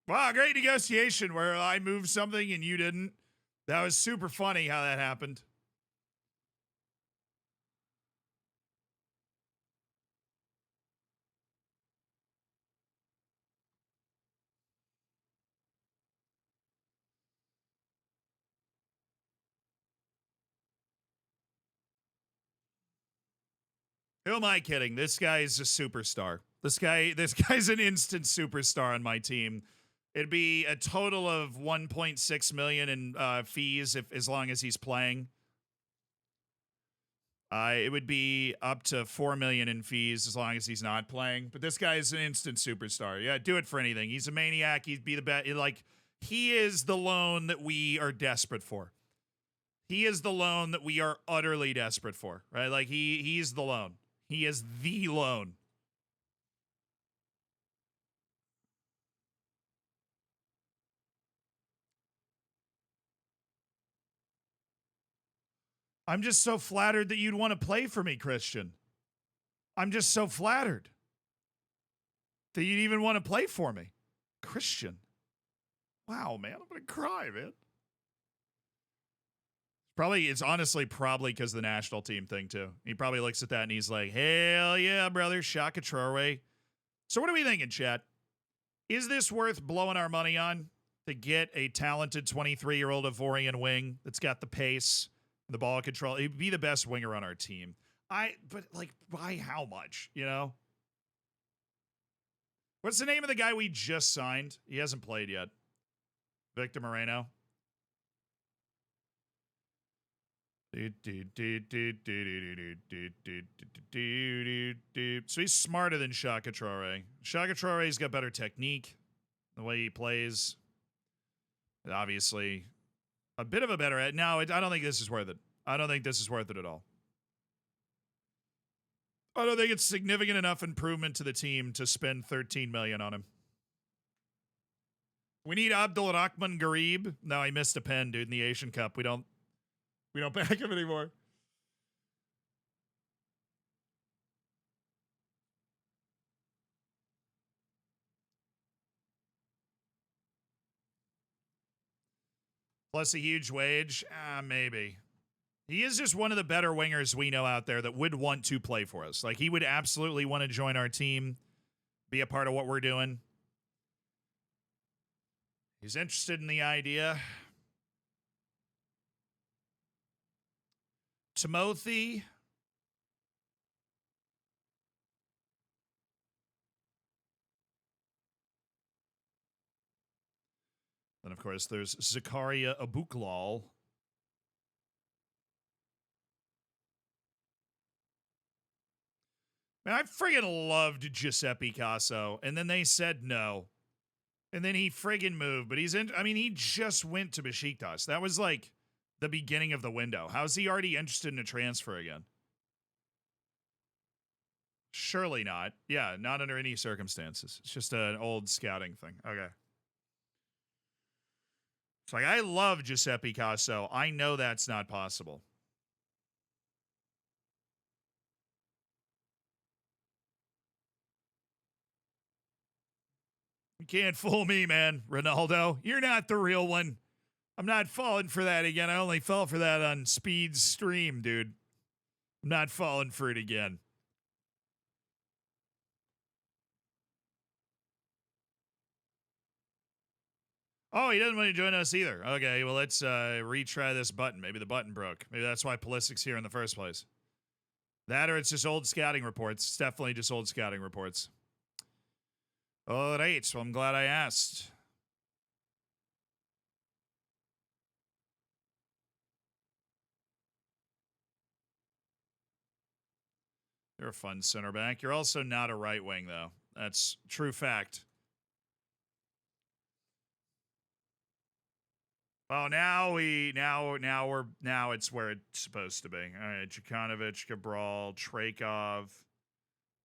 Speaker 1: wow, great negotiation where I moved something and you didn't. That was super funny how that happened. Who am I kidding? This guy is a superstar. This guy's an instant superstar on my team. It'd be a total of 1.6 million in fees if as long as he's playing. It would be up to 4 million in fees as long as he's not playing. But this guy is an instant superstar. Yeah, do it for anything. He's a maniac. He'd be the best. Like, he is the loan that we are desperate for. He is the loan that we are utterly desperate for. Right? Like he's the loan. He is the loan. I'm just so flattered that you'd want to play for me, Christian. I'm just so flattered that you'd even want to play for me. Christian. Wow, man. I'm going to cry, man. It's honestly probably because the national team thing, too. He probably looks at that and he's like, hell yeah, brother. Shaka Traore. So what are we thinking, chat? Is this worth blowing our money on to get a talented 23-year-old Ivorian wing that's got the pace, the ball control? He'd be the best winger on our team. But like, by how much, you know? What's the name of the guy we just signed? He hasn't played yet. Victor Moreno. So he's smarter than Shaka Traore. Shaka Traore's got better technique, the way he plays. Obviously, a bit of a better. No, I don't think this is worth it. I don't think this is worth it at all. I don't think it's significant enough improvement to the team to spend 13 million on him. We need Abdul Rahman Garib. No, he missed a pen, dude, in the Asian Cup. We don't back him anymore. Plus a huge wage? Maybe. He is just one of the better wingers we know out there that would want to play for us. Like, he would absolutely want to join our team, be a part of what we're doing. He's interested in the idea. Timothy. Then, of course, there's Zakaria Abuklal. Man, I friggin' loved Giuseppe Casso, and then they said no. And then he friggin' moved, but he just went to Besiktas. That was like the beginning of the window. How's he already interested in a transfer again? Surely not. Yeah, not under any circumstances. It's just an old scouting thing. Okay. It's like, I love Giuseppe Casso. I know that's not possible. You can't fool me, man. Ronaldo, you're not the real one. I'm not falling for that again. I only fell for that on Speed's stream, dude. I'm not falling for it again. Oh, he doesn't want to join us either. Okay, well, let's retry this button. Maybe the button broke. Maybe that's why Pulisic's here in the first place. That or it's just old scouting reports. It's definitely just old scouting reports. All right, well, I'm glad I asked. You're a fun center back. You're also not a right wing, though. That's true fact. Oh, now it's where it's supposed to be. All right, Jukanovic, Cabral, Trakov,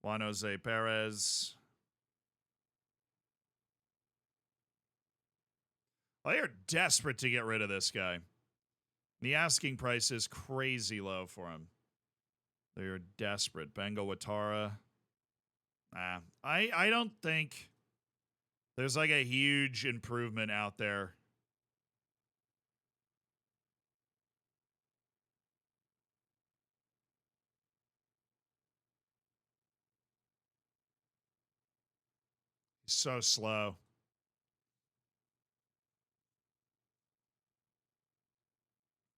Speaker 1: Juan Jose Perez. Well, they're desperate to get rid of this guy. The asking price is crazy low for him. They're desperate. Bengal Watara. I don't think there's like a huge improvement out there. He's so slow.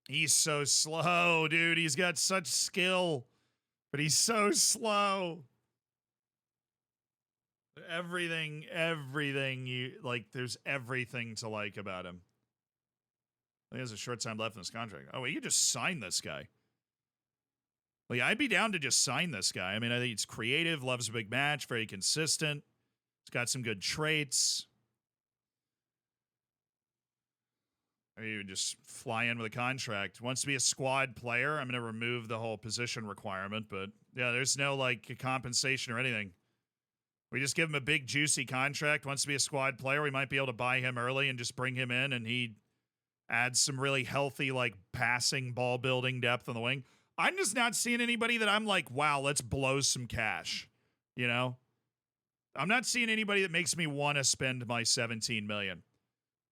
Speaker 1: He's so slow, dude. He's got such skill, but he's so slow. Everything you like, there's everything to like about him. He has a short time left in his contract. Oh, well, you just sign this guy. Well, yeah, I'd be down to just sign this guy. I mean, I think he's creative, loves a big match, very consistent. He's got some good traits. Or you just fly in with a contract. Wants to be a squad player. I'm going to remove the whole position requirement, but yeah, there's no like compensation or anything. We just give him a big juicy contract. Wants to be a squad player. We might be able to buy him early and just bring him in, and he adds some really healthy like passing, ball building depth on the wing. I'm just not seeing anybody that I'm like, wow, let's blow some cash. You know, I'm not seeing anybody that makes me want to spend my 17 million.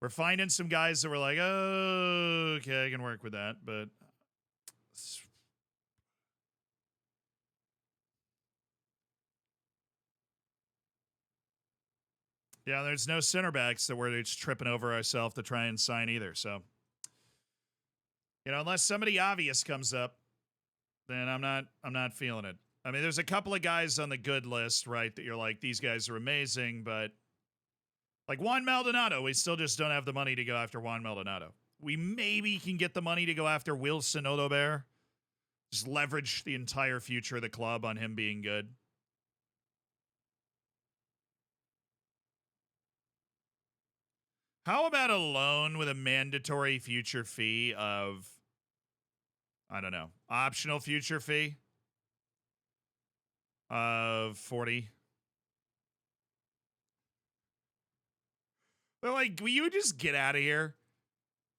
Speaker 1: We're finding some guys that were like, oh, okay, I can work with that, but yeah, there's no center backs that we're just tripping over ourselves to try and sign either. So, you know, unless somebody obvious comes up, then I'm not feeling it. I mean, there's a couple of guys on the good list, right, that you're like, these guys are amazing, but like Juan Maldonado, we still just don't have the money to go after Juan Maldonado. We maybe can get the money to go after Wilson Odobert. Just leverage the entire future of the club on him being good. How about a loan with a mandatory future fee of, I don't know, optional future fee of 40? They're like, will you just get out of here?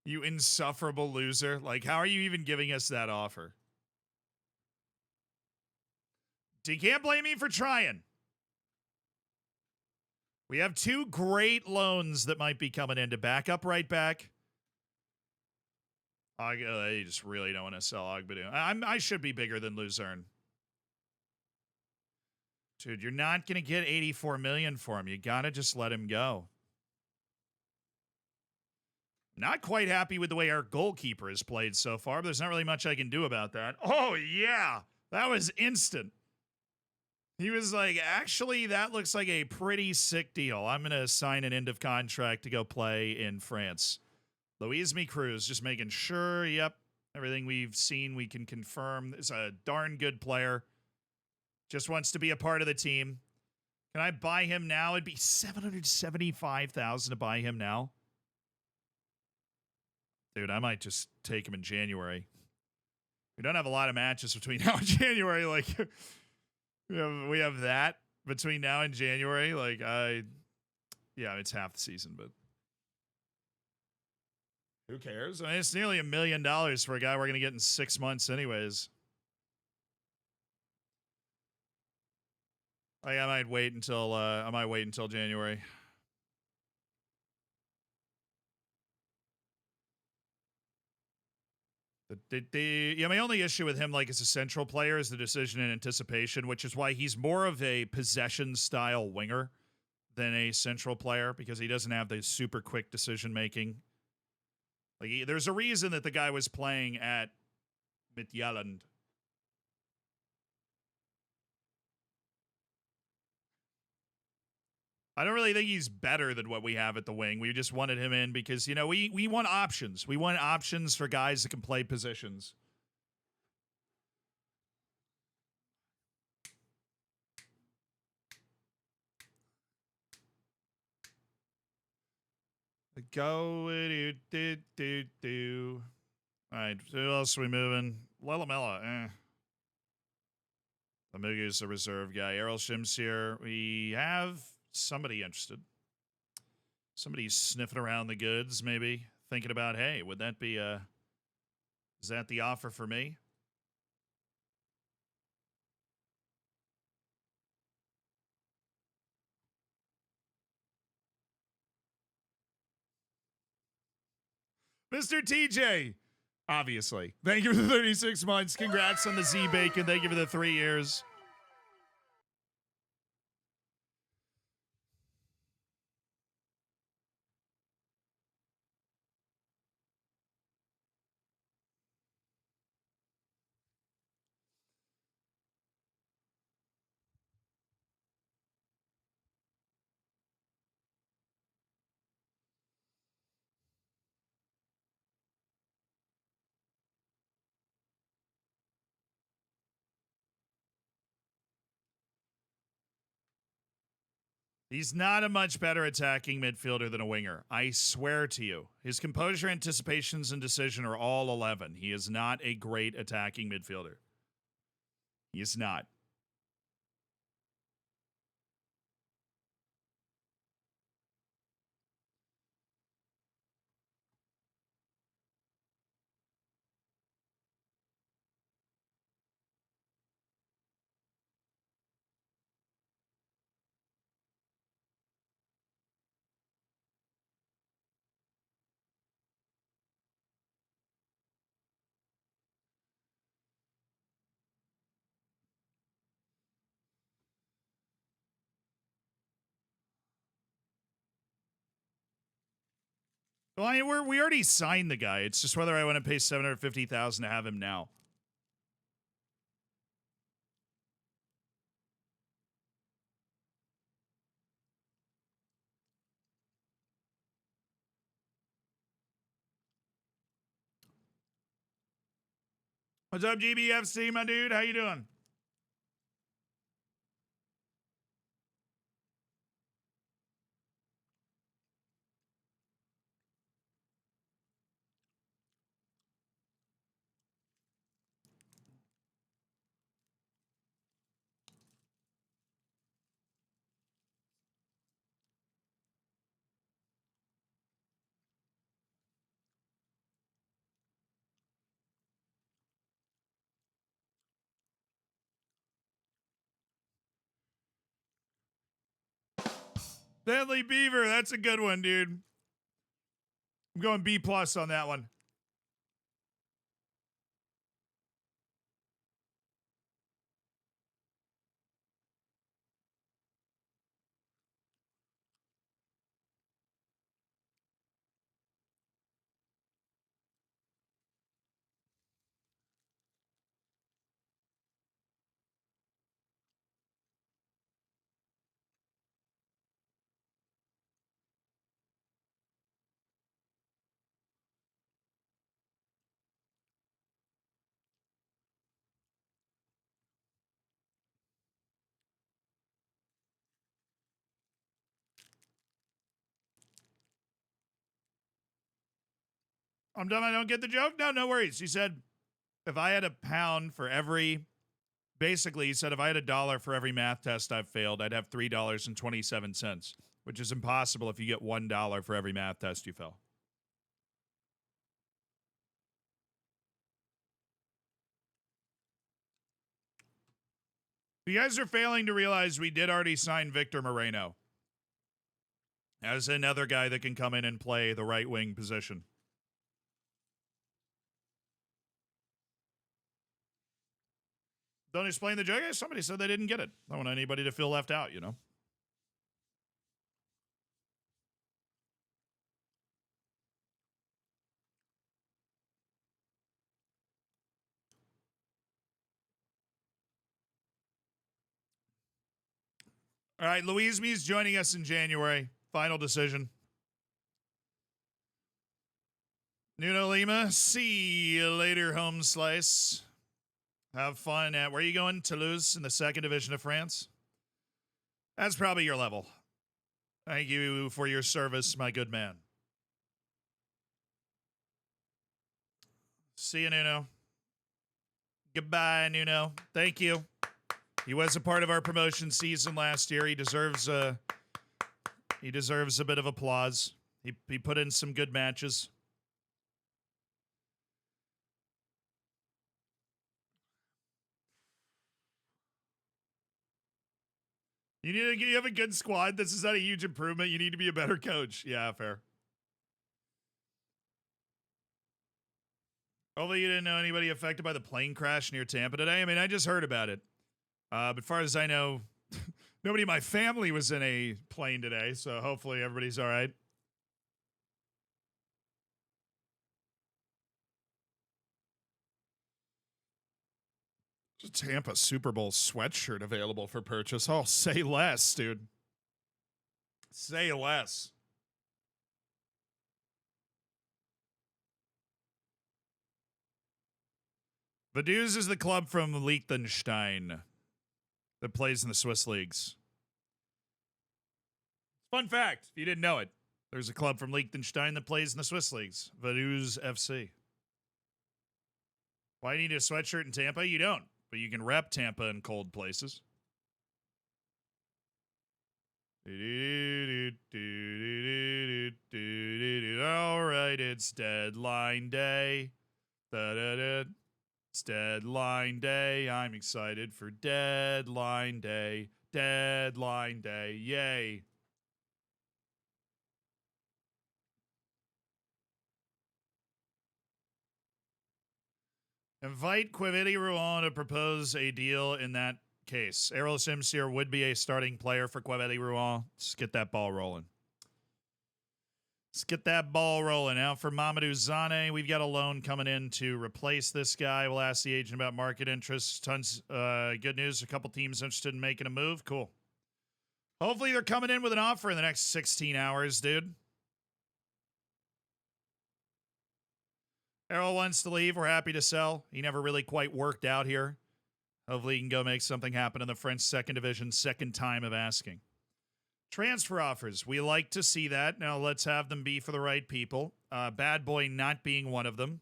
Speaker 1: You insufferable loser. Like, how are you even giving us that offer? You can't blame me for trying. We have two great loans that might be coming in to back up right back. I just really don't want to sell Ogbadu. I should be bigger than Luzerne. Dude, you're not going to get 84 million for him. You got to just let him go. Not quite happy with the way our goalkeeper has played so far, but there's not really much I can do about that. Oh, yeah. That was instant. He was like, actually, that looks like a pretty sick deal. I'm going to sign an end of contract to go play in France. Louise Cruz, just making sure, yep, everything we've seen, we can confirm. Is a darn good player. Just wants to be a part of the team. Can I buy him now? It'd be $775,000 to buy him now. Dude, I might just take him in January. We don't have a lot of matches between now and January. Like, we have that between now and January. Like, yeah, it's half the season, but who cares? I mean, it's nearly $1 million for a guy we're going to get in 6 months anyways. Like, I might wait until January. My only issue with him, like as a central player, is the decision and anticipation, which is why he's more of a possession style winger than a central player because he doesn't have the super quick decision making. Like there's a reason that the guy was playing at Midtjylland. I don't really think he's better than what we have at the wing. We just wanted him in because, we want options. We want options for guys that can play positions. Go do. All right, who else are we moving? Lelamella, Amugu's a reserve guy. Errol Shims here. We have somebody interested. Somebody's sniffing around the goods, maybe thinking about, hey, would that be is that the offer for me? Mr. TJ, obviously. Thank you for the 36 months. Congrats on the Z Bacon. Thank you for the 3 years. He's not a much better attacking midfielder than a winger. I swear to you. His composure, anticipations, and decision are all 11. He is not a great attacking midfielder. He is not. Well, we already signed the guy. It's just whether I want to pay $750,000 to have him now. What's up, GBFC, my dude? How you doing? Bentley Beaver, that's a good one, dude. I'm going B+ on that one. I'm dumb. I don't get the joke. No worries. He said, if I had a pound for every, basically, he said, if I had $1 for every math test I've failed, I'd have $3.27, which is impossible if you get $1 for every math test you fail. You guys are failing to realize we did already sign Victor Moreno as another guy that can come in and play the right wing position. Don't explain the joke. Somebody said they didn't get it. I don't want anybody to feel left out, you know? All right, Louise Me's joining us in January. Final decision. Nuno Lima, see you later, home slice. Have fun at, where are you going? Toulouse in the 2nd Division of France? That's probably your level. Thank you for your service, my good man. See you, Nuno. Goodbye, Nuno. Thank you. He was a part of our promotion season last year. He deserves a bit of applause. He put in some good matches. You have a good squad. This is not a huge improvement. You need to be a better coach. Yeah, fair. Hopefully you didn't know anybody affected by the plane crash near Tampa today. I mean, I just heard about it. But as far as I know, nobody in my family was in a plane today, so hopefully everybody's all right. Tampa Super Bowl sweatshirt available for purchase. Oh, say less, dude. Say less. Vaduz is the club from Liechtenstein that plays in the Swiss leagues. Fun fact, if you didn't know it, there's a club from Liechtenstein that plays in the Swiss leagues. Vaduz FC. Why do you need a sweatshirt in Tampa? You don't, but you can rep Tampa in cold places. All right, it's deadline day. It's deadline day. I'm excited for deadline day. Deadline day. Yay. Invite Quivity Rouen to propose a deal in that case. Errol Simsier would be a starting player for Quivity Rouen. Let's get that ball rolling. Let's get that ball rolling. Now for Mamadou Zane, we've got a loan coming in to replace this guy. We'll ask the agent about market interest. Tons good news. A couple teams interested in making a move. Cool. Hopefully they're coming in with an offer in the next 16 hours, dude. Errol wants to leave. We're happy to sell. He never really quite worked out here. Hopefully he can go make something happen in the French 2nd Division, second time of asking. Transfer offers. We like to see that. Now let's have them be for the right people. Bad Boy not being one of them.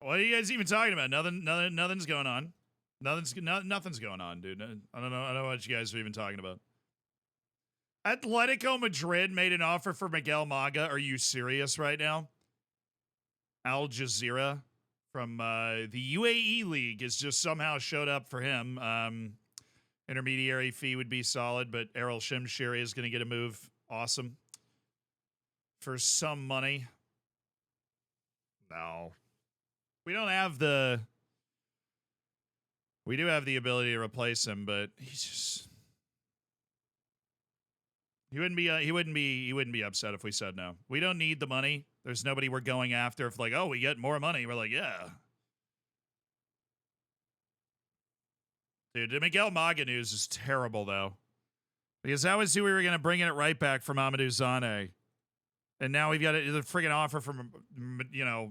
Speaker 1: What are you guys even talking about? Nothing's going on. Nothing's going on, dude. I don't know what you guys are even talking about. Atletico Madrid made an offer for Miguel Maga. Are you serious right now? Al Jazeera from the UAE League has just somehow showed up for him. Intermediary fee would be solid, but Errol Shimshiri is going to get a move. Awesome. For some money. No. We don't have the... We do have the ability to replace him, but he's just... He wouldn't be upset if we said no. We don't need the money. There's nobody we're going after. If like, oh, we get more money, we're like, yeah. Dude, the Miguel Maga news is terrible, though. Because that was who we were going to bring it right back from Amadou Zane. And now we've got a friggin' offer from,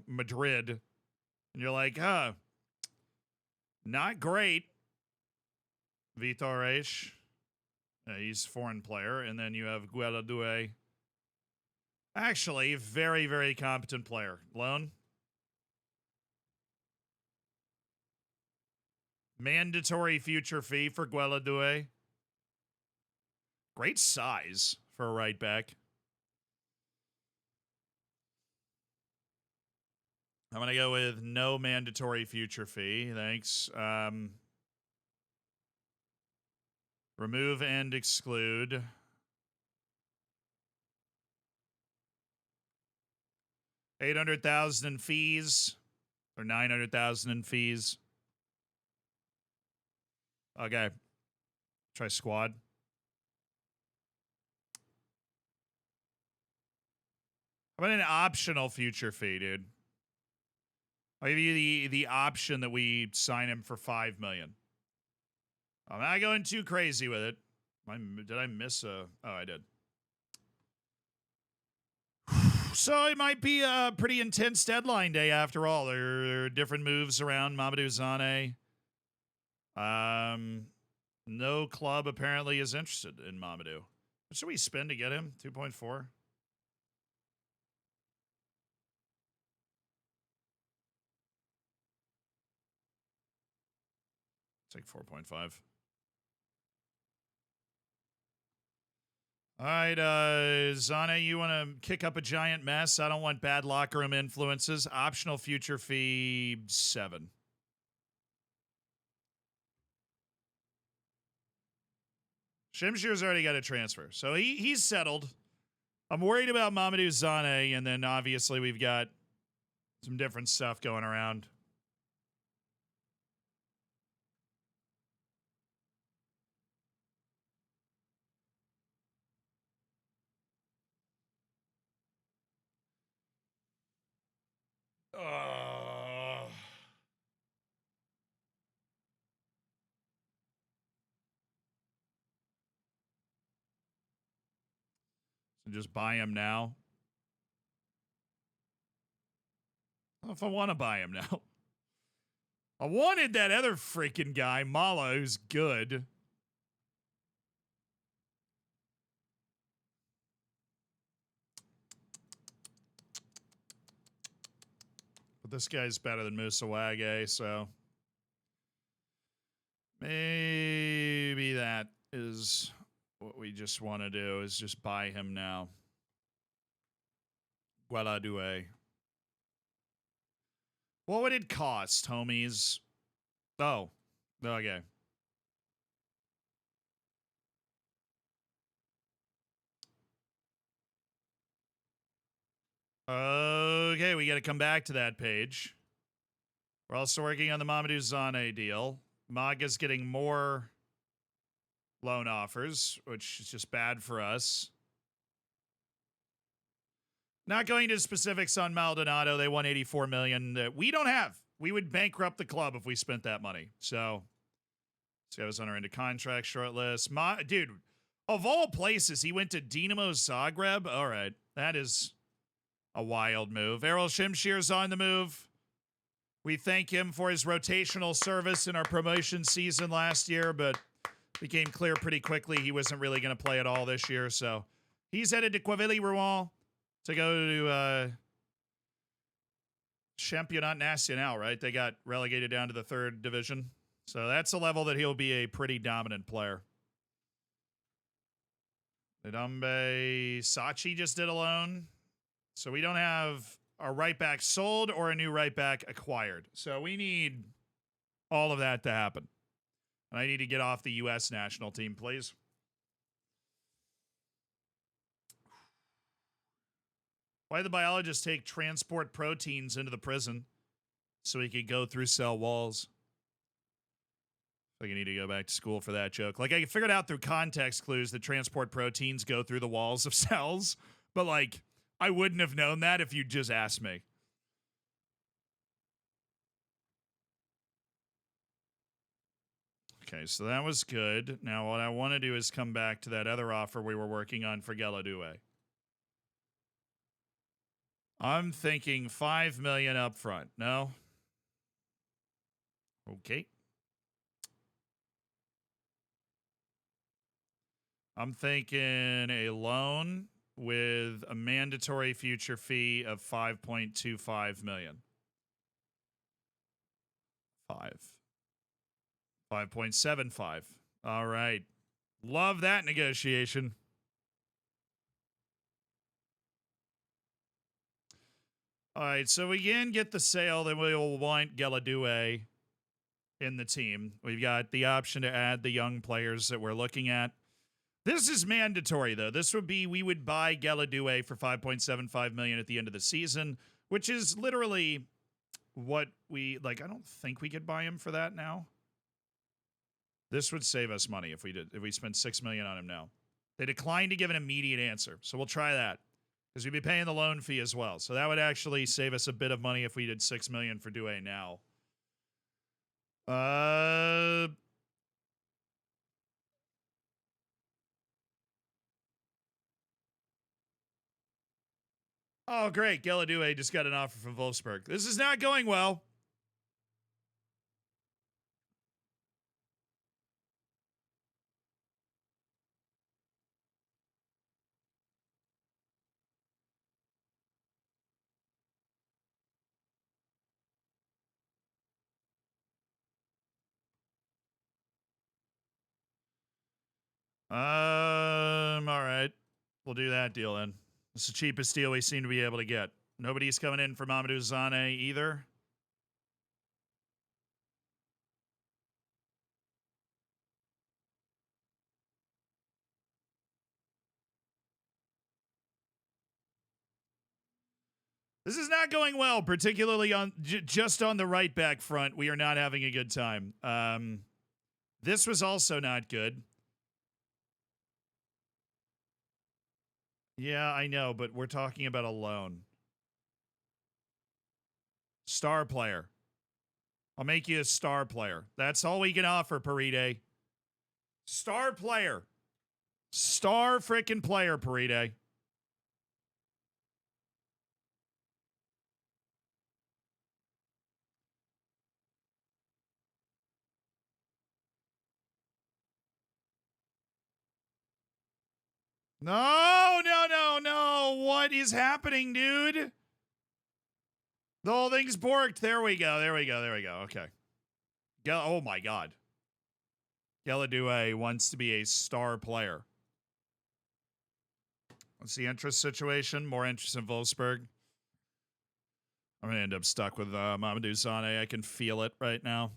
Speaker 1: Madrid. And you're like, huh, not great. Vitor Reis. He's a foreign player. And then you have Gueladue. Actually, very, very competent player. Loan. Mandatory future fee for Gueladue. Great size for a right back. I'm going to go with no mandatory future fee. Thanks. Remove and exclude. $800,000 in fees or $900,000 in fees. Okay. Try squad. How about an optional future fee, dude? I'll give you the option that we sign him for $5 million. I'm not going too crazy with it. Did I miss a... Oh, I did. So it might be a pretty intense deadline day after all. There are different moves around Mamadou Zane. No club apparently is interested in Mamadou. What should we spend to get him? 2.4? Take 4.5. All right, Zane, you want to kick up a giant mess? I don't want bad locker room influences. Optional future fee 7. Shimshir's already got a transfer, so he's settled. I'm worried about Mamadou Zane, and then obviously we've got some different stuff going around. So just buy him now. I don't know if I want to buy him now. I wanted that other freaking guy, Mala, who's good. But this guy's better than Musawage, so maybe that is what we just want to do, is just buy him now. Gueladue. What would it cost, homies? Oh, okay. Okay, we got to come back to that page. We're also working on the Mamadou Zane deal. Maga's getting more loan offers, which is just bad for us. Not going into specifics on Maldonado. They won $84 million that we don't have. We would bankrupt the club if we spent that money. So, this guy was on our into contract short list. Dude, of all places, he went to Dinamo Zagreb. All right, that is a wild move. Errol Shimshir's on the move. We thank him for his rotational service in our promotion season last year, but became clear pretty quickly he wasn't really going to play at all this year. So he's headed to Quevilly-Rouen to go to Championnat National, right? They got relegated down to the 3rd division. So that's a level that he'll be a pretty dominant player. Ndambe Sachi just did a loan. So we don't have a right back sold or a new right back acquired. So we need all of that to happen. And I need to get off the U.S. national team, please. Why did the biologist take transport proteins into the prison so he could go through cell walls? I think I need to go back to school for that joke. Like, I figured out through context clues that transport proteins go through the walls of cells, but like, I wouldn't have known that if you just asked me. Okay, so that was good. Now, what I want to do is come back to that other offer we were working on for Gueladue. I'm thinking $5 million up front. No? Okay. I'm thinking a loan with a mandatory future fee of 5.25 million. 5.75. All right. Love that negotiation. All right, so we can get the sale, then we will want Geladue in the team. We've got the option to add the young players that we're looking at. This is mandatory, though. This would be, we would buy Geladue for 5.75 million at the end of the season, which is literally what we, like, I don't think we could buy him for that now. This would save us money if we spent 6 million on him now. They declined to give an immediate answer, so we'll try that. Because we'd be paying the loan fee as well. So that would actually save us a bit of money if we did 6 million for Due now. Oh, great. Geladue just got an offer from Wolfsburg. This is not going well. All right. We'll do that deal then. It's the cheapest deal we seem to be able to get. Nobody's coming in for Mamadou Zane either. This is not going well, particularly on just on the right back front. We are not having a good time. This was also not good. Yeah, I know, but we're talking about a loan. Star player. I'll make you a star player. That's all we can offer, Paride. Star player. Star freaking player, Paride. No, no, no, no. What is happening, dude? The whole thing's borked. There we go. There we go. There we go. Okay. Oh, my God. Geladue wants to be a star player. What's the interest situation? More interest in Wolfsburg. I'm going to end up stuck with Mamadou Zane. I can feel it right now.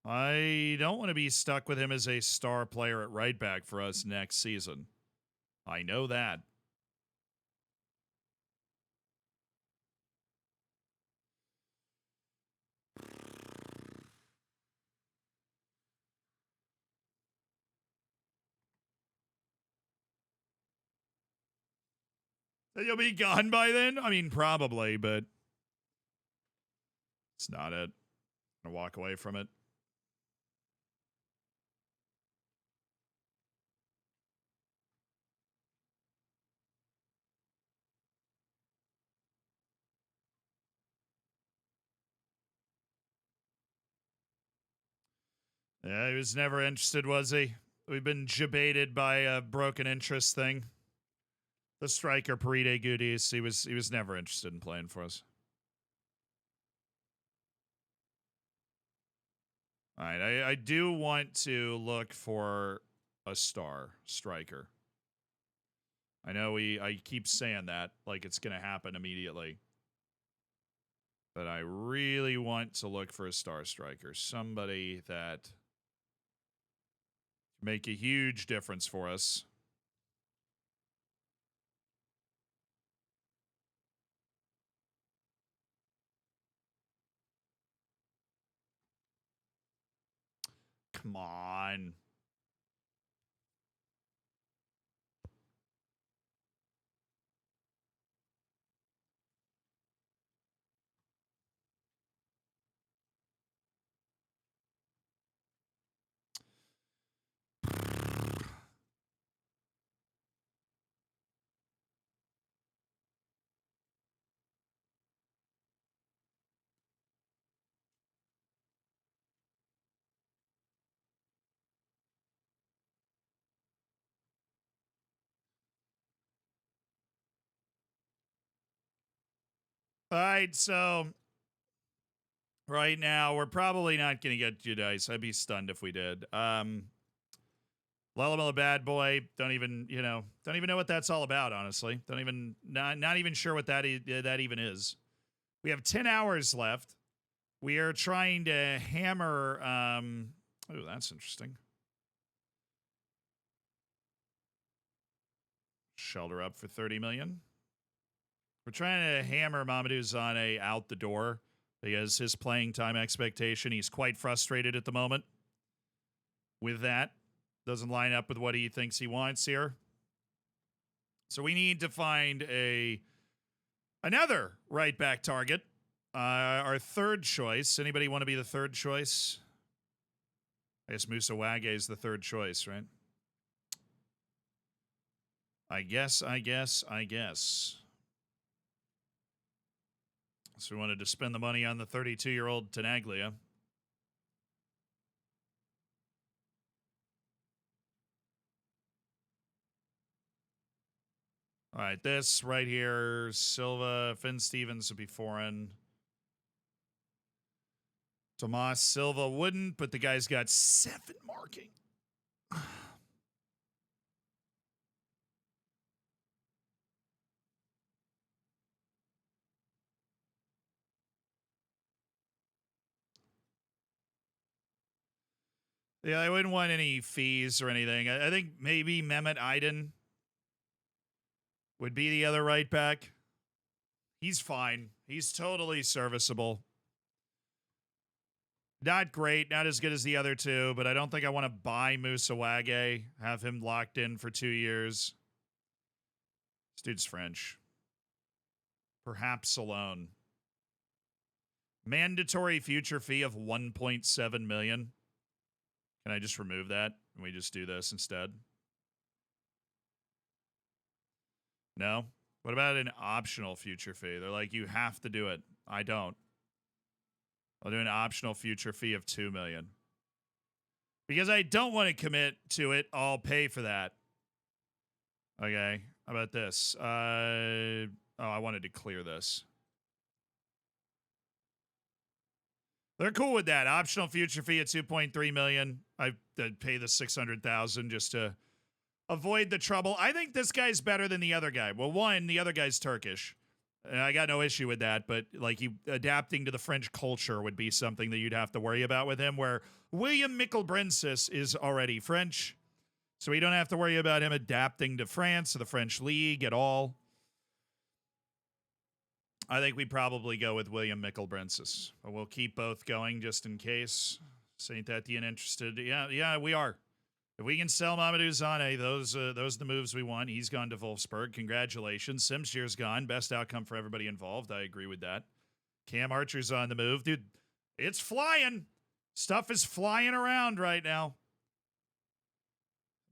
Speaker 1: I don't want to be stuck with him as a star player at right back for us next season. I know that. You'll be gone by then? I mean, probably, but it's not it. I'm going to walk away from it. Yeah, he was never interested, was he? We've been jebaited by a broken interest thing. The striker, Paride Goodies, he was never interested in playing for us. All right, I do want to look for a star striker. I know I keep saying that like it's going to happen immediately. But I really want to look for a star striker. Somebody that make a huge difference for us. Come on. All right, so right now we're probably not going to get you dice. I'd be stunned if we did. Lullaby Bad Boy, don't even know what that's all about, honestly. Don't even, not even sure what that even is. We have 10 hours left. We are trying to hammer, oh, that's interesting. Shelter up for 30 million. We're trying to hammer Mamadou Zane out the door because his playing time expectation, he's quite frustrated at the moment with that. Doesn't line up with what he thinks he wants here. So we need to find another right back target. Our third choice. Anybody want to be the third choice? I guess Musa Wage is the third choice, right? I guess. So we wanted to spend the money on the 32-year-old Tenaglia. All right, this right here, Silva, Finn Stevens would be foreign. Tomas Silva wouldn't, but the guy's got 7 marking. Yeah, I wouldn't want any fees or anything. I think maybe Mehmet Aydin would be the other right back. He's fine. He's totally serviceable. Not great, not as good as the other two, but I don't think I want to buy Musa Wage, have him locked in for 2 years. This dude's French. Perhaps alone. Mandatory future fee of 1.7 million. Can I just remove that and we just do this instead? No? What about an optional future fee? They're like, you have to do it. I don't. I'll do an optional future fee of 2 million. Because I don't want to commit to it. I'll pay for that. Okay. How about this? I wanted to clear this. They're cool with that. Optional future fee at 2.3 million. I'd pay the 600,000 just to avoid the trouble. I think this guy's better than the other guy. Well, one, the other guy's Turkish. And I got no issue with that, but like adapting to the French culture would be something that you'd have to worry about with him, where William Mickelbrensis is already French. So we don't have to worry about him adapting to France or the French league at all. I think we'd probably go with William Mickelbrensis. But we'll keep both going just in case. Saint Etienne interested. Yeah, we are. If we can sell Mamadou Zane, those are the moves we want. He's gone to Wolfsburg. Congratulations. Simshir's gone. Best outcome for everybody involved. I agree with that. Cam Archer's on the move. Dude, it's flying. Stuff is flying around right now.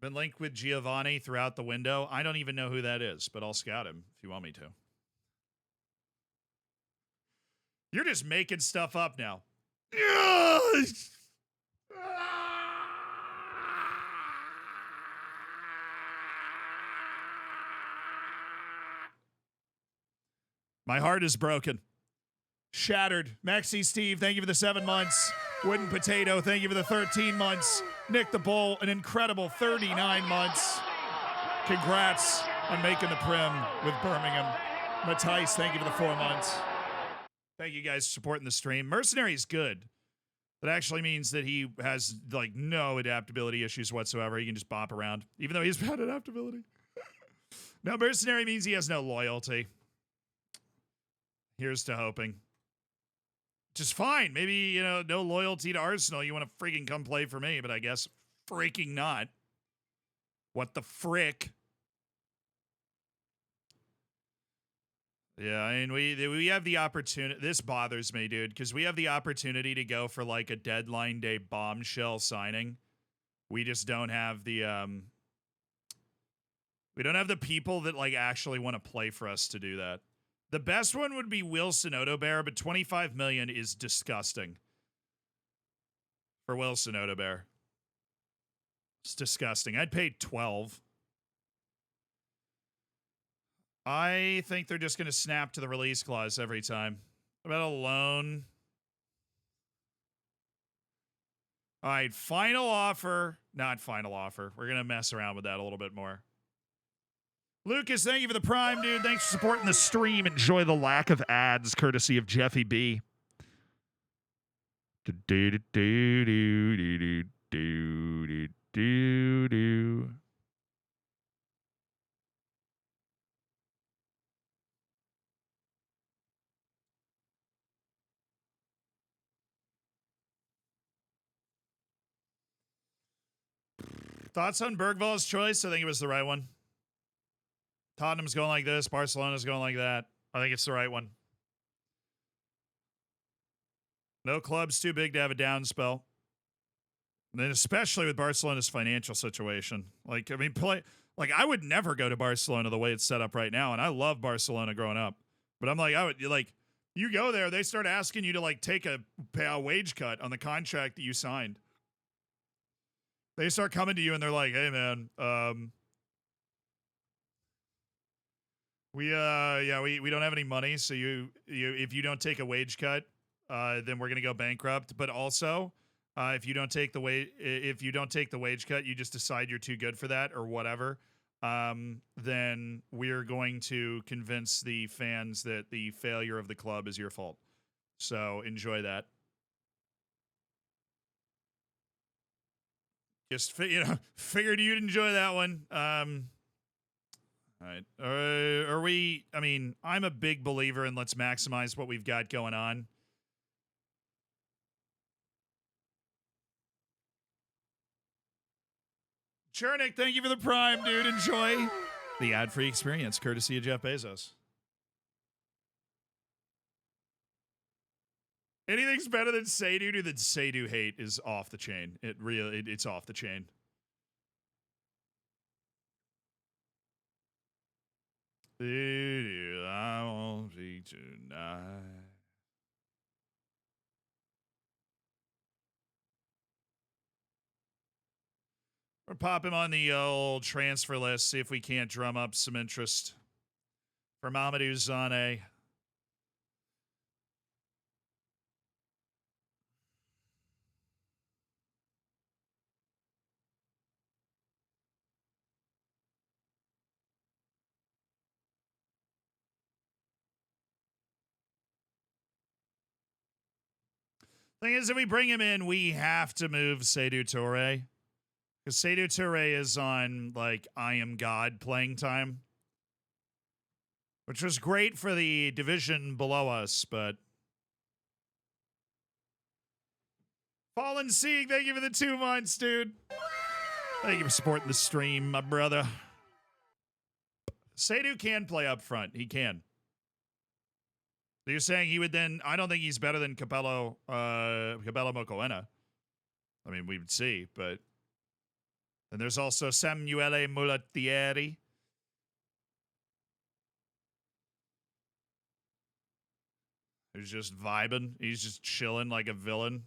Speaker 1: Been linked with Giovanni throughout the window. I don't even know who that is, but I'll scout him if you want me to. You're just making stuff up now. My heart is broken. Shattered. Maxi Steve, thank you for the 7 months. Wooden Potato, thank you for the 13 months. Nick the Bull, an incredible 39 months. Congrats on making the Prim with Birmingham. Matthijs, thank you for the 4 months. Thank you guys for supporting the stream. Mercenary is good. That actually means that he has like no adaptability issues whatsoever. He can just bop around, even though he's bad adaptability. No, Mercenary means he has no loyalty. Here's to hoping. Just fine. Maybe, no loyalty to Arsenal. You want to freaking come play for me, but I guess freaking not. What the frick? Yeah, I mean, we have the opportunity. This bothers me, dude, because we have the opportunity to go for like a deadline day bombshell signing. We just don't have the we don't have the people that like actually want to play for us to do that. The best one would be Wilson Odobear, but 25 million is disgusting for Wilson Odobear. It's disgusting. I'd pay 12. I think they're just going to snap to the release clause every time. About a loan. All right, final offer. Not final offer. We're going to mess around with that a little bit more. Lucas, thank you for the prime, dude. Thanks for supporting the stream. Enjoy the lack of ads, courtesy of Jeffy B. Thoughts on Bergvall's choice? I think it was the right one. Tottenham's going like this. Barcelona's going like that. I think it's the right one. No club's too big to have a down spell. And then especially with Barcelona's financial situation. Like, I mean, I would never go to Barcelona the way it's set up right now. And I love Barcelona growing up. But I'm like, you go there, they start asking you to like take a wage cut on the contract that you signed. They start coming to you and they're like, hey man, we don't have any money, so you if you don't take a wage cut, then we're gonna go bankrupt. But also, if you don't take the wage cut, you just decide you're too good for that or whatever. Then we're going to convince the fans that the failure of the club is your fault. So enjoy that. Just figured you'd enjoy that one. All right. Are we? I mean, I'm a big believer in let's maximize what we've got going on. Chernick, thank you for the prime, dude. Enjoy the ad-free experience, courtesy of Jeff Bezos. Anything's better than Seydu, dude. That Seydu hate is off the chain. It's off the chain. I won't be tonight. We're pop him on the old transfer list, see if we can't drum up some interest for Mamadou Zane. Thing is, if we bring him in, we have to move Seydou Touré. Because Seydou Touré is on, like, I Am God playing time. Which was great for the division below us, but... Fallen Seeing, thank you for the 2 months, dude. Thank you for supporting the stream, my brother. Seydou can play up front. He can. So you're saying he would then... I don't think he's better than Capello Mokoena. I mean, we would see, but... And there's also Samuele Mulattieri. Who's just vibing. He's just chilling like a villain.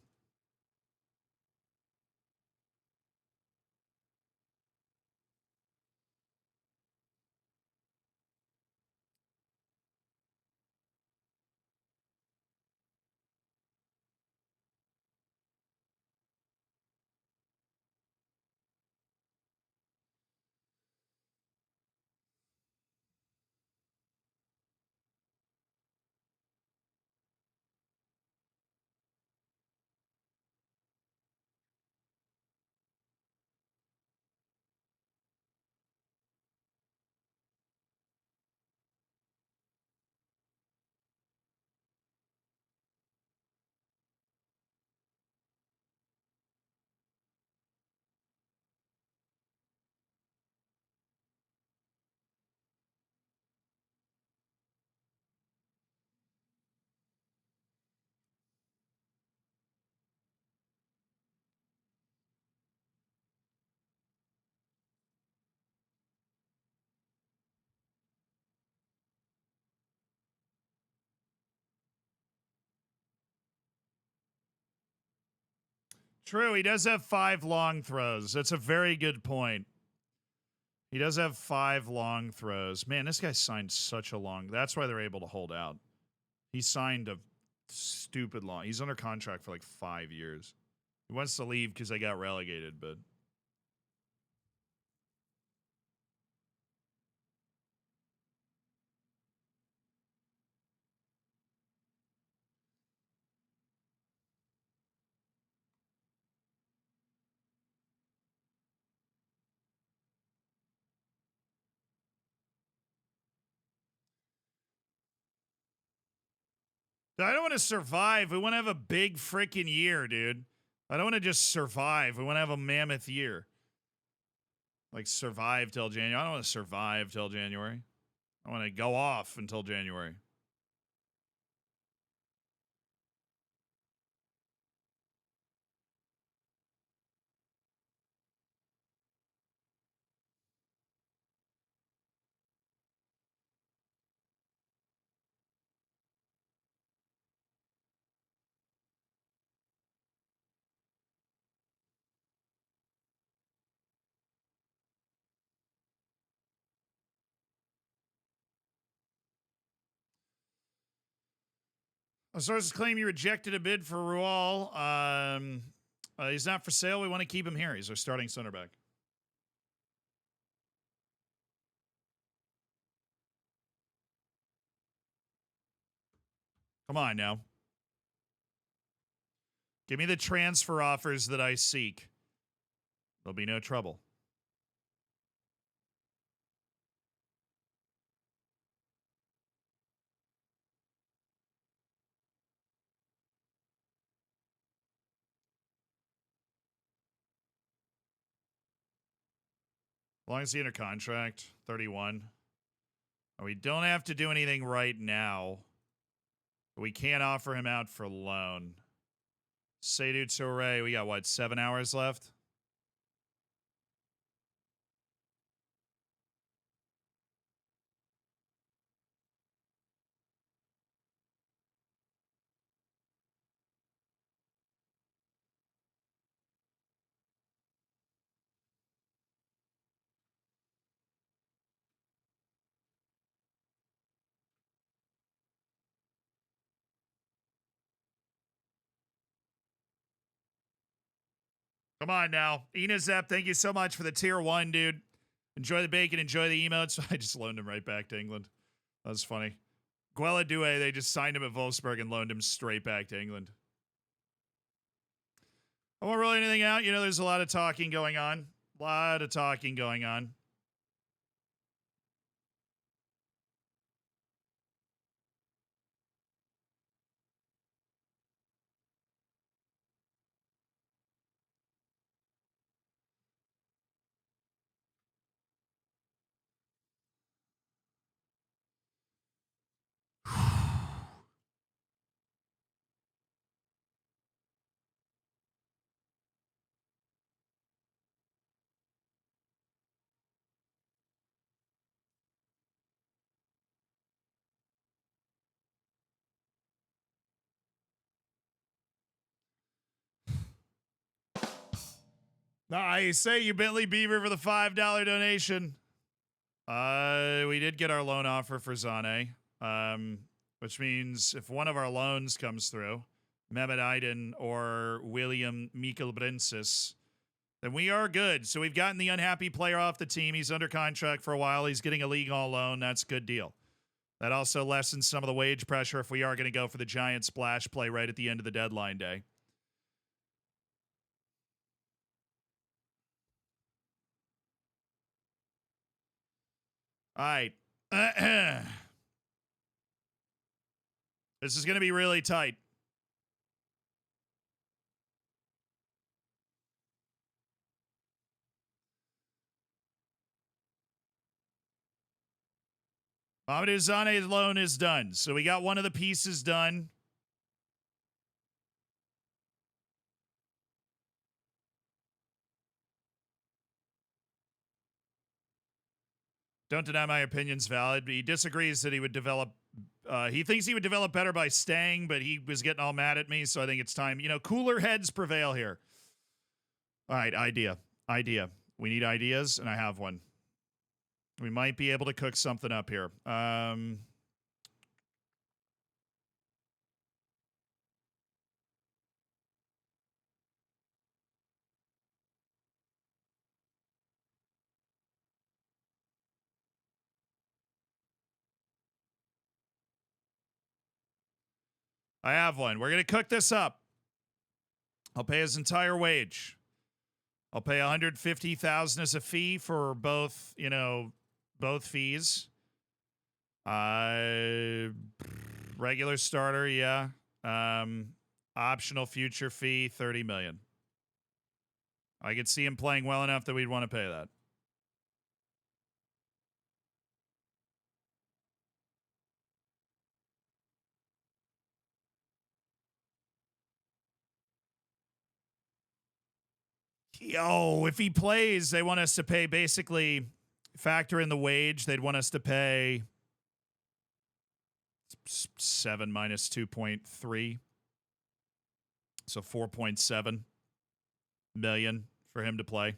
Speaker 1: True, he does have 5 long throws. That's a very good point. He does have 5 long throws. Man, this guy signed such a long. That's why they're able to hold out. He signed a stupid long. He's under contract for like 5 years. He wants to leave because they got relegated, but. I don't want to survive. We want to have a big freaking year, dude. I don't want to just survive. We want to have a mammoth year. Like survive till January. I don't want to survive till January. I want to go off until January. Sources claim you rejected a bid for Rual. He's not for sale. We want to keep him here. He's our starting center back. Come on now. Give me the transfer offers that I seek. There'll be no trouble. As long as he's under contract, 31. We don't have to do anything right now. But we can't offer him out for loan. Seydou Touré, we got what, 7 hours left? Come on now. Inazep, thank you so much for the tier 1, dude. Enjoy the bacon, enjoy the emotes. I just loaned him right back to England. That was funny. Guela Due, they just signed him at Wolfsburg and loaned him straight back to England. I won't roll anything out. You know, there's a lot of talking going on. A lot of talking going on. I say you Bentley Beaver for the $5 donation. We did get our loan offer for Zane, which means if one of our loans comes through, Mehmet Aydin or William Mikkelbrensis, then we are good. So we've gotten the unhappy player off the team. He's under contract for a while. He's getting a league all loan. That's a good deal. That also lessens some of the wage pressure if we are going to go for the giant splash play right at the end of the deadline day. All right. This is going to be really tight. Mamadou Zane's loan is done. So we got one of the pieces done. Don't deny my opinion's valid. He disagrees that he would develop. He thinks he would develop better by staying, but he was getting all mad at me, so I think it's time. You know, cooler heads prevail here. All right, idea. We need ideas, and I have one. We might be able to cook something up here. I have one. We're going to cook this up. I'll pay his entire wage. I'll pay $150,000 as a fee for both, both fees. Regular starter, yeah. Optional future fee, $30 million. I could see him playing well enough that we'd want to pay that. Yo, if he plays, they want us to pay basically factor in the wage. They'd want us to pay 7 minus 2.3. So 4.7 million for him to play.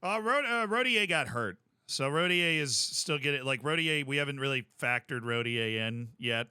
Speaker 1: Rodier got hurt. So Rodier is still getting, like, Rodier, we haven't really factored Rodier in yet.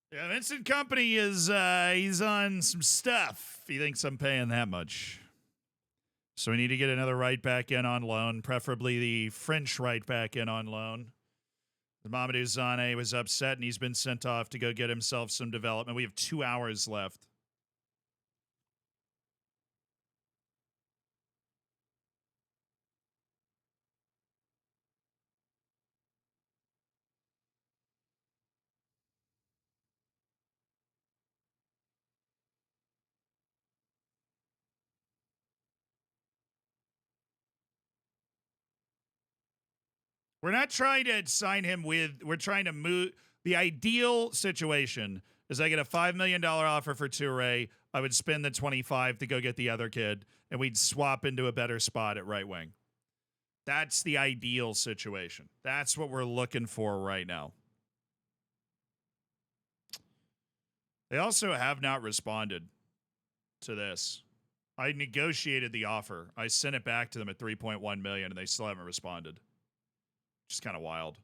Speaker 1: Yeah, Vincent Company is, he's on some stuff. He thinks I'm paying that much. So we need to get another right back in on loan, preferably the French right back in on loan. Mamadou Zane was upset and he's been sent off to go get himself some development. We have 2 hours left. We're not trying to sign him with, we're trying to move. The ideal situation is I get a $5 million offer for Toure. I would spend the 25 to go get the other kid, and we'd swap into a better spot at right wing. That's the ideal situation. That's what we're looking for right now. They also have not responded to this. I negotiated the offer. I sent it back to them at 3.1 million, and they still haven't responded. Just kind of wild.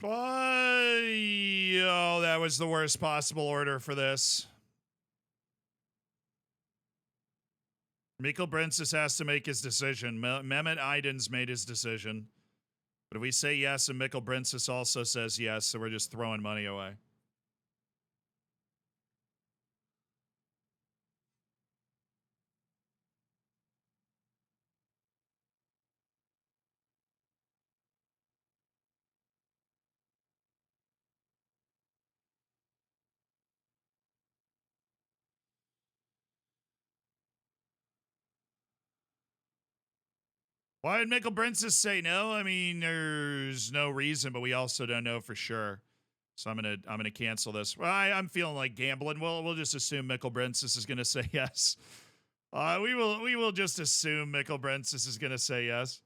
Speaker 1: Oh, that was the worst possible order for this. Mikkel Brensis has to make his decision. Mehmet Aydin's made his decision. But if we say yes and Mikkel Brensis also says yes, so we're just throwing money away. Why did Mikkel Brensis say no? I mean, there's no reason, but we also don't know for sure. So I'm gonna cancel this. Well, I'm feeling like gambling. We'll just assume Mikkel Brensis is gonna say yes. We will just assume Mikkel Brensis is gonna say yes.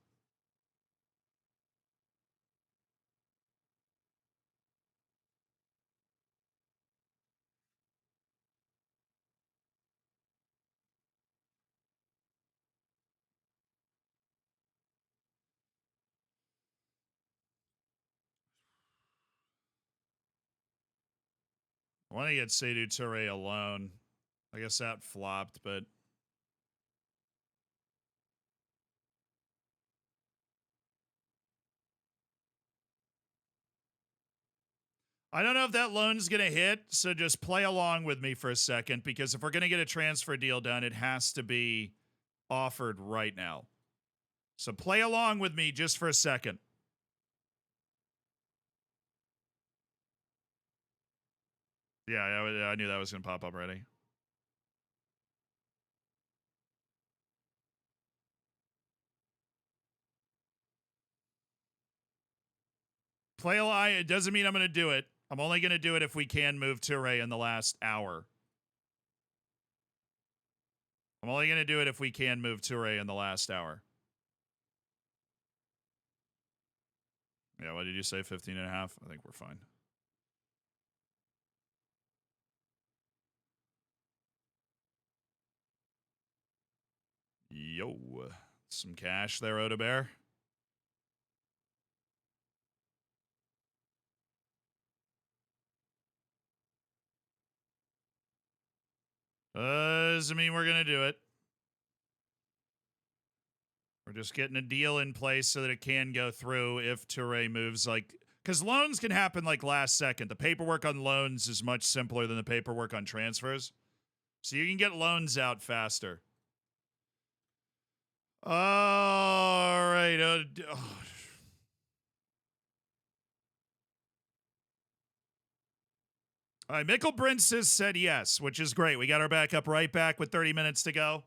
Speaker 1: want to get Seydou Touré alone. I guess that flopped, but I don't know if that loan's going to hit, so just play along with me for a second, because if we're going to get a transfer deal done, it has to be offered right now. So play along with me just for a second. Yeah, I knew that was going to pop up already. Play along. It doesn't mean I'm going to do it. I'm only going to do it if we can move Touré in the last hour. I'm only going to do it if we can move Touré in the last hour. Yeah, what did you say? 15 and a half? I think we're fine. Yo. Some cash there, Odebear. Doesn't mean we're going to do it. We're just getting a deal in place so that it can go through if Touré moves, like, because loans can happen like last second. The paperwork on loans is much simpler than the paperwork on transfers. So you can get loans out faster. All right. All right, Mikkel Brinsis said yes, which is great. We got our backup right back with 30 minutes to go.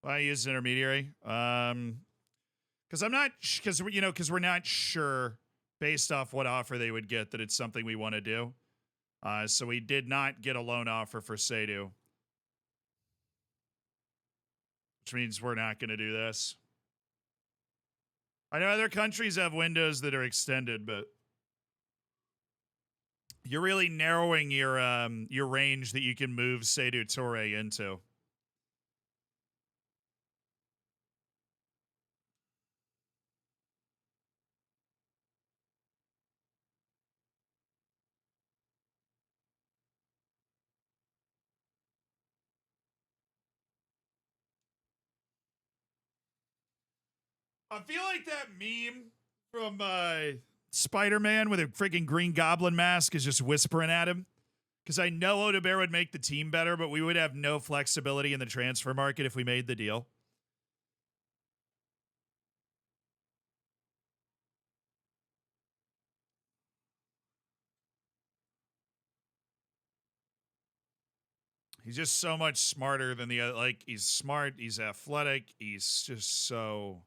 Speaker 1: I use an intermediary. Because I'm not, because we're not sure based off what offer they would get that it's something we want to do. So we did not get a loan offer for Seydou, which means we're not going to do this. I know other countries have windows that are extended, but you're really narrowing your range that you can move Seydou Touré into. I feel like that meme from Spider-Man with a freaking Green Goblin mask is just whispering at him. Because I know Odebear would make the team better, but we would have no flexibility in the transfer market if we made the deal. He's just so much smarter than the other. Like, he's smart, he's athletic, he's just so...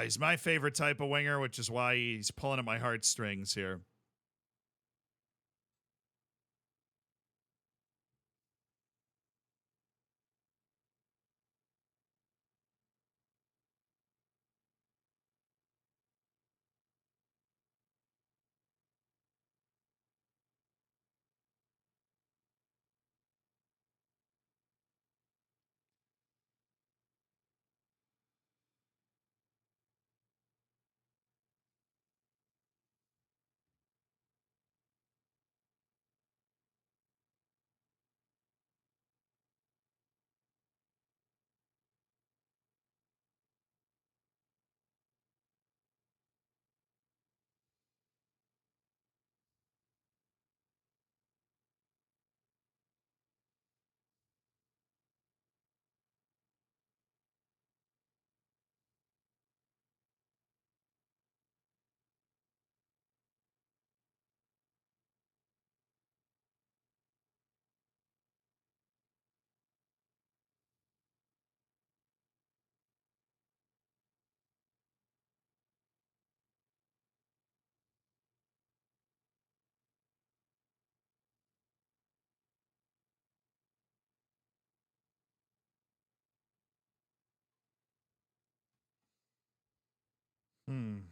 Speaker 1: he's my favorite type of winger, which is why he's pulling at my heartstrings here.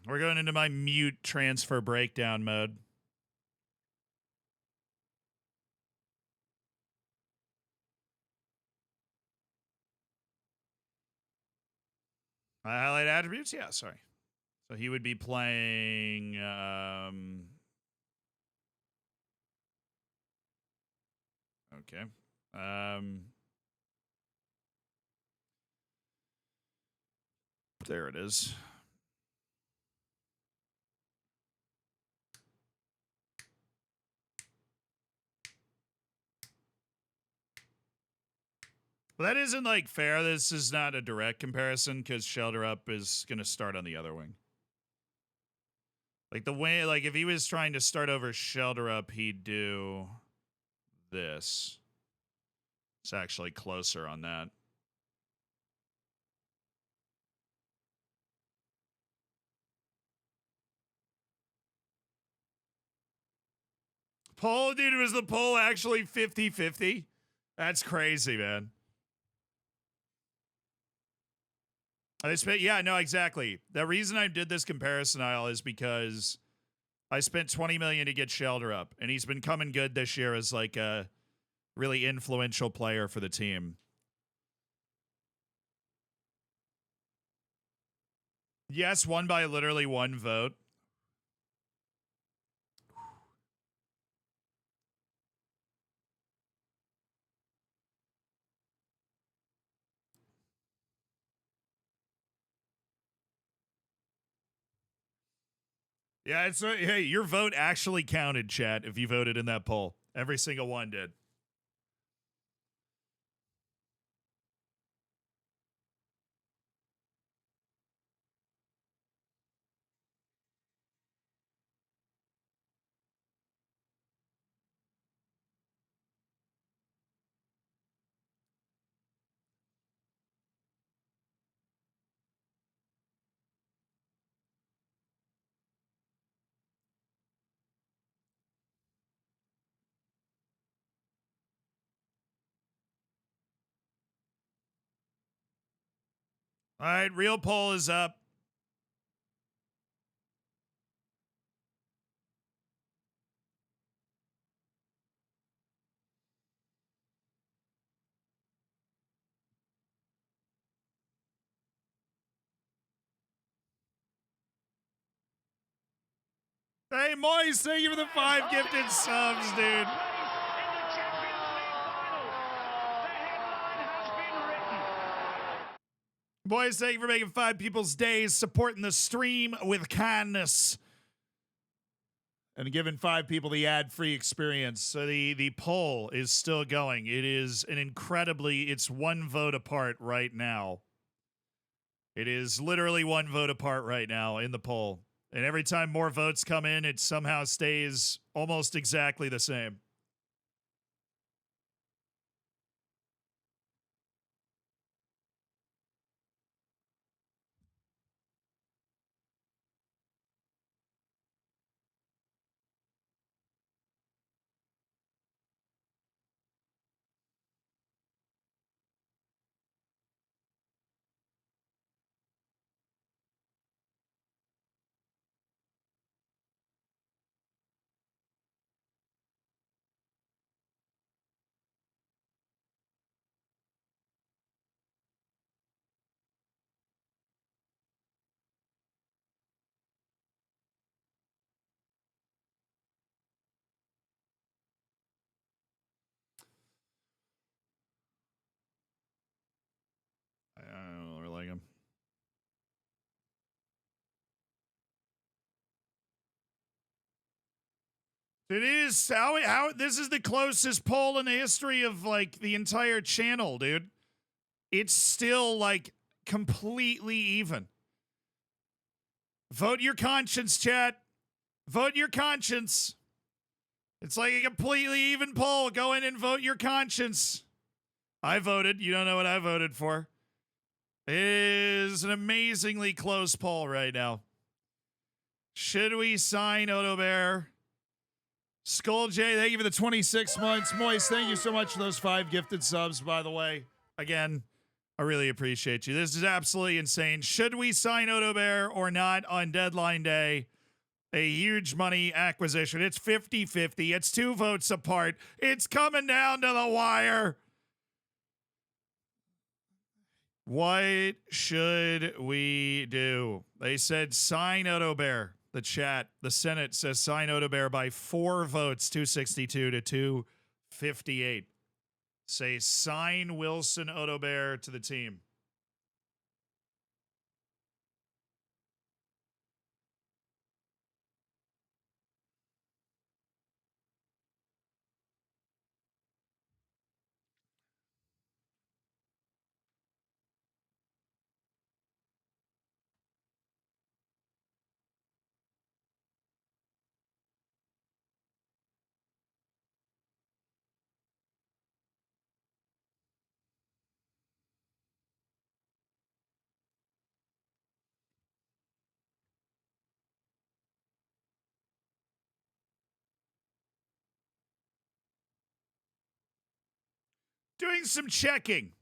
Speaker 1: We're going into my mute transfer breakdown mode. Highlight attributes? Yeah, sorry. So he would be playing Okay. There it is. Well, that isn't like fair. This is not a direct comparison because Shelter Up is going to start on the other wing. Like the way, like if he was trying to start over Shelter Up, he'd do this. It's actually closer on that. Poll, dude, was the poll actually 50-50? That's crazy, man. Yeah, no, exactly. The reason I did this comparison aisle is because I spent $20 million to get Shelter Up, and he's been coming good this year as like a really influential player for the team. Yes, won by literally one vote. Yeah, it's hey, your vote actually counted, chat, if you voted in that poll. Every single one did. All right, real poll is up. Hey, Moise, thank you for the 5 gifted subs, dude. Boys, thank you for making 5 people's days, supporting the stream with kindness, and giving 5 people the ad-free experience. So the poll is still going. It is it's 1 vote apart right now. It is literally 1 vote apart right now in the poll. And every time more votes come in, it somehow stays almost exactly the same. I don't really like him. It is how this is the closest poll in the history of like the entire channel, dude. It's still like completely even. Vote your conscience, chat. Vote your conscience. It's like a completely even poll. Go in and vote your conscience. I voted. You don't know what I voted for. It is an amazingly close poll right now. Should we sign Odo Bear? Skull J, thank you for the 26 months. Moist, thank you so much for those 5 gifted subs, by the way. Again, I really appreciate you. This is absolutely insane. Should we sign Odo Bear or not on deadline day? A huge money acquisition. It's 50-50. It's 2 votes apart. It's coming down to the wire. What should we do? They said sign Odo Bear. The chat, the Senate says sign Odo Bear by 4 votes, 262 to 258. Say sign Wilson Odobear to the team. Doing some checking.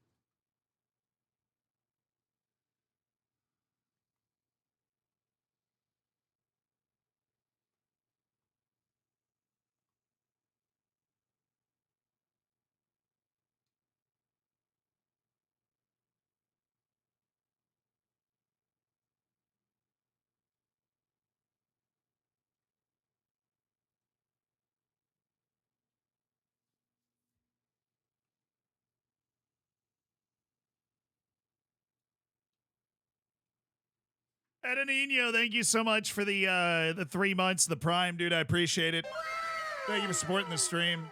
Speaker 1: Edanino, thank you so much for the 3 months, the Prime, dude. I appreciate it. Thank you for supporting the stream.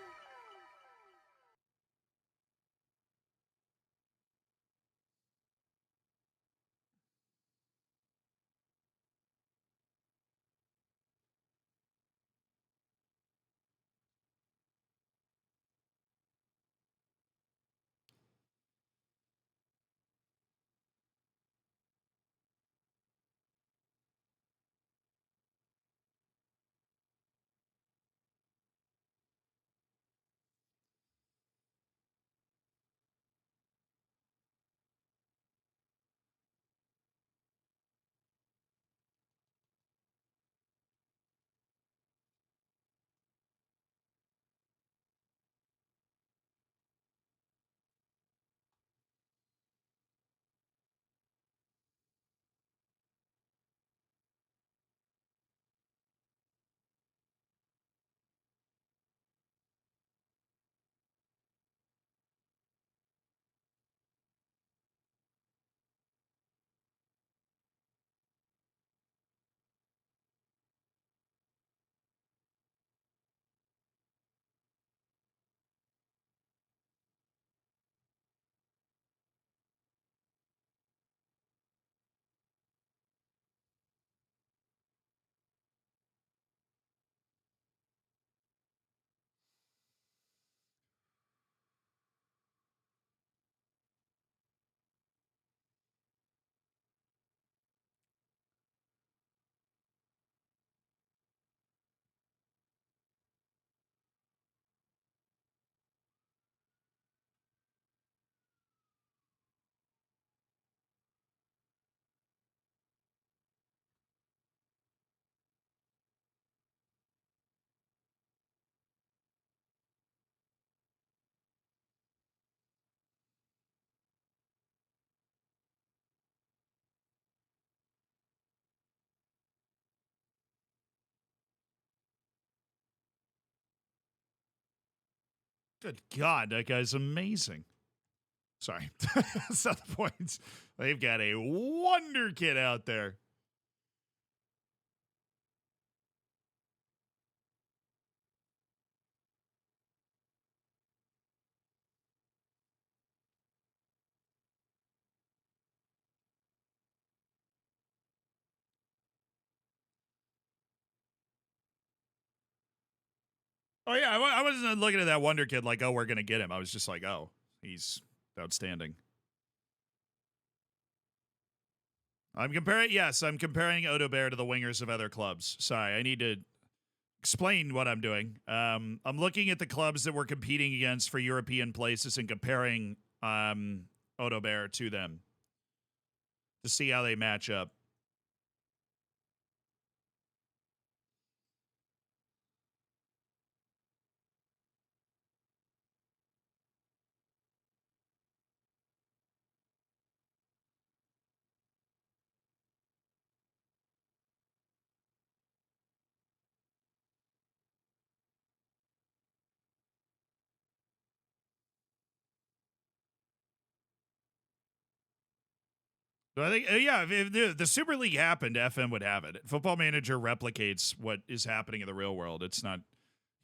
Speaker 1: Good God, that guy's amazing. Sorry. That's not the point. They've got a wonder kid out there. Oh, yeah. I wasn't looking at that wonder kid like, oh, we're going to get him. I was just like, oh, he's outstanding. I'm comparing Odobear to the wingers of other clubs. Sorry, I need to explain what I'm doing. I'm looking at the clubs that we're competing against for European places and comparing Odobear to them to see how they match up. So I think, yeah, if the Super League happened, FM would have it. Football Manager replicates what is happening in the real world. It's not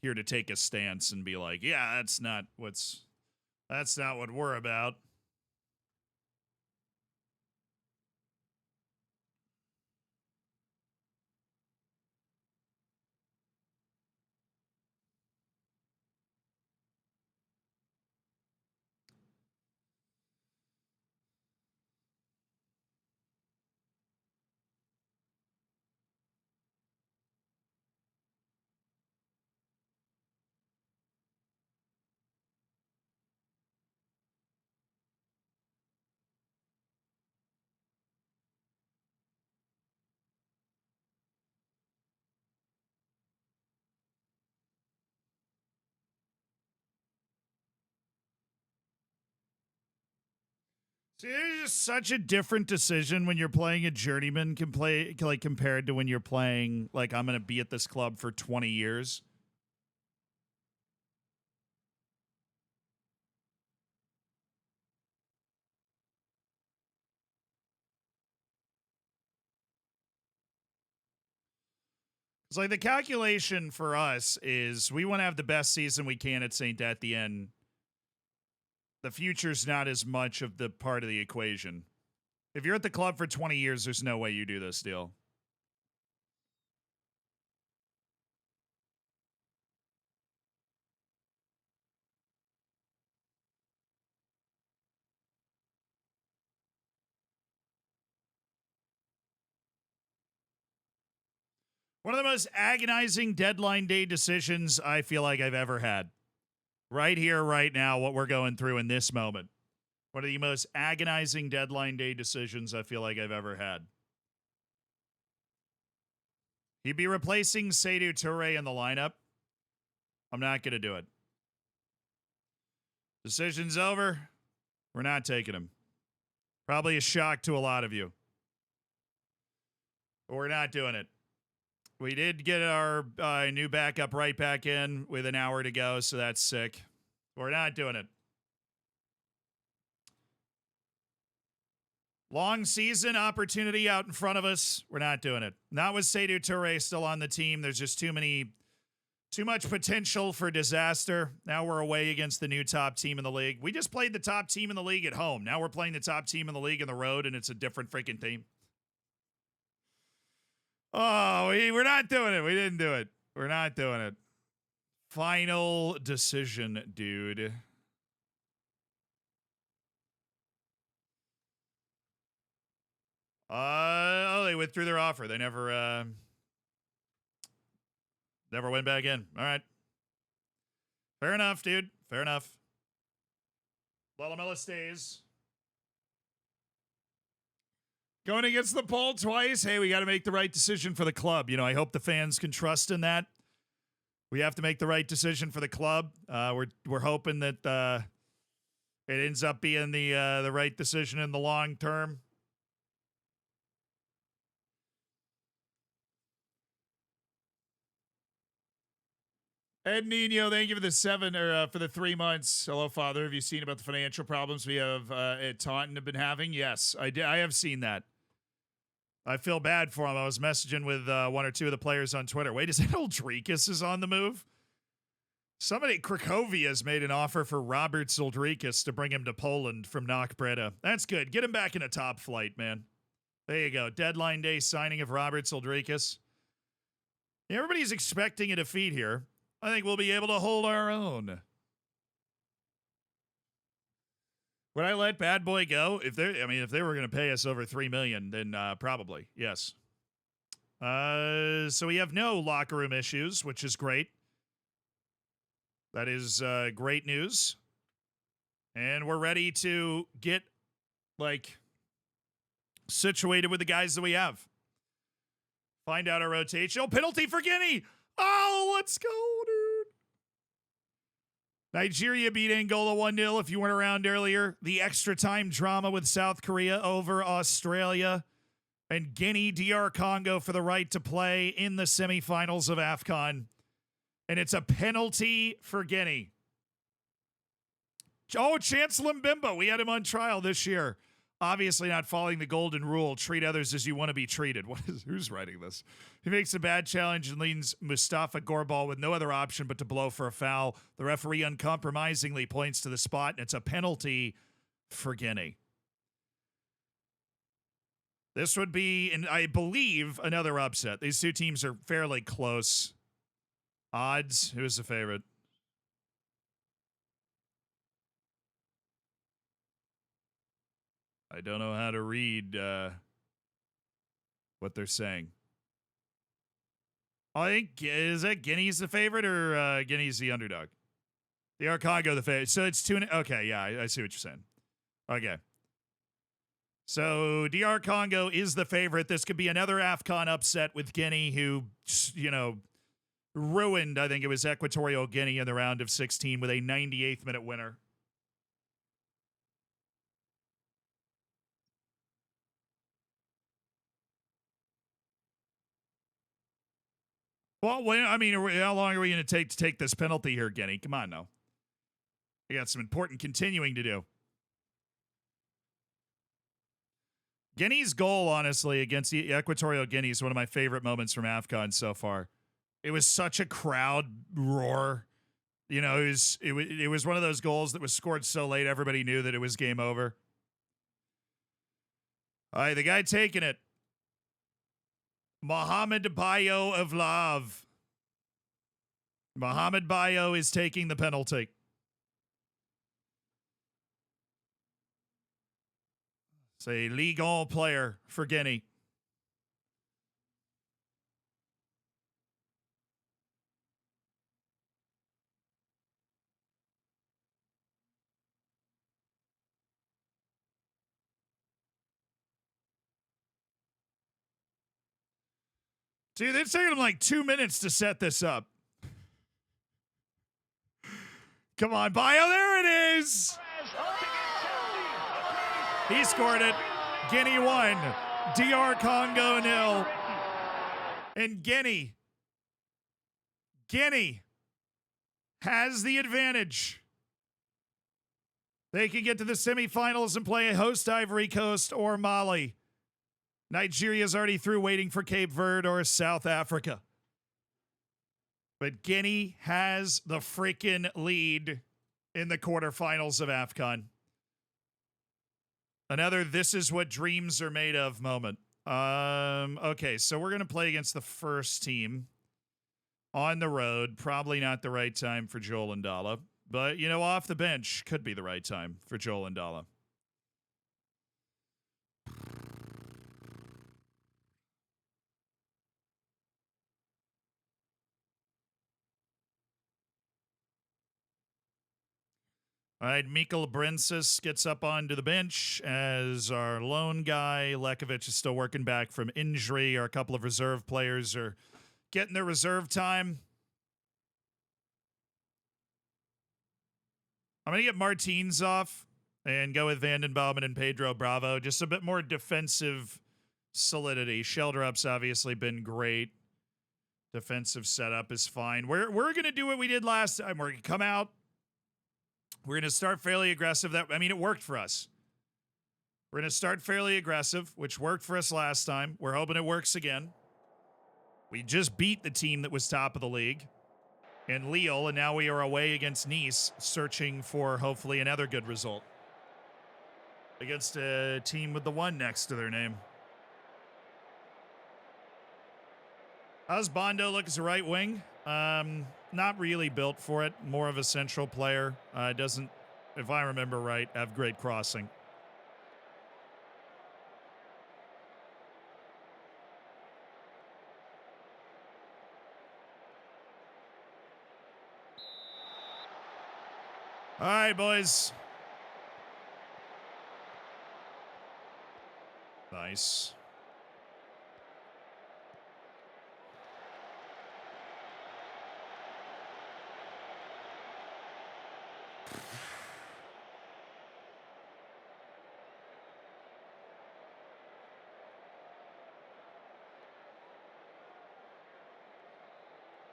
Speaker 1: here to take a stance and be like, yeah, that's not what we're about. See, it's just such a different decision when you're playing a journeyman can play like compared to when you're playing like I'm going to be at this club for 20 years. It's like the calculation for us is we want to have the best season we can at St. At the end. The future's not as much of the part of the equation. If you're at the club for 20 years, there's no way you do this deal. One of the most agonizing deadline day decisions I feel like I've ever had. Right here, right now, what we're going through in this moment. One of the most agonizing deadline day decisions I feel like I've ever had. He'd be replacing Seydou Touré in the lineup. I'm not going to do it. Decision's over. We're not taking him. Probably a shock to a lot of you. But we're not doing it. We did get our new backup right back in with an hour to go, so that's sick. We're not doing it. Long season opportunity out in front of us. We're not doing it. Not with Seydou Touré still on the team. There's just too much potential for disaster. Now we're away against the new top team in the league. We just played the top team in the league at home. Now we're playing the top team in the league on the road, and it's a different freaking team. Oh, we're not doing it. We didn't do it. We're not doing it. Final decision, dude. They withdrew their offer. They never went back in. All right. Fair enough, dude. Fair enough. Lalamela stays. Going against the poll twice. Hey, we got to make the right decision for the club. You know, I hope the fans can trust in that. We have to make the right decision for the club. We're hoping that it ends up being the right decision in the long term. Ed Nino, thank you for the for the 3 months. Hello, Father. Have you seen about the financial problems we have at Taunton have been having? Yes, I have seen that. I feel bad for him. I was messaging with one or two of the players on Twitter. Wait, is that Uldrikis is on the move? Somebody, Cracovia has made an offer for Robert Uldrikis to bring him to Poland from Knock Breda. That's good. Get him back in a top flight, man. There you go. Deadline day signing of Robert Uldrikis. Everybody's expecting a defeat here. I think we'll be able to hold our own. Would I let Bad Boy go? If they were going to pay us over $3 million, then probably yes. So we have no locker room issues, which is great. That is great news, and we're ready to get situated with the guys that we have. Find out our rotation. Oh, penalty for Guinea. Oh, let's go, dude. Nigeria beat Angola 1-0 if you weren't around earlier. The extra time drama with South Korea over Australia. And Guinea, DR Congo for the right to play in the semifinals of AFCON. And it's a penalty for Guinea. Oh, Chance Limbimba. We had him on trial this year. Obviously not following the golden rule, treat others as you want to be treated. Who's writing this? He makes a bad challenge and leans Mustafa Gorbal with no other option but to blow for a foul. The referee uncompromisingly points to the spot, and it's a penalty for Guinea. This would be, and I believe, another upset. These two teams are fairly close. Odds, who's the favorite? I don't know how to read what they're saying. I think, is that Guinea's the favorite or Guinea's the underdog? DR Congo the favorite. So it's 2. Okay, yeah, I see what you're saying. Okay. So DR Congo is the favorite. This could be another AFCON upset with Guinea, who, you know, ruined, I think it was Equatorial Guinea in the round of 16 with a 98th minute winner. Well, I mean, how long are we going to take this penalty here, Guinea? Come on now. We got some important continuing to do. Guinea's goal, honestly, against the Equatorial Guinea is one of my favorite moments from AFCON so far. It was such a crowd roar. You know, it was one of those goals that was scored so late everybody knew that it was game over. All right, the guy taking it. Mohamed Bayo of Lav. Mohamed Bayo is taking the penalty. It's a Ligue 1 player for Guinea. Dude, it's taking them like 2 minutes to set this up. Come on, Bayo, there it is! He scored it. Guinea 1, DR Congo 0. And Guinea has the advantage. They can get to the semifinals and play host Ivory Coast or Mali. Nigeria's already through, waiting for Cape Verde or South Africa. But Guinea has the freaking lead in the quarterfinals of AFCON. Another "this is what dreams are made of" moment. Okay, so we're going to play against the first team on the road. Probably not the right time for Joel Ndala. But, you know, off the bench could be the right time for Joel Ndala. All right, Mikkel Brensis gets up onto the bench as our lone guy. Lekovic is still working back from injury. Our couple of reserve players are getting their reserve time. I'm going to get Martins off and go with Vanden Bouwman and Pedro Bravo. Just a bit more defensive solidity. Sheldrup's obviously been great. Defensive setup is fine. We're going to do what we did last time. We're going to come out. We're going to start fairly aggressive. It worked for us. We're going to start fairly aggressive, which worked for us last time. We're hoping it works again. We just beat the team that was top of the league in Lille, and now we are away against Nice, searching for hopefully another good result against a team with the 1 next to their name. How's Bondo look as a right wing? Not really built for it. More of a central player. Doesn't, if I remember right, have great crossing. All right, boys. Nice.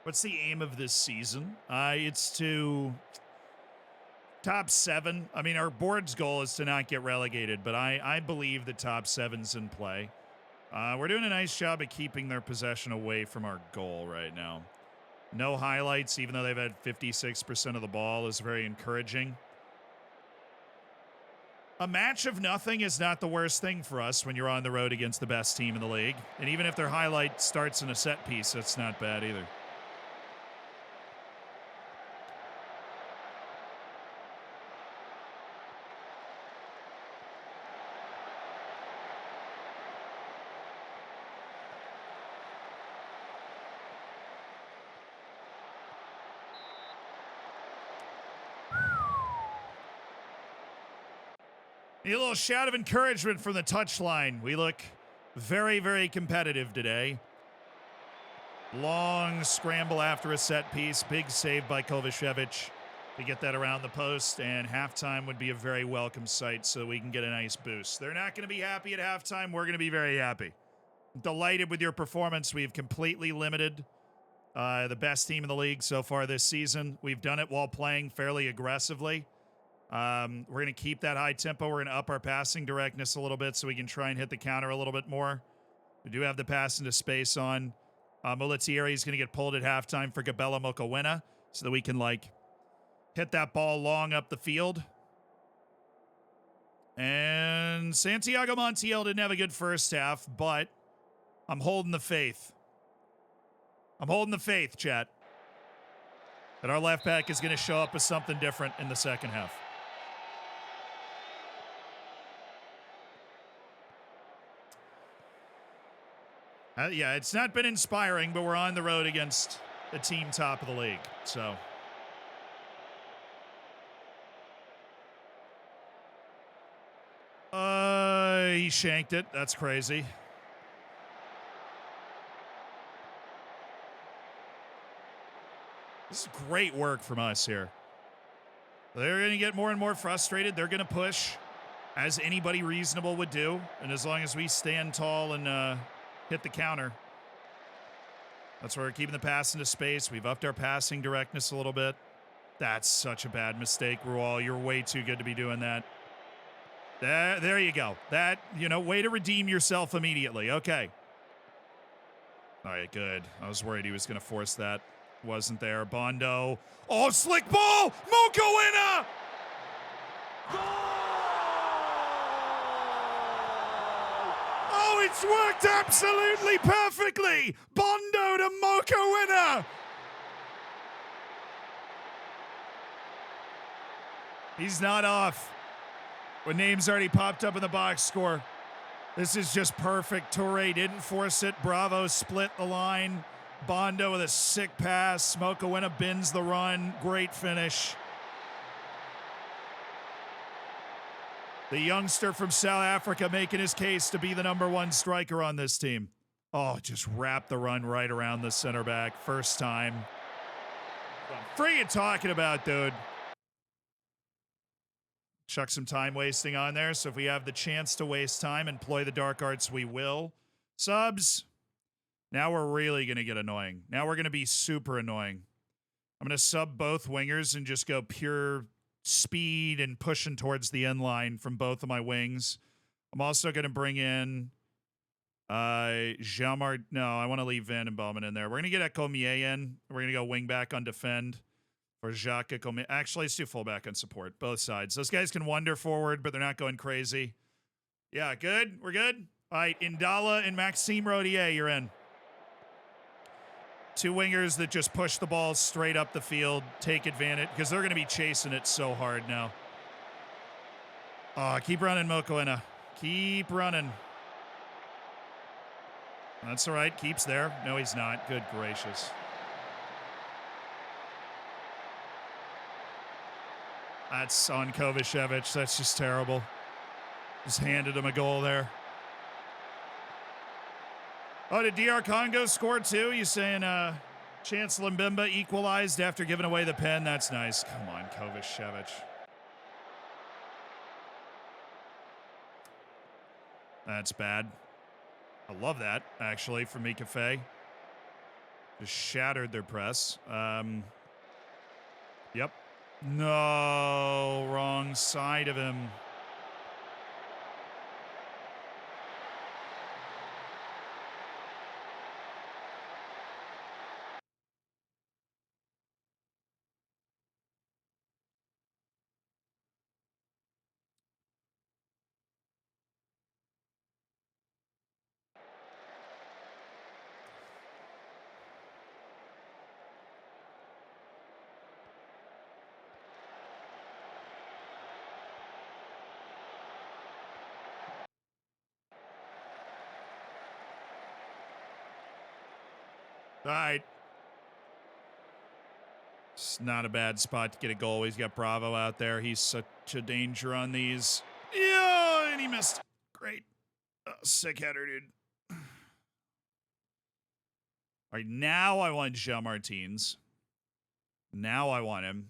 Speaker 1: What's the aim of this season? It's to Top 7. I mean, our board's goal is to not get relegated, but I believe the top 7's in play. We're doing a nice job of keeping their possession away from our goal right now. No highlights, even though they've had 56% of the ball, is very encouraging. A match of nothing is not the worst thing for us when you're on the road against the best team in the league. And even if their highlight starts in a set piece, that's not bad either. A little shout of encouragement from the touchline. We look very, very competitive today. Long scramble after a set piece. Big save by Kovacevic to get that around the post. And halftime would be a very welcome sight so we can get a nice boost. They're not going to be happy at halftime. We're going to be very happy. Delighted with your performance. We've completely limited the best team in the league so far this season. We've done it while playing fairly aggressively. We're going to keep that high tempo. We're going to up our passing directness a little bit so we can try and hit the counter a little bit more. We do have the pass into space on. Mulatieri is going to get pulled at halftime for Gabella Mokowena so that we can, hit that ball long up the field. And Santiago Montiel didn't have a good first half, but I'm holding the faith. I'm holding the faith, chat, that our left back is going to show up with something different in the second half. Yeah, it's not been inspiring, but we're on the road against a team top of the league, so. He shanked it. That's crazy. This is great work from us here. They're going to get more and more frustrated. They're going to push, as anybody reasonable would do, and as long as we stand tall and hit the counter. That's where we're keeping the pass into space. We've upped our passing directness a little bit. That's such a bad mistake, Rual. You're way too good to be doing that. There you go. That, way to redeem yourself immediately. Okay. All right, good. I was worried he was going to force that. Wasn't there. Bondo. Oh, slick ball! Mokowena! Oh, it's worked absolutely perfectly! Bondo to Mokowena! He's not off. When name's already popped up in the box score. This is just perfect. Toure didn't force it. Bravo split the line. Bondo with a sick pass. Mokowena bins the run. Great finish. The youngster from South Africa making his case to be the #1 striker on this team. Oh, just wrap the run right around the center back. First time. What I'm freaking talking about, dude. Chuck some time wasting on there. So if we have the chance to waste time, employ the dark arts, we will. Subs. Now we're really going to get annoying. Now we're going to be super annoying. I'm going to sub both wingers and just go pure speed and pushing towards the end line from both of my wings. I'm also going to bring in Jamar. No, I want to leave Van and Bowman in there. We're going to get Ecomier in. We're going to go wing back on defend for Jacques Ecomier. Actually, let's do fullback on support. Both sides. Those guys can wander forward, but they're not going crazy. Yeah, good. We're good. All right, Indala and Maxime Rodier, you're in. Two wingers that just push the ball straight up the field, take advantage, because they're going to be chasing it so hard now. Oh, keep running, Mokowena. Keep running. That's all right. Keeps there. No, he's not. Good gracious. That's on Kovacevic. That's just terrible. Just handed him a goal there. Oh, did DR Congo score too? You saying Chance Limbemba equalized after giving away the pen? That's nice. Come on, Kovacevic. That's bad. I love that, actually, from Mika Fey. Just shattered their press. Yep. No, wrong side of him. All right. It's not a bad spot to get a goal. He's got Bravo out there. He's such a danger on these. Yeah, and he missed. Great. Sick header, dude. All right, now I want Jean Martins. Now I want him.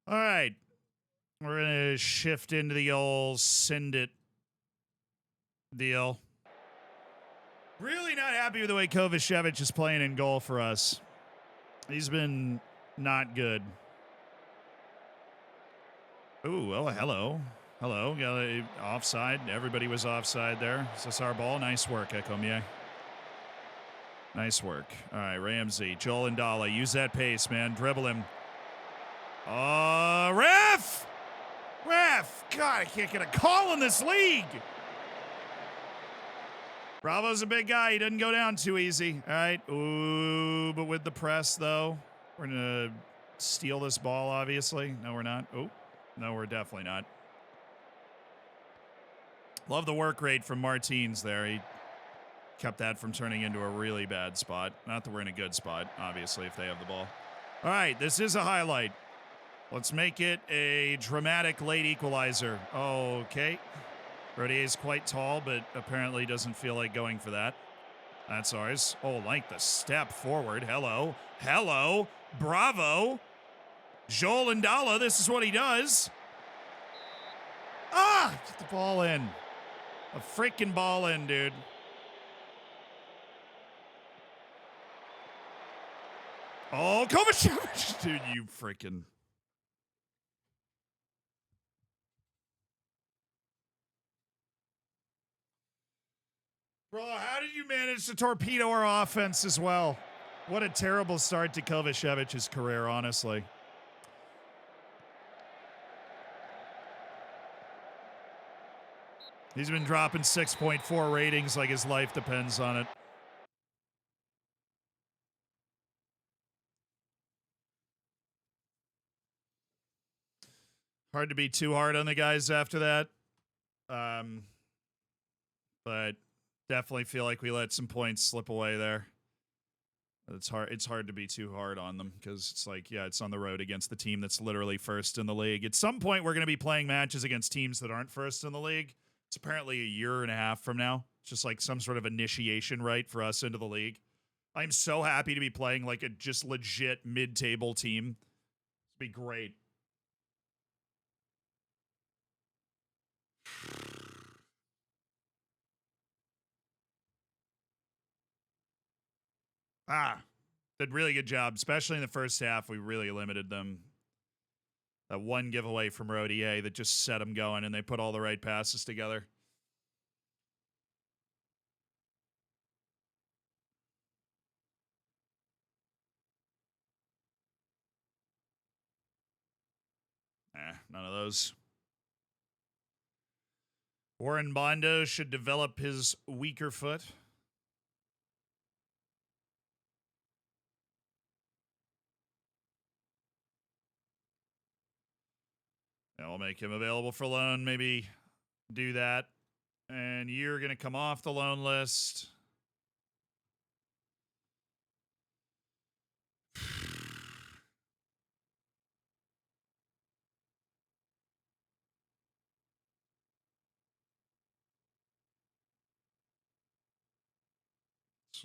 Speaker 1: All right. We're going to shift into the old send it deal. Really not happy with the way Kovacevic is playing in goal for us. He's been not good. Ooh, oh, hello. Hello. Got a offside. Everybody was offside there. Is this our ball? Nice work, Ekomie. Nice work. All right, Ramsey, Joel Ndala. Use that pace, man. Dribble him. Ref! Ref! God, I can't get a call in this league. Bravo's a big guy. He doesn't go down too easy. All right. Ooh, but with the press, though, we're going to steal this ball, obviously. No, we're not. Oh, no, we're definitely not. Love the work rate from Martins there. He kept that from turning into a really bad spot. Not that we're in a good spot, obviously, if they have the ball. All right, this is a highlight. Let's make it a dramatic late equalizer. Okay. Rodier is quite tall, but apparently doesn't feel like going for that. That's ours. Oh, like the step forward. Hello. Hello. Bravo. Joel Ndala, this is what he does. Ah! Get the ball in. A freaking ball in, dude. Oh, Kovacevic. Dude, you freaking... Bro, how did you manage to torpedo our offense as well? What a terrible start to Kovacevic's career, honestly. He's been dropping 6.4 ratings like his life depends on it. Hard to be too hard on the guys after that. But definitely feel like we let some points slip away there. It's hard to be too hard on them because it's like, yeah, it's on the road against the team that's literally first in the league. At some point, we're going to be playing matches against teams that aren't first in the league. It's apparently a year and a half from now. It's just like some sort of initiation right for us into the league. I'm so happy to be playing like a just legit mid-table team. It'd be great. Did really good job, especially in the first half. We really limited them. That one giveaway from Rodier that just set them going, and they put all the right passes together. None of those. Warren Bondo should develop his weaker foot. I'll make him available for loan. Maybe do that. And you're going to come off the loan list.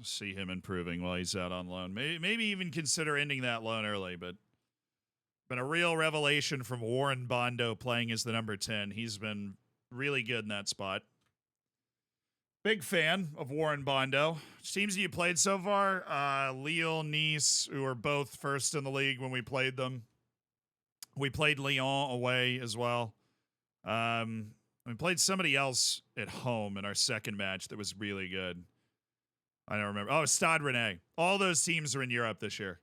Speaker 1: See him improving while he's out on loan. Maybe even consider ending that loan early, but been a real revelation from Warren Bondo playing as the number 10. He's been really good in that spot. Big fan of Warren Bondo. Teams you played so far, Lille, Nice, who were both first in the league when we played them. We played Lyon away as well. We played somebody else at home in our second match that was really good. I don't remember. Oh, Stade Rennais. All those teams are in Europe this year.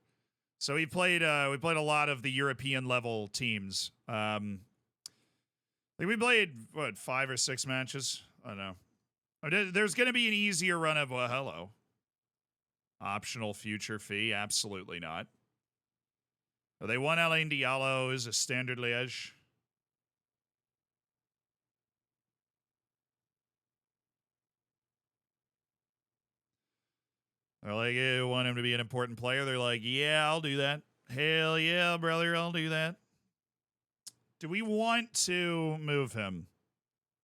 Speaker 1: So we played a lot of the European level teams. We played, 5 or 6 matches? I don't know. There's going to be an easier run of, well, hello. Optional future fee? Absolutely not. They won Alain Diallo as a standard Liège. They're like, yeah, we want him to be an important player. They're like, yeah, I'll do that. Hell yeah, brother, I'll do that. Do we want to move him?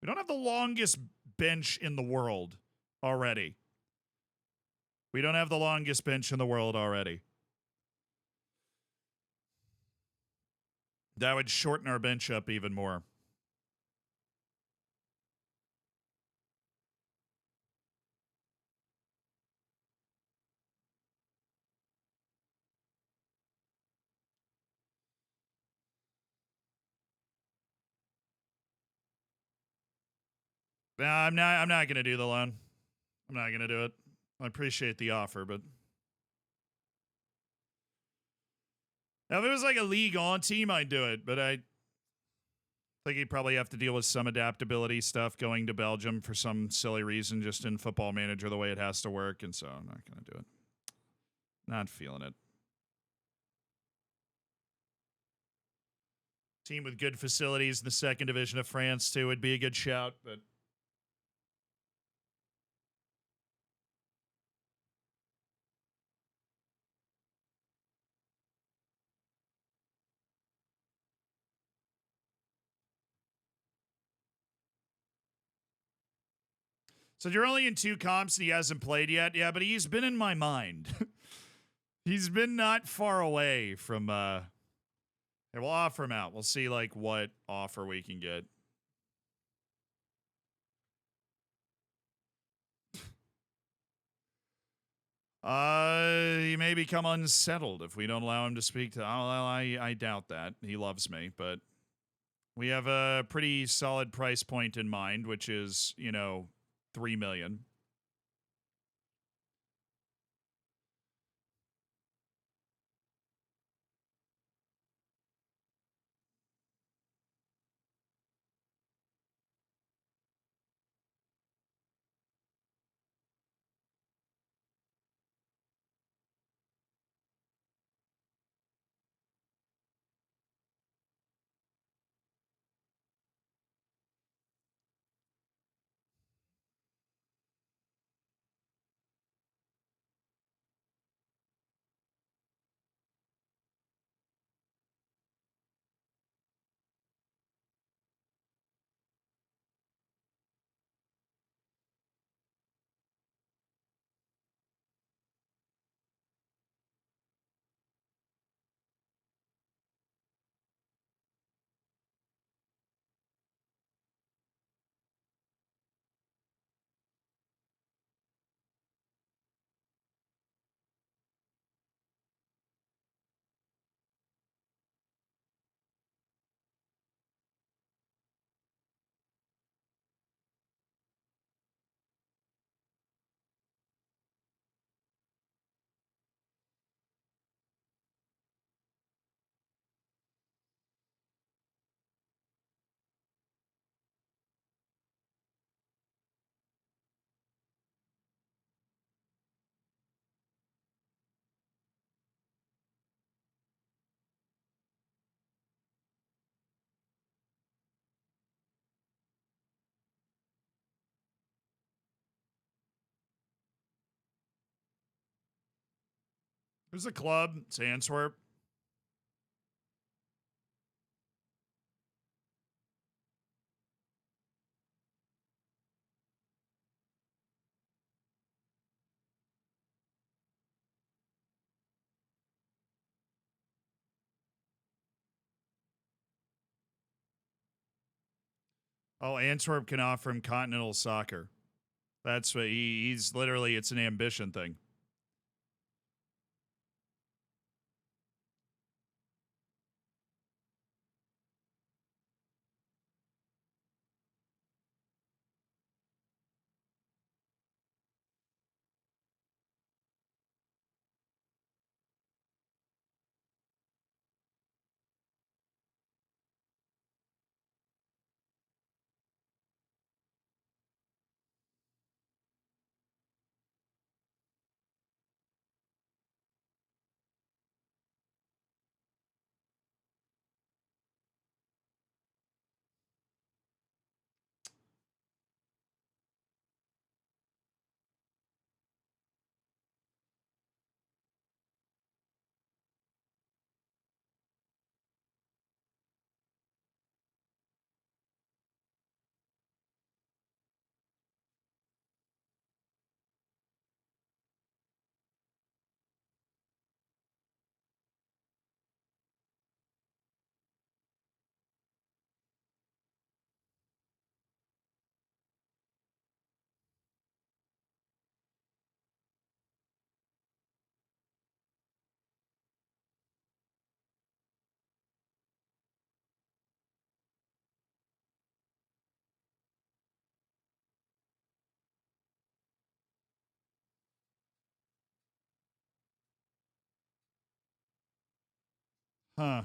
Speaker 1: We don't have the longest bench in the world already. We don't have the longest bench in the world already. That would shorten our bench up even more. Nah, I'm not going to do the loan. I'm not going to do it. I appreciate the offer, but now, if it was like a league on team, I'd do it, but I think he'd probably have to deal with some adaptability stuff going to Belgium for some silly reason, just in Football Manager, the way it has to work, and so I'm not going to do it. Not feeling it. Team with good facilities in the second division of France, too, would be a good shout, but so you're only in 2 comps and he hasn't played yet? Yeah, but he's been in my mind. He's been not far away from, hey, we'll offer him out. We'll see, like, what offer we can get. He may become unsettled if we don't allow him to speak to. I doubt that. He loves me, but we have a pretty solid price point in mind, which is, $3 million. There's a club. It's Antwerp. Oh, Antwerp can offer him continental soccer. That's what he's literally, it's an ambition thing. Huh.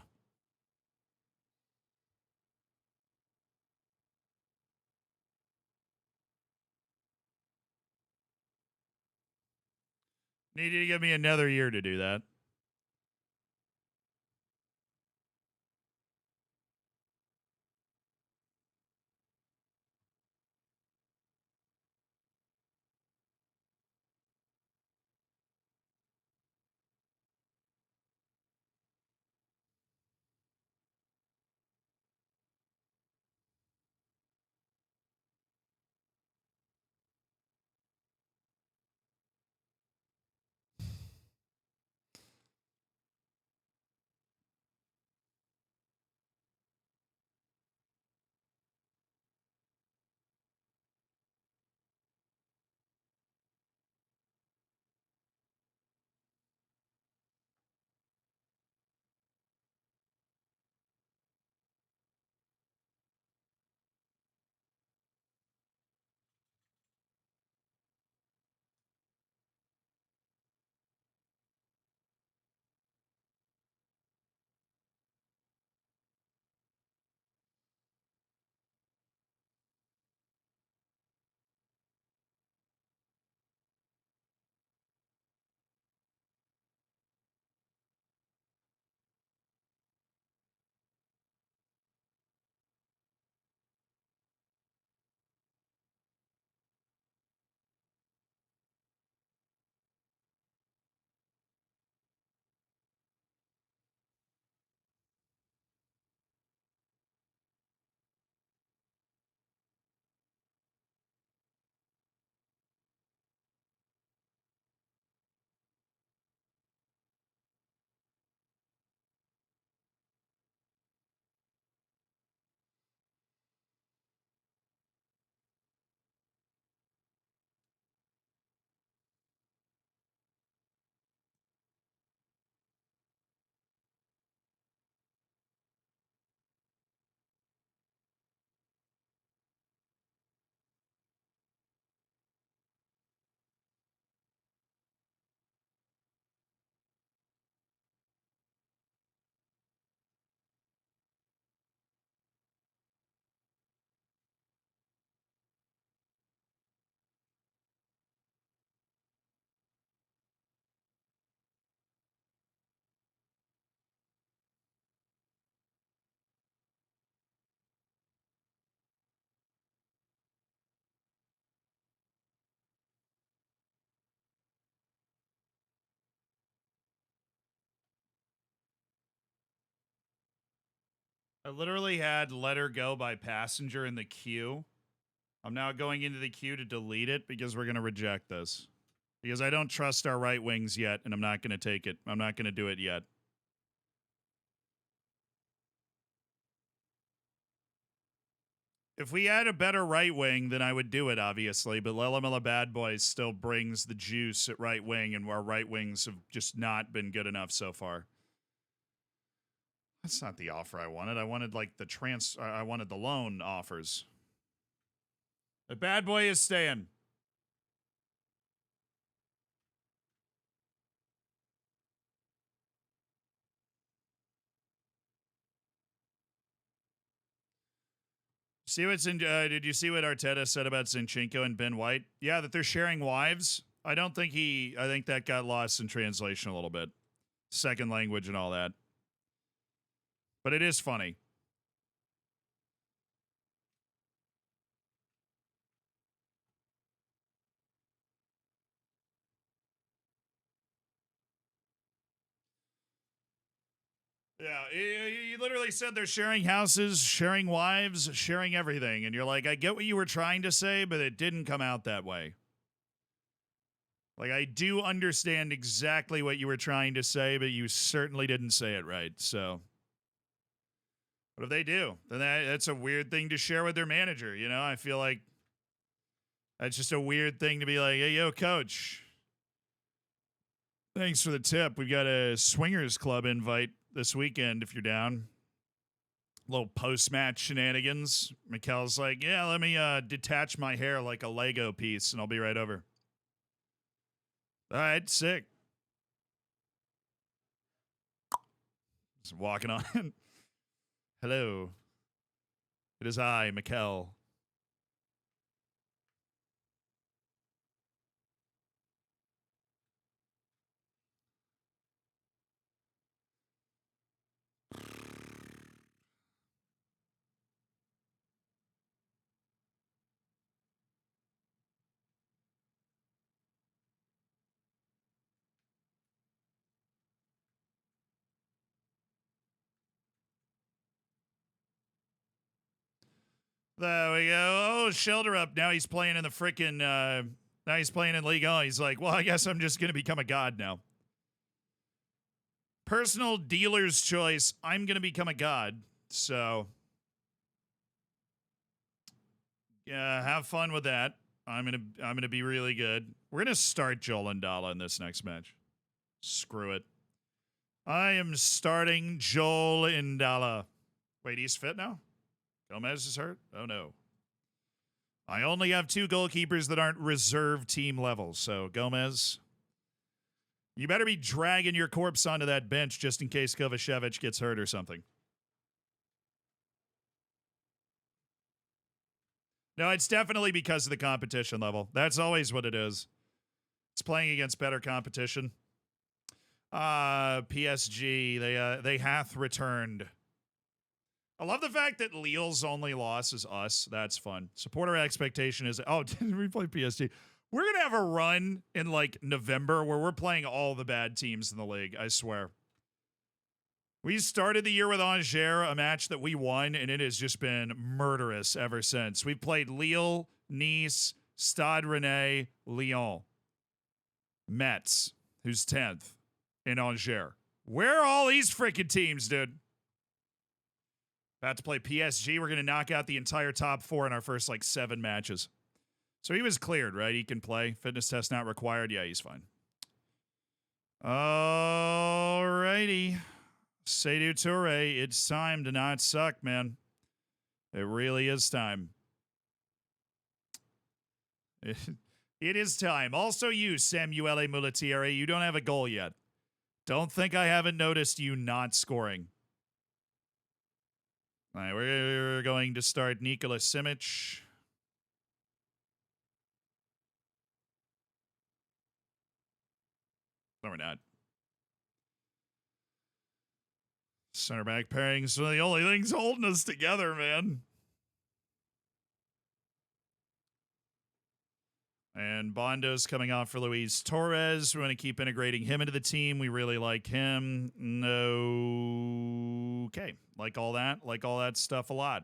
Speaker 1: Needed to give me another year to do that. I literally had Let Her Go by Passenger in the queue. I'm now going into the queue to delete it because we're going to reject this. Because I don't trust our right wings yet, and I'm not going to take it. I'm not going to do it yet. If we had a better right wing, then I would do it, obviously. But Lelamilla Bad Boys still brings the juice at right wing, and our right wings have just not been good enough so far. That's not the offer I wanted. I wanted, like, I wanted the loan offers. The bad boy is staying. See what's in? Did you see what Arteta said about Zinchenko and Ben White? Yeah, that they're sharing wives. I think that got lost in translation a little bit, second language and all that. But it is funny. Yeah, you literally said they're sharing houses, sharing wives, sharing everything, and you're like, I get what you were trying to say, but it didn't come out that way. Like, I do understand exactly what you were trying to say, but you certainly didn't say it right. So, what if they do? Then that's a weird thing to share with their manager. You know, I feel like that's just a weird thing to be like, hey, yo, coach, thanks for the tip. We've got a swingers club invite this weekend if you're down. Little post-match shenanigans. Mikkel's like, yeah, let me detach my hair like a Lego piece, and I'll be right over. All right, sick. Just walking on. Hello. It is I, Mikkel. There we go. Oh, shoulder up. Now he's playing in the freaking. Now he's playing in League O. He's like, well, I guess I'm just going to become a god now. Personal dealer's choice. I'm going to become a god. So, yeah, have fun with that. I'm gonna be really good. We're gonna start Joel Ndala in this next match. Screw it. I am starting Joel Ndala. Wait, he's fit now? Gomez is hurt? Oh, no. I only have 2 goalkeepers that aren't reserve team level. So, Gomez, you better be dragging your corpse onto that bench just in case Kovacevic gets hurt or something. No, it's definitely because of the competition level. That's always what it is. It's playing against better competition. PSG, they hath returned. I love the fact that Lille's only loss is us. That's fun. Supporter expectation is, oh, didn't we play PSG? We're going to have a run in like November where we're playing all the bad teams in the league, I swear. We started the year with Angers, a match that we won, and it has just been murderous ever since. We've played Lille, Nice, Stade Rennais, Lyon, Metz, who's 10th, in Angers. Where are all these freaking teams, dude? About to play PSG. We're going to knock out the entire top 4 in our first, 7 matches. So he was cleared, right? He can play. Fitness test not required. Yeah, he's fine. Alrighty. Seydou Touré, it's time to not suck, man. It really is time. It is time. Also you, Samuele Mulatieri, you don't have a goal yet. Don't think I haven't noticed you not scoring. All right, we're going to start Nikola Simic. No, we're not. Center back pairings are the only things holding us together, man. And Bondo's coming off for Luis Torres. We're going to keep integrating him into the team. We really like him. No. Okay. Like all that stuff a lot.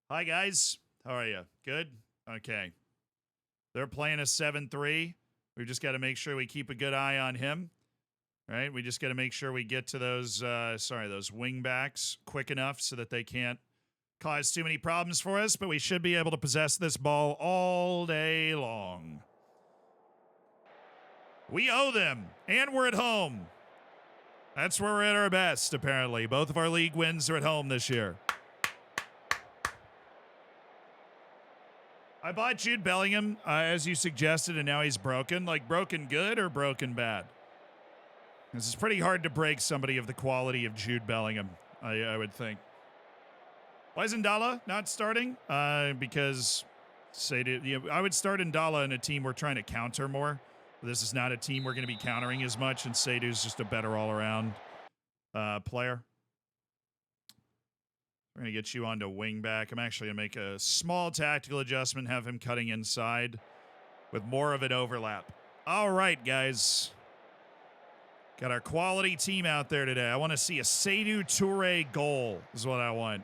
Speaker 1: Hi, guys. How are you? Good? Okay. They're playing a 7-3. We've just got to make sure we keep a good eye on him. Right? We just got to make sure we get to those, those wing backs quick enough so that they can't cause too many problems for us, but we should be able to possess this ball all day long. We owe them, and we're at home. That's where we're at our best, apparently. Both of our league wins are at home this year. I bought Jude Bellingham, as you suggested, and now he's broken. Like, broken good or broken bad? This is pretty hard to break somebody of the quality of Jude Bellingham, I would think. Why is Ndala not starting? Because I would start Ndala in a team we're trying to counter more. This is not a team we're going to be countering as much, and Seidu's just a better all-around player. We're going to get you onto wing back. I'm actually going to make a small tactical adjustment, have him cutting inside with more of an overlap. All right, guys. Got our quality team out there today. I want to see a Seydou Touré goal is what I want.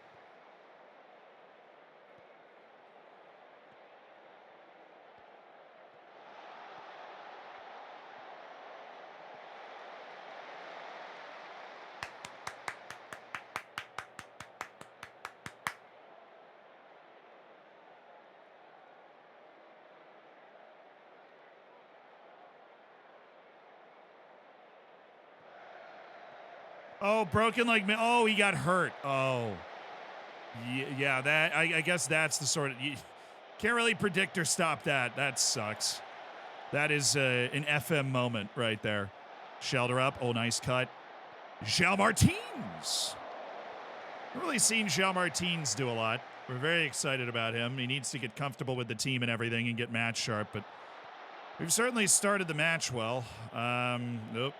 Speaker 1: Oh, broken like me. Oh, he got hurt. Oh. Yeah, that I guess that's the sort of... You can't really predict or stop that. That sucks. That is an FM moment right there. Shelter up. Oh, nice cut. João Martins. I've really seen João Martins do a lot. We're very excited about him. He needs to get comfortable with the team and everything and get match sharp, but we've certainly started the match well. Nope.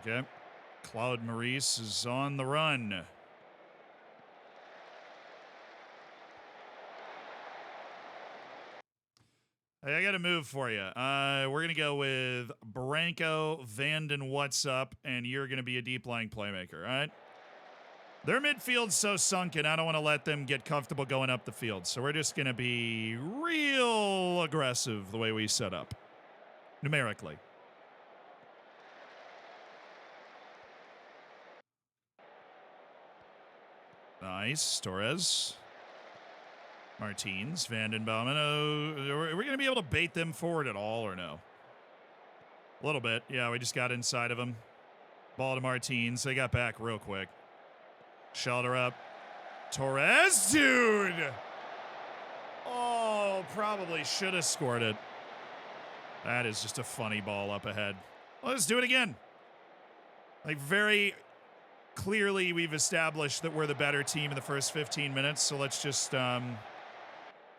Speaker 1: Okay. Claude Maurice is on the run. Hey, I got a move for you. We're going to go with Branko, Vanden, what's up, and you're going to be a deep-lying playmaker, all right? Their midfield's so sunken, I don't want to let them get comfortable going up the field, so we're just going to be real aggressive the way we set up, numerically. Nice. Torres. Martins. Vanden Bauman. Oh, are we going to be able to bait them forward at all or no? A little bit. Yeah, we just got inside of them. Ball to Martins. They got back real quick. Shelter up. Torres. Dude! Oh, probably should have scored it. That is just a funny ball up ahead. Let's do it again. Like, very... Clearly, we've established that we're the better team in the first 15 minutes, so let's just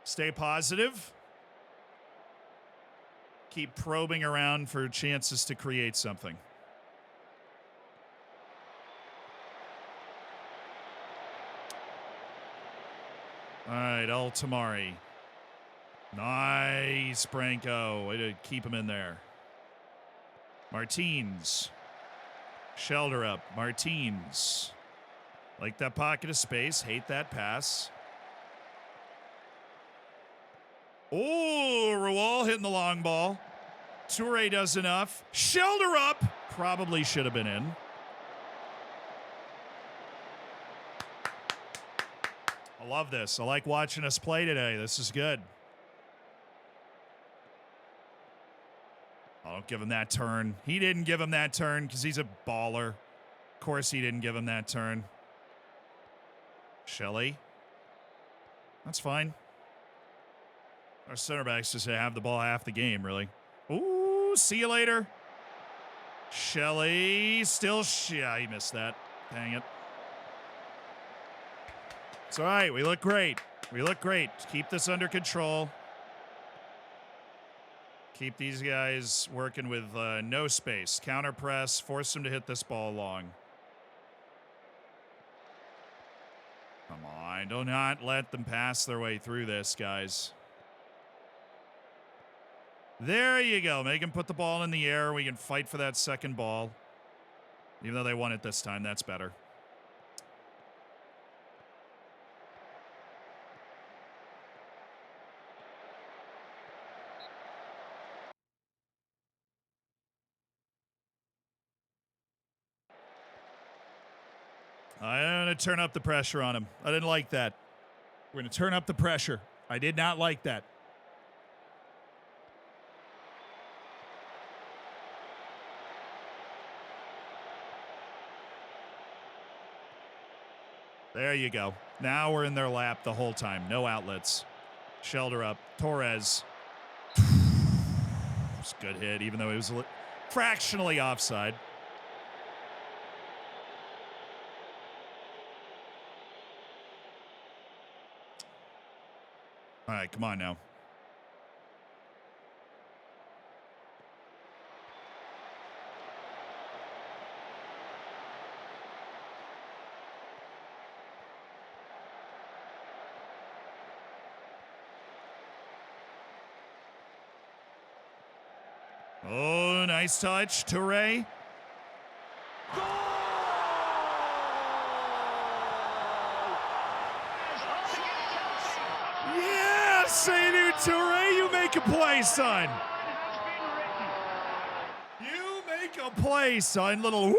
Speaker 1: stay positive. Keep probing around for chances to create something. All right, El Tamari. Nice, Branko. Way to keep him in there. Martins. Shelter up. Martins. Like that pocket of space. Hate that pass. Oh, Rawal hitting the long ball. Touré does enough. Shelter up. Probably should have been in. I love this. I like watching us play today. This is good. Oh, don't give him that turn. He didn't give him that turn because he's a baller. Of course he didn't give him that turn. Shelley. That's fine. Our center backs just have the ball half the game, really. Ooh, see you later. Shelley still... Yeah, he missed that. Dang it. It's all right. We look great. We look great. Keep this under control. Keep these guys working with no space. Counter press. Force them to hit this ball long. Come on. Do not let them pass their way through this, guys. There you go. Make them put the ball in the air. We can fight for that second ball. Even though they won it this time, that's better. I'm going to turn up the pressure on him. I didn't like that. We're going to turn up the pressure. I did not like that. There you go. Now we're in their lap the whole time. No outlets. Shelter up. Torres. It's a good hit, even though he was fractionally offside. All right, come on now. Oh, nice touch. Toure. Yeah, Seydou Toure, you make a play, son. You make a play, son. Little whoop.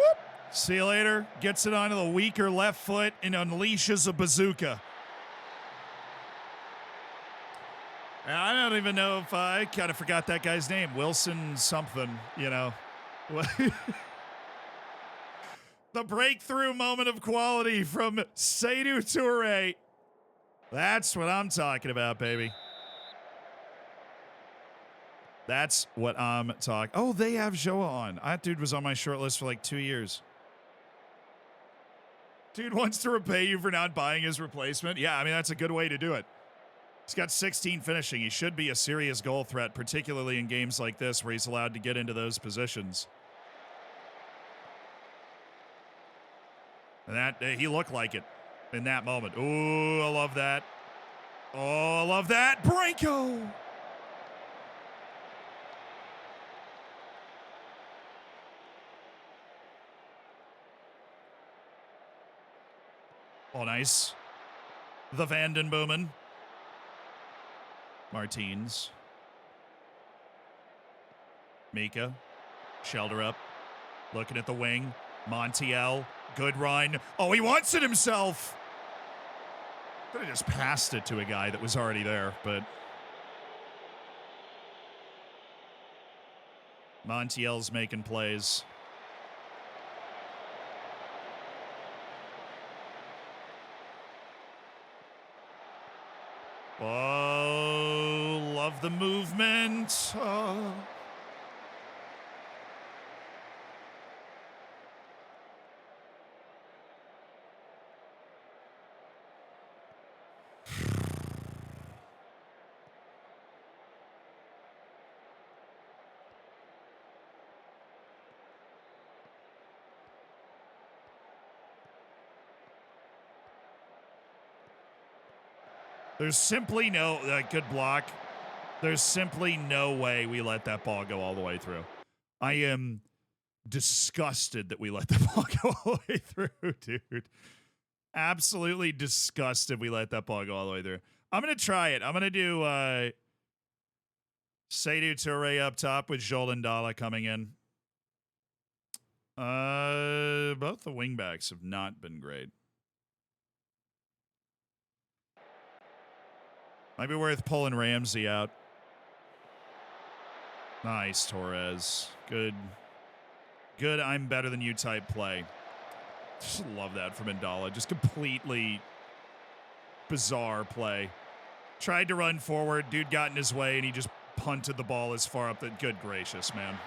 Speaker 1: See you later. Gets it onto the weaker left foot and unleashes a bazooka. I don't even know if I kind of forgot that guy's name. Wilson something, you know. The breakthrough moment of quality from Seydou Toure. That's what I'm talking about, baby. That's what I'm talking. Oh, they have Joa on. That dude was on my short list for like 2 years. Dude wants to repay you for not buying his replacement. Yeah, I mean, that's a good way to do it. He's got 16 finishing. He should be a serious goal threat, particularly in games like this where he's allowed to get into those positions. And that he looked like it in that moment. Ooh, I love that. Oh, I love that. Branco. Oh, nice. The Vandenboomen. Martins. Mika. Shelter up. Looking at the wing. Montiel. Good run. Oh, he wants it himself. Could have just passed it to a guy that was already there, but Montiel's making plays. Oh, love the movement. Oh. There's simply no good block. There's simply no way we let that ball go all the way through. I am disgusted that we let the ball go all the way through, dude. Absolutely disgusted we let that ball go all the way through. I'm going to try it. I'm going to do Seydou Toure up top with Joel Ndala coming in. Both the wingbacks have not been great. Might be worth pulling Ramsey out. Nice, Torres. Good. Good, I'm better than you type play. Just love that from Ndala. Just completely bizarre play. Tried to run forward. Dude got in his way, and he just punted the ball as far up that. Good gracious, man.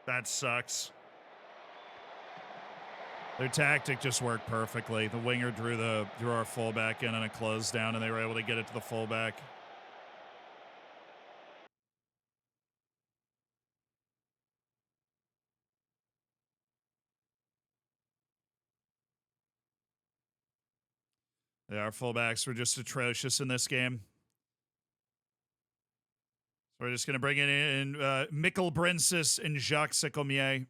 Speaker 1: That sucks. Their tactic just worked perfectly. The winger drew our fullback in on a close down, and they were able to get it to the fullback. Yeah, our fullbacks were just atrocious in this game. So we're just going to bring it in Mikkel Brinsis and Jacques Secomier.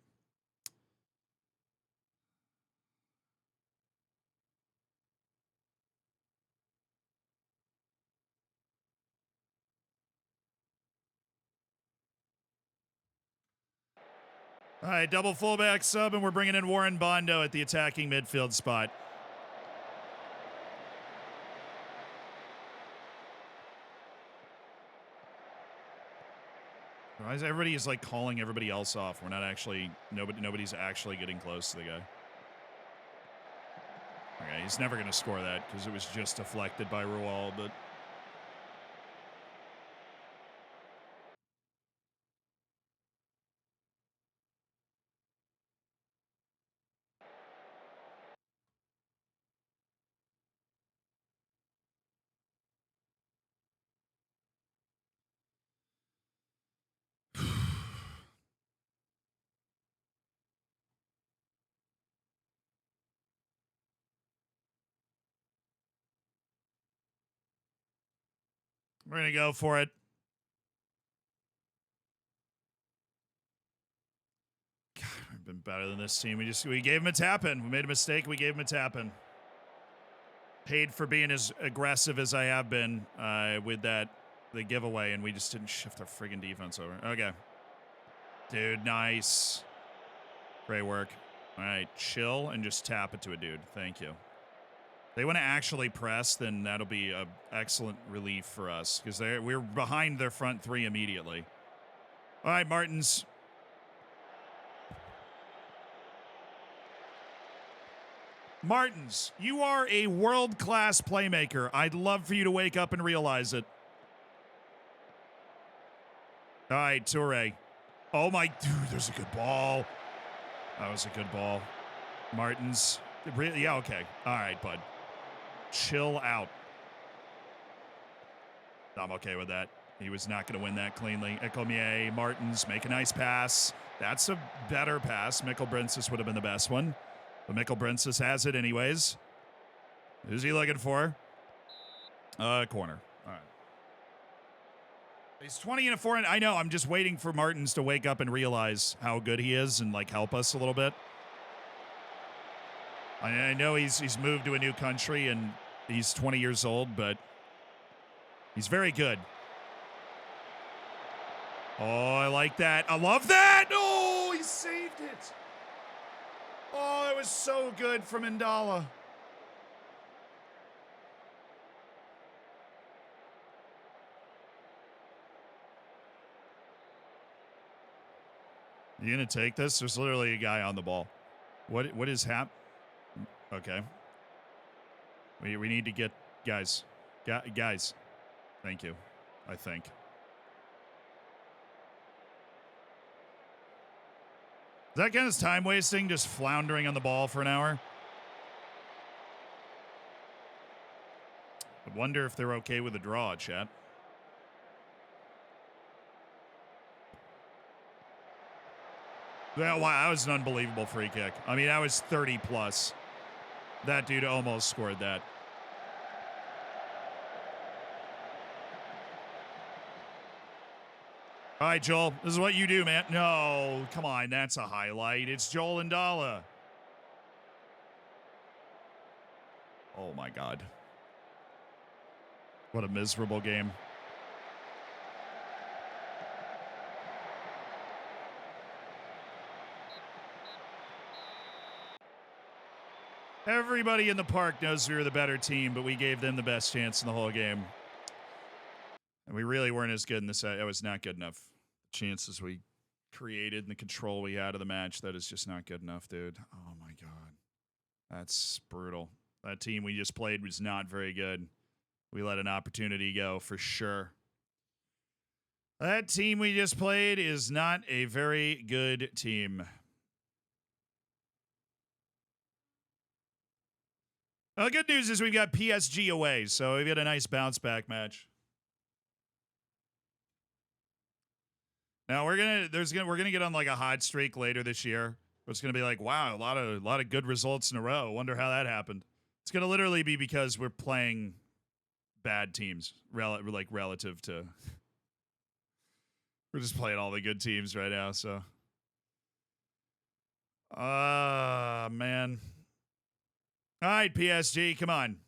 Speaker 1: All right, double fullback sub, and we're bringing in Warren Bondo at the attacking midfield spot. Why is everybody is like calling everybody else off? We're not actually, nobody's actually getting close to the guy. Okay, he's never going to score that because it was just deflected by Rual, but... We're going to go for it. God, we've been better than this team. We gave him a tap-in. We made a mistake. We gave him a tap-in. Paid for being as aggressive as I have been with the giveaway, and we just didn't shift our friggin' defense over. Okay. Dude, nice. Great work. All right, chill and just tap it to a dude. Thank you. They want to actually press, then that'll be an excellent relief for us because we're behind their front three immediately. All right, Martins. Martins, you are a world-class playmaker. I'd love for you to wake up and realize it. All right, Toure. Oh, my... Dude, there's a good ball. That was a good ball. Martins. Really? Yeah, okay. All right, bud. Chill out. I'm okay with that. He was not going to win that cleanly. Ecomier, Martins, make a nice pass. That's a better pass. Mikkel Brinsis would have been the best one. But Mikkel Brinsis has it anyways. Who's he looking for? Corner. All right. He's 20 and a 4. I know. I'm just waiting for Martins to wake up and realize how good he is and, like, help us a little bit. I know he's moved to a new country and he's 20 years old, but he's very good. Oh, I like that. I love that. Oh, he saved it. Oh, it was so good from Indala. You gonna take this? There's literally a guy on the ball. What is hap? Okay. We need to get guys. Guys. Thank you. I think. Is that kind of time wasting, just floundering on the ball for an hour? I wonder if they're okay with a draw, chat. Well, wow, that was an unbelievable free kick. I mean, that was 30 plus. That dude almost scored that. All right, Joel, this is what you do, man. No, come on, that's a highlight. It's Joel Indala. Oh, my God. What a miserable game. Everybody in the park knows we were the better team, but we gave them the best chance in the whole game. And we really weren't as good in this. It was not good enough. The chances we created and the control we had of the match, that is just not good enough, dude. Oh, my God. That's brutal. That team we just played was not very good. We let an opportunity go for sure. That team we just played is not a very good team. Well, the good news is we've got PSG away, so we've got a nice bounce back match. Now we're gonna get on like a hot streak later this year. It's gonna be like, wow, a lot of good results in a row. Wonder how that happened. It's going to literally be because we're playing bad teams, relative to. We're just playing all the good teams right now, so. Man. All right, PSG, come on.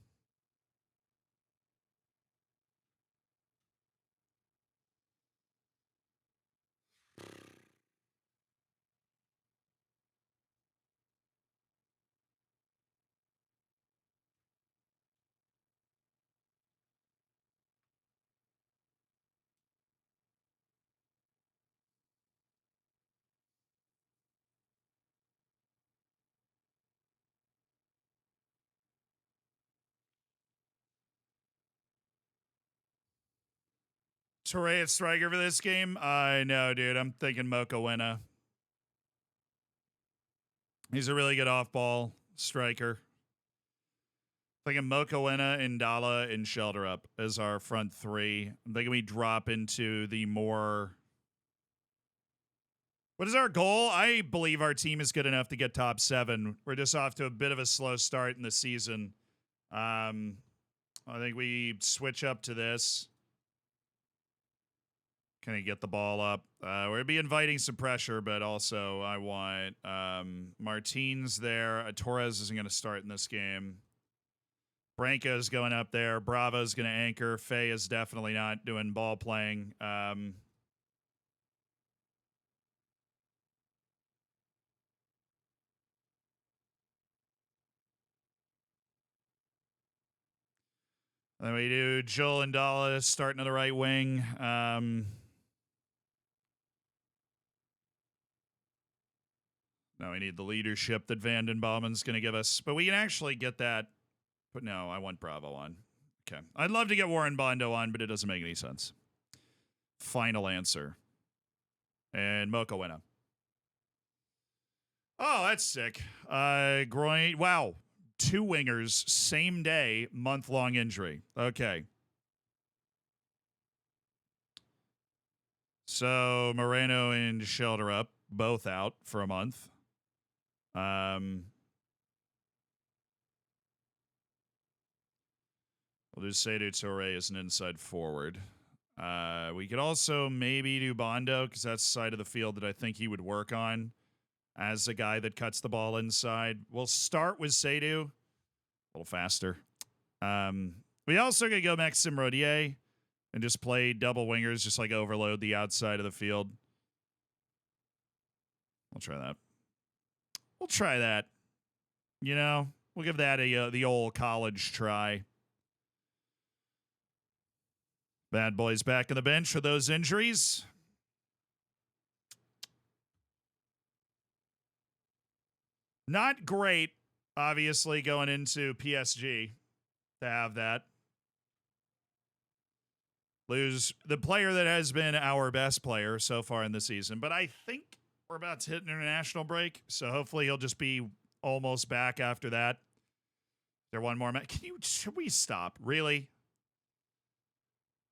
Speaker 1: Torre at striker for this game? I know, dude. I'm thinking Mocha. He's a really good off-ball striker. Thinking Mocha, Indala, and Shelterup as our front three. I'm thinking we drop into the more... What is our goal? I believe our team is good enough to get top 7. We're just off to a bit of a slow start in the season. I think we switch up to this. Can I get the ball up? We're going to be inviting some pressure, but also I want Martins there. Torres isn't going to start in this game. Branco's going up there. Bravo's going to anchor. Faye is definitely not doing ball playing. And then we do Joel and Dallas starting on the right wing. Now we need the leadership that Vanden Bauman's going to give us. But we can actually get that. But no, I want Bravo on. Okay. I'd love to get Warren Bondo on, but it doesn't make any sense. Final answer. And Mocha Winna. Oh, that's sick. Groin. Wow. 2 wingers, same day, month-long injury. Okay. So Moreno and Shelterup both out for a month. We'll do Seydou Touré as an inside forward. We could also maybe do Bondo because that's the side of the field that I think he would work on as a guy that cuts the ball inside. We'll start with Seydou. A little faster. We also could go Maxime Rodier and just play double wingers, just like overload the outside of the field. We'll try that. We'll try that. You know, we'll give that the old college try. Bad boys back on the bench for those injuries. Not great, obviously, going into PSG to have that. Lose the player that has been our best player so far in the season. But I think we're about to hit an international break, so hopefully he'll just be almost back after that. There one more match. Should we stop? Really?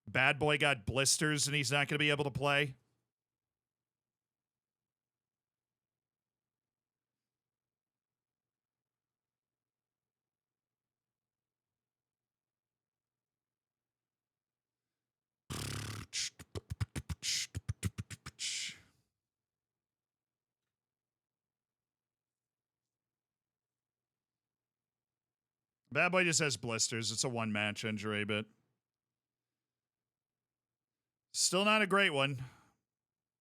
Speaker 1: Bad boy got blisters and he's not going to be able to play? Bad boy just has blisters. It's a one-match injury, but still not a great one.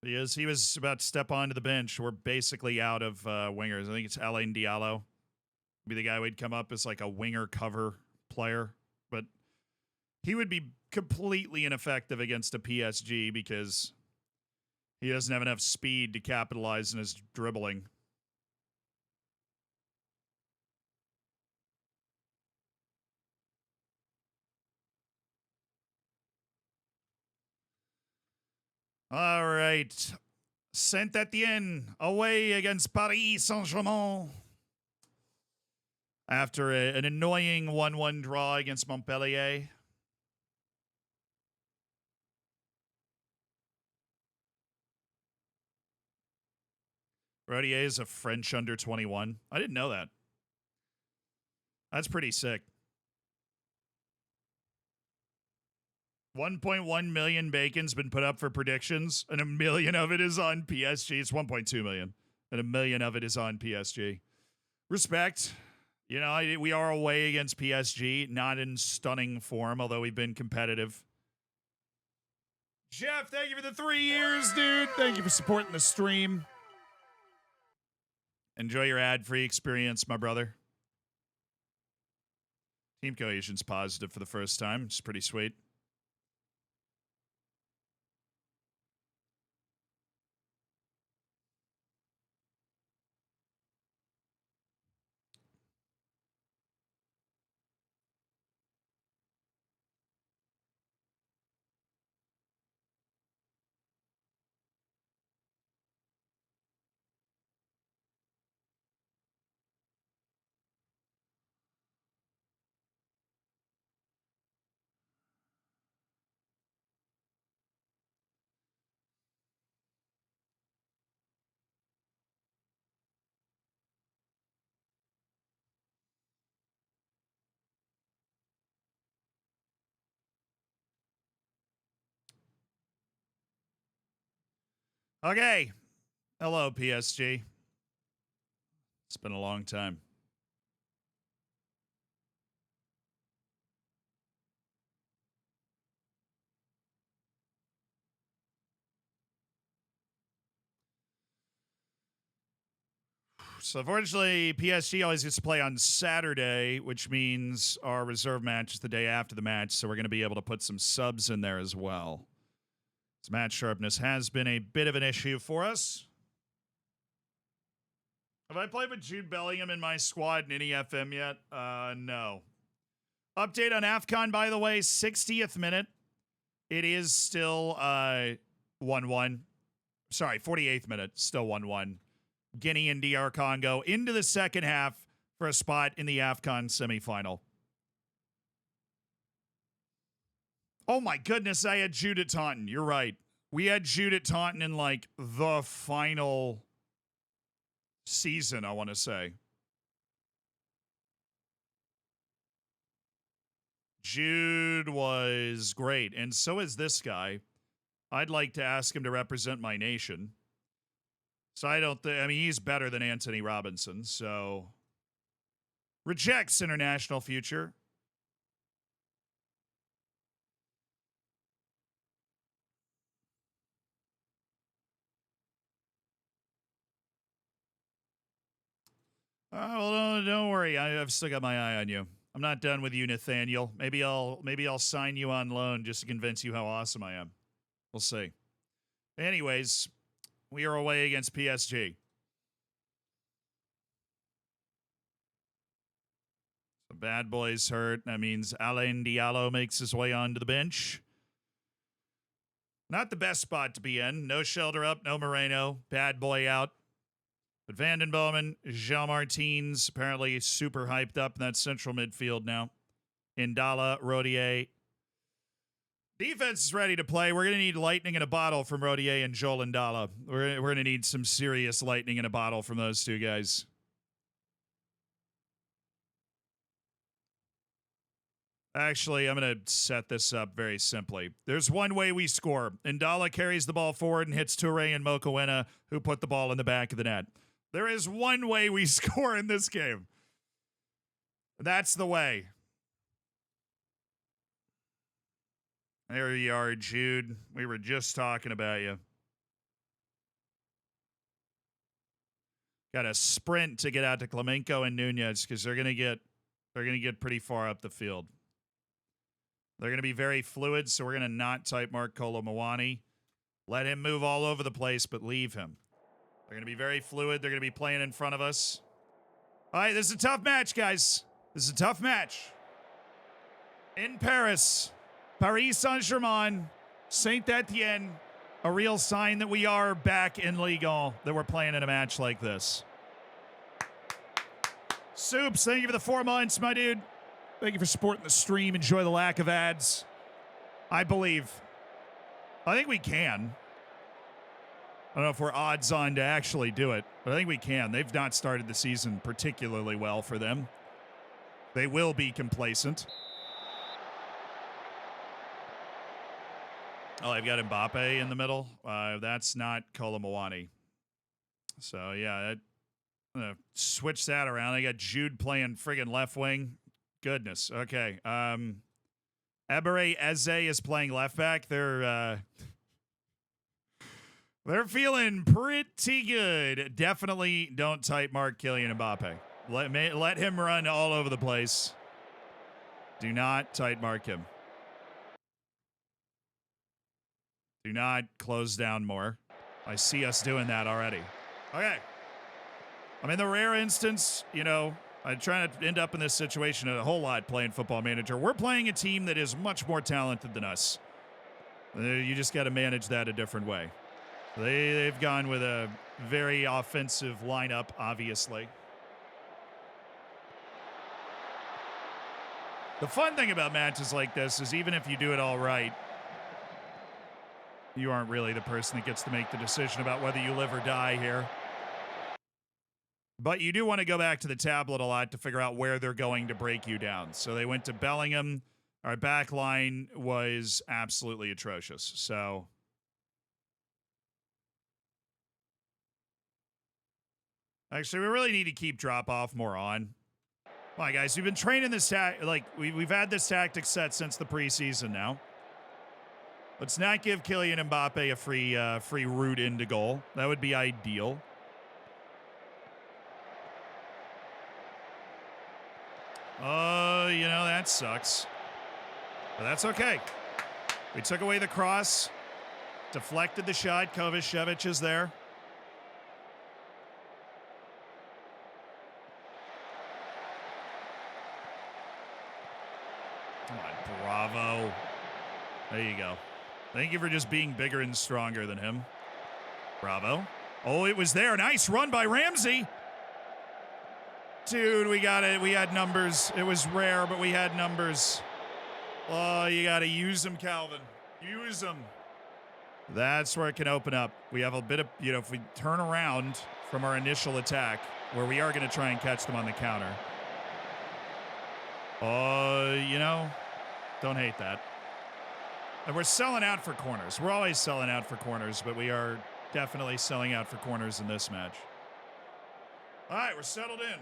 Speaker 1: He was about to step onto the bench. We're basically out of wingers. I think it's Alain Diallo. Be the guy we'd come up as like a winger cover player, but he would be completely ineffective against a PSG because he doesn't have enough speed to capitalize in his dribbling. All right. Saint-Étienne away against Paris Saint-Germain. After an annoying 1-1 draw against Montpellier. Rodier is a French under 21. I didn't know that. That's pretty sick. 1.1 million bacon's been put up for predictions, and 1 million of it is on PSG. It's 1.2 million, and 1 million of it is on PSG. Respect. You know, we are away against PSG, not in stunning form, although we've been competitive. Jeff, thank you for the 3 years, dude. Thank you for supporting the stream. Enjoy your ad-free experience, my brother. Team cohesion's positive for the first time. It's pretty sweet. Okay. Hello, PSG. It's been a long time. So, unfortunately, PSG always gets to play on Saturday, which means our reserve match is the day after the match, so we're going to be able to put some subs in there as well. This match sharpness has been a bit of an issue for us. Have I played with Jude Bellingham in my squad in any FM yet? No. Update on AFCON, by the way, 60th minute. It is still 1-1. Sorry, 48th minute, still 1-1. Guinea and DR Congo into the second half for a spot in the AFCON semifinal. Oh my goodness, I had Jude at Taunton. You're right. We had Jude at Taunton in like the final season, I want to say. Jude was great, and so is this guy. I'd like to ask him to represent my nation. So I mean, he's better than Anthony Robinson, so rejects international future. Well, don't worry. I've still got my eye on you. I'm not done with you, Nathaniel. Maybe I'll sign you on loan just to convince you how awesome I am. We'll see. Anyways, we are away against PSG. The bad boy's hurt. That means Alain Diallo makes his way onto the bench. Not the best spot to be in. No Shelter up, no Moreno. Bad boy out. But Vanden Bomen, Jean Martins, apparently super hyped up in that central midfield now. Indala, Rodier. Defense is ready to play. We're going to need lightning in a bottle from Rodier and Joel Indala. We're going to need some serious lightning in a bottle from those two guys. Actually, I'm going to set this up very simply. There's one way we score. Indala carries the ball forward and hits Toure and Mokoena, who put the ball in the back of the net. There is one way we score in this game. That's the way. There you are, Jude. We were just talking about you. Got to sprint to get out to Clemenco and Nunez because they're gonna get pretty far up the field. They're gonna be very fluid, so we're gonna not type mark Kolo Muani. Let him move all over the place, but leave him. They're going to be very fluid. They're going to be playing in front of us. All right, this is a tough match, guys. This is a tough match. In Paris, Paris Saint-Germain, Saint-Etienne, a real sign that we are back in Ligue 1, that we're playing in a match like this. Soups, thank you for the 4 months, my dude. Thank you for supporting the stream. Enjoy the lack of ads. I believe. I think we can. I don't know if we're odds on to actually do it, but I think we can. They've not started the season particularly well for them. They will be complacent. Oh, I've got Mbappe in the middle. That's not Kolomowani. So, yeah, I'm going to switch that around. I got Jude playing friggin' left wing. Goodness. Okay. Ebere Eze is playing left back. They're feeling pretty good. Definitely don't tight mark Kylian Mbappe. Let him run all over the place. Do not tight mark him. Do not close down more. I see us doing that already. Okay. I'm in the rare instance, I try not to end up in this situation a whole lot playing Football Manager. We're playing a team that is much more talented than us. You just got to manage that a different way. They've gone with a very offensive lineup, obviously. The fun thing about matches like this is even if you do it all right, you aren't really the person that gets to make the decision about whether you live or die here. But you do want to go back to the tablet a lot to figure out where they're going to break you down. So they went to Bellingham. Our back line was absolutely atrocious. So actually, we really need to keep drop-off more on. Come on, guys. We've been training this we've had this tactic set since the preseason now. Let's not give Kylian Mbappe a free route into goal. That would be ideal. That sucks. But that's okay. We took away the cross. Deflected the shot. Kovacevic is there. Come on, Bravo. There you go. Thank you for just being bigger and stronger than him. Bravo. Oh, it was there. Nice run by Ramsey. Dude, we got it. We had numbers. It was rare, but we had numbers. Oh, you got to use them, Calvin. Use them. That's where it can open up. We have a bit of, if we turn around from our initial attack, where we are going to try and catch them on the counter. Don't hate that. And we're selling out for corners. We're always selling out for corners, but we are definitely selling out for corners in this match. All right, we're settled in.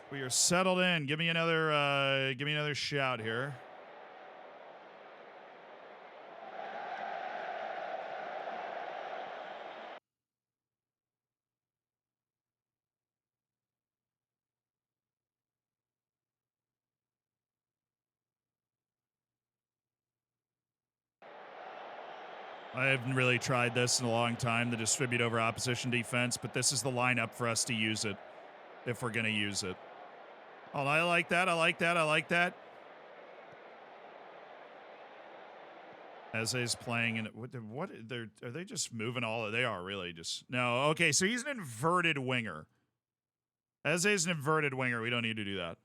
Speaker 1: We are settled in. Give me another shout here. I haven't really tried this in a long time, to distribute over opposition defense, but this is the lineup for us to use it, if we're going to use it. Oh, I like that. I like that. I like that. Eze's playing, and are they just moving all? They are really just. No, okay, so he's an inverted winger. Eze's an inverted winger. We don't need to do that.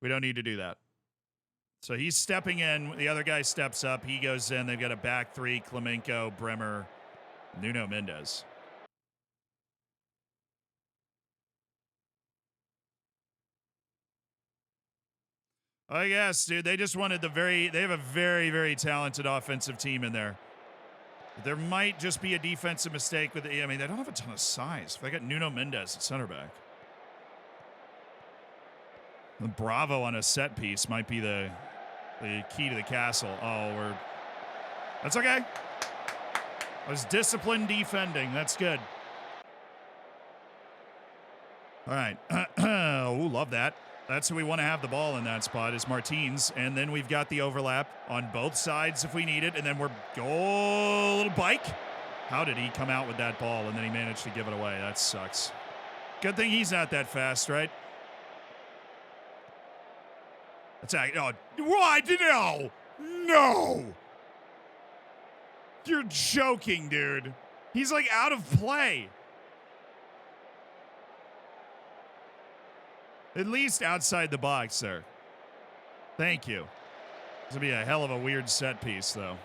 Speaker 1: We don't need to do that. So he's stepping in. The other guy steps up. He goes in. They've got a back three: Klemenko, Bremer, Nuno Mendes. I guess, dude. They just wanted they have a very, very talented offensive team in there. There might just be a defensive mistake with they don't have a ton of size. If I got Nuno Mendes at center back. The Bravo on a set piece might be the key to the castle. Oh, that's okay. I was disciplined defending. That's good. All right. Ooh, love that. That's who we want to have the ball in that spot is Martins. And then we've got the overlap on both sides if we need it. And then go little bike. How did he come out with that ball? And then he managed to give it away. That sucks. Good thing he's not that fast, right? Attack. Oh, what? No. You're joking, dude. He's like out of play. At least outside the box there. Thank you. This would be a hell of a weird set piece, though.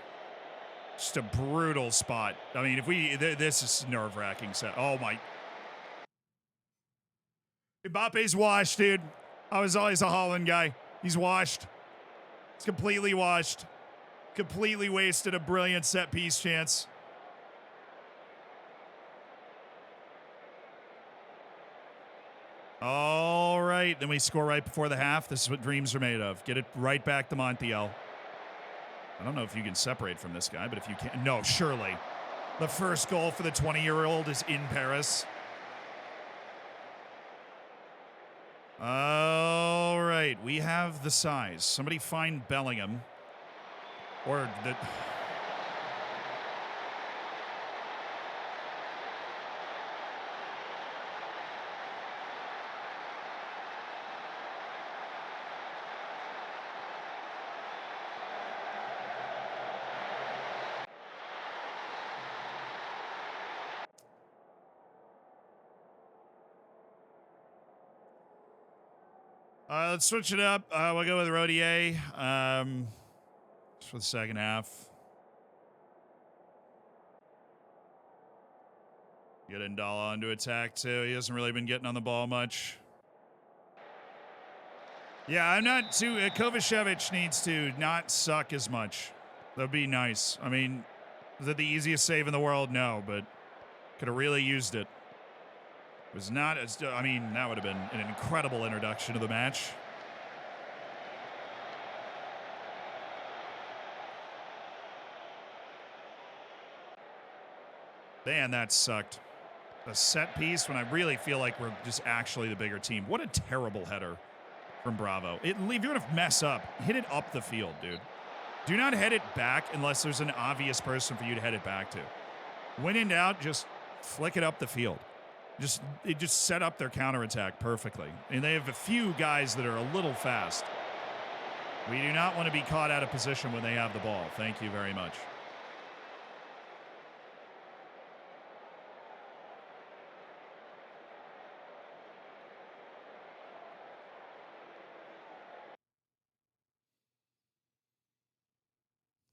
Speaker 1: Just a brutal spot. I mean, this is nerve-wracking set. Oh, my. Mbappe's washed, dude. I was always a Holland guy. He's washed. He's completely washed. Completely wasted a brilliant set piece chance. All right. Then we score right before the half. This is what dreams are made of. Get it right back to Montiel. I don't know if you can separate from this guy, but if you can. No, surely. The first goal for the 20-year-old is in Paris. All right. We have the size. Somebody find Bellingham. Or the... let's switch it up. We'll go with Rodier for the second half. Get Ndala onto attack, too. He hasn't really been getting on the ball much. Yeah, I'm not too... Kovacevic needs to not suck as much. That'd be nice. I mean, is it the easiest save in the world? No, but could have really used it. Was not as... I mean, that would have been an incredible introduction to the match. Man, that sucked. A set piece when I really feel like we're just actually the bigger team. What a terrible header from Bravo. If you're going to mess up, hit it up the field, dude. Do not head it back unless there's an obvious person for you to head it back to. When in doubt, just flick it up the field. It just set up their counterattack perfectly. And they have a few guys that are a little fast. We do not want to be caught out of position when they have the ball. Thank you very much.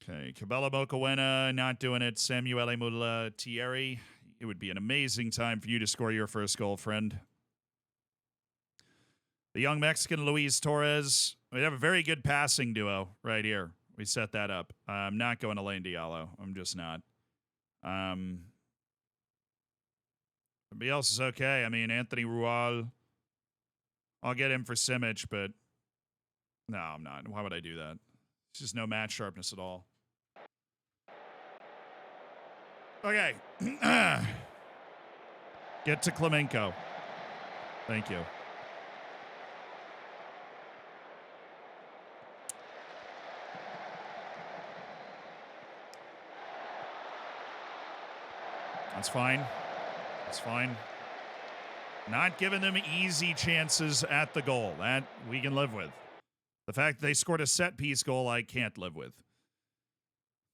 Speaker 1: Okay, Cabela Mokawena not doing it. Samuele Mulla-Thierry. It would be an amazing time for you to score your first goal, friend. The young Mexican Luis Torres. We have a very good passing duo right here. We set that up. I'm not going to Lane Diallo. I'm just not. Everybody else is okay. I mean, Anthony Rual. I'll get him for Simic, but no, I'm not. Why would I do that? It's just no match sharpness at all. Okay. Get to Klemenko. Thank you. That's fine. That's fine. Not giving them easy chances at the goal. That we can live with. The fact that they scored a set-piece goal, I can't live with.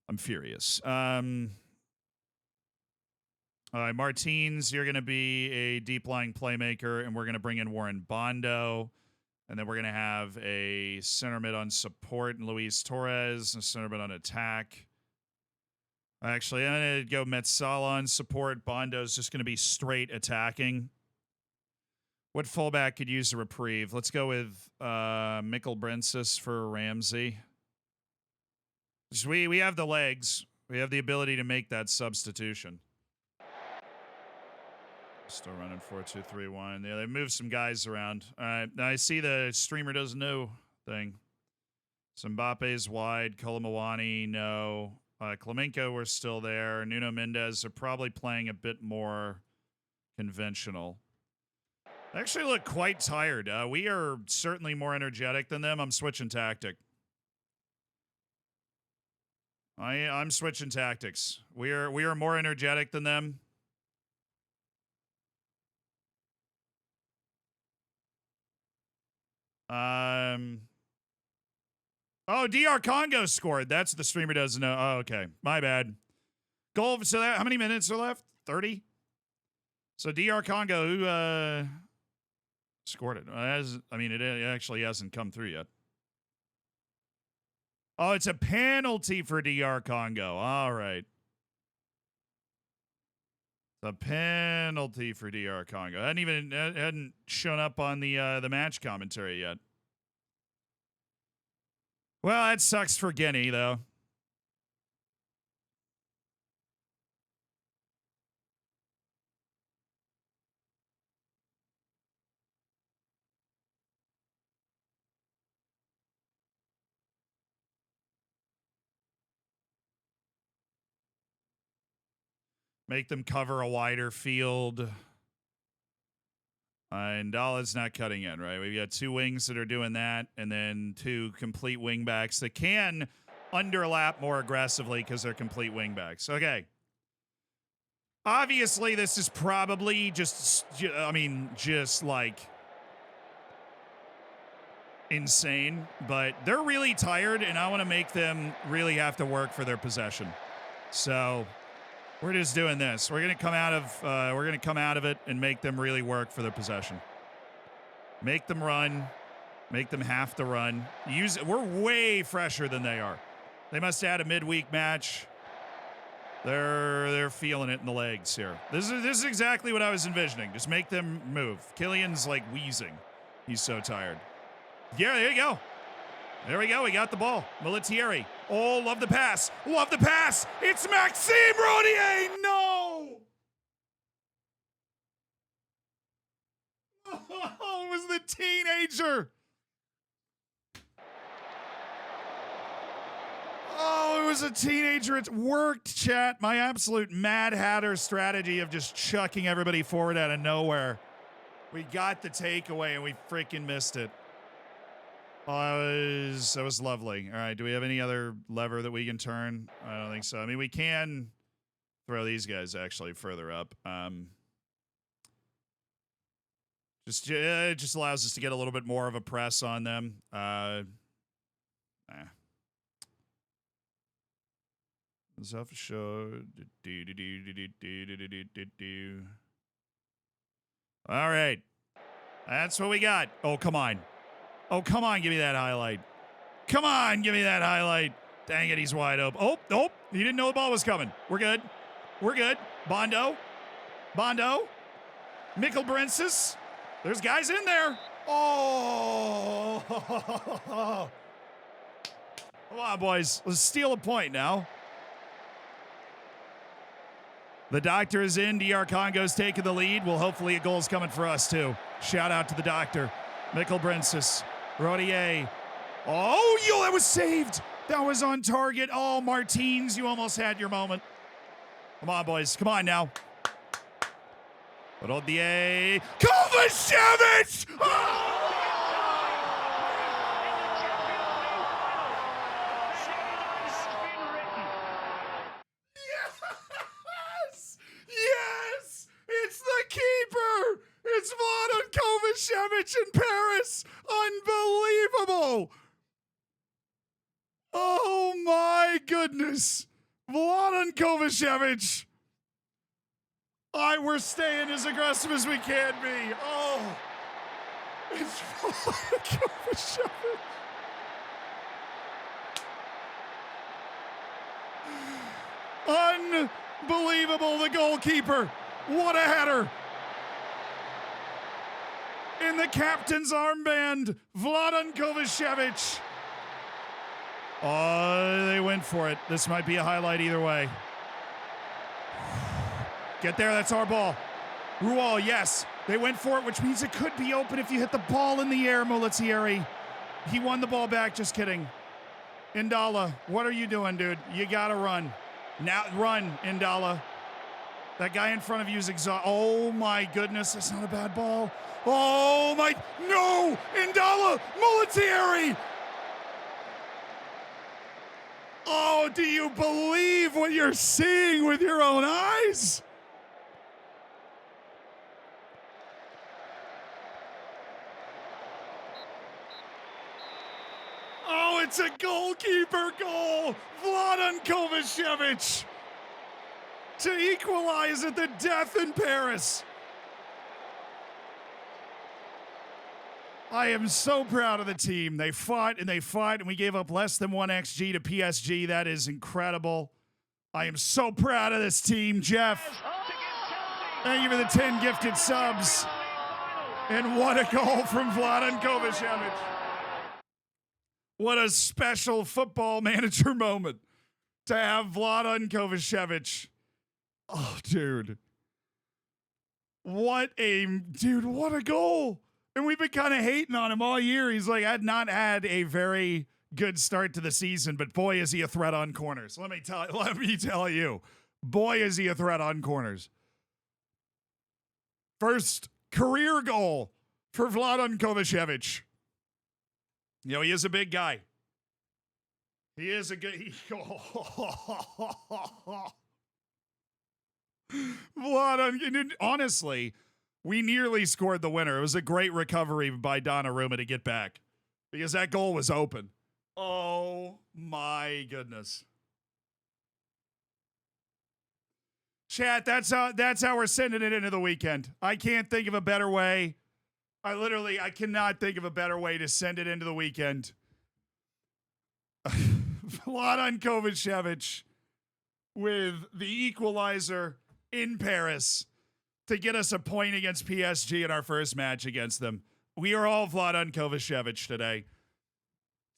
Speaker 1: I'm furious. All right, Martins, you're going to be a deep-lying playmaker, and we're going to bring in Warren Bondo. And then we're going to have a center mid on support and Luis Torres, and a center mid on attack. Actually, I'm going to go Metsala on support. Bondo's just going to be straight attacking. What fullback could use a reprieve? Let's go with Mikkel Brensis for Ramsey. We have the legs. We have the ability to make that substitution. Still running 4-2-3-1. Yeah, they moved some guys around. All right, now I see the streamer doesn't know thing. So Mbappe's wide. Kolomawani, no. Klemenko, we're still there. Nuno Mendes are probably playing a bit more conventional. They actually look quite tired. We are certainly more energetic than them. I'm switching tactic. I'm switching tactics. We are more energetic than them. Oh, DR Congo scored. That's the streamer doesn't know. Oh, okay. My bad. Goal. So how many minutes are left? 30? So DR Congo, who scored it? It actually hasn't come through yet. Oh, it's a penalty for DR Congo. All right. The penalty for DR Congo. Hadn't shown up on the match commentary yet. Well, that sucks for Guinea, though. Make them cover a wider field. And Dala's not cutting in, right? We've got 2 wings that are doing that, and then 2 complete wingbacks that can underlap more aggressively because they're complete wingbacks. Okay. Obviously, this is probably just like insane, but they're really tired, and I want to make them really have to work for their possession. So we're just doing this. We're gonna come out of it and make them really work for their possession. Make them run. Make them have to run. We're way fresher than they are. They must have had a midweek match. They're feeling it in the legs here. This is exactly what I was envisioning. Just make them move. Killian's like wheezing. He's so tired. Yeah, there you go. There we go. We got the ball. Militieri. Oh, love the pass. Love the pass. It's Maxime Rodier. No. Oh, it was the teenager. Oh, it was a teenager. It worked, chat. My absolute Mad Hatter strategy of just chucking everybody forward out of nowhere. We got the takeaway and we freaking missed it. Oh, that was lovely. All right, do we have any other lever that we can turn? I don't think so. I mean, we can throw these guys actually further up. It just allows us to get a little bit more of a press on them. Show. All right, that's what we got. Oh, come on. Oh, come on, give me that highlight. Come on, give me that highlight. Dang it, he's wide open. Oh, he didn't know the ball was coming. We're good. We're good. Bondo. Mikkelbrensis. There's guys in there. Oh. Come on, boys. Let's steal a point now. The doctor is in. DR Congo's taking the lead. Well, hopefully a goal's coming for us, too. Shout out to the doctor. Mikkelbrensis. Rodier. Oh, that was saved. That was on target. Oh, Martins, you almost had your moment. Come on, boys. Come on now. Rodier. Kovacevic! Oh! Yes! It's the keeper! It's Vladan Kovacevic in Paris! Unbelievable! Oh my goodness! Vladan Kovacevic! We're staying as aggressive as we can be. Oh! It's Vladan Kovacevic! Unbelievable, the goalkeeper. What a header. In the captain's armband, Vladan Kovacevic. Oh, they went for it. This might be a highlight either way. Get there, that's our ball. Rual, yes. They went for it, which means it could be open if you hit the ball in the air, Molitieri. He won the ball back, just kidding. Indala, what are you doing, dude? You gotta run. Now run, Indala. That guy in front of you is exhausted. Oh my goodness, that's not a bad ball. Oh my, no! Indala, Molitieri! Oh, do you believe what you're seeing with your own eyes? Oh, it's a goalkeeper goal! Vladan Kovacevic to equalize at the death in Paris. I am so proud of the team. They fought, and we gave up less than 1 XG to PSG. That is incredible. I am so proud of this team, Jeff. Thank you for the 10 gifted subs. And what a goal from Vladan Kovacevic. What a special football manager moment to have Vladan Kovacevic. Oh, dude. What a goal. And we've been kind of hating on him all year. He's like, I'd not had a very good start to the season, but boy, is he a threat on corners. Let me tell you. Boy, is he a threat on corners. First career goal for Vladan Kovacevic. You know, he is a big guy. He is a good... Vladan, honestly, we nearly scored the winner. It was a great recovery by Donnarumma to get back because that goal was open. Oh, my goodness. Chat, that's how we're sending it into the weekend. I can't think of a better way. I cannot think of a better way to send it into the weekend. Vladan Kovacevic with the equalizer in Paris to get us a point against PSG in our first match against them. We are all Vladan Kovacevic today.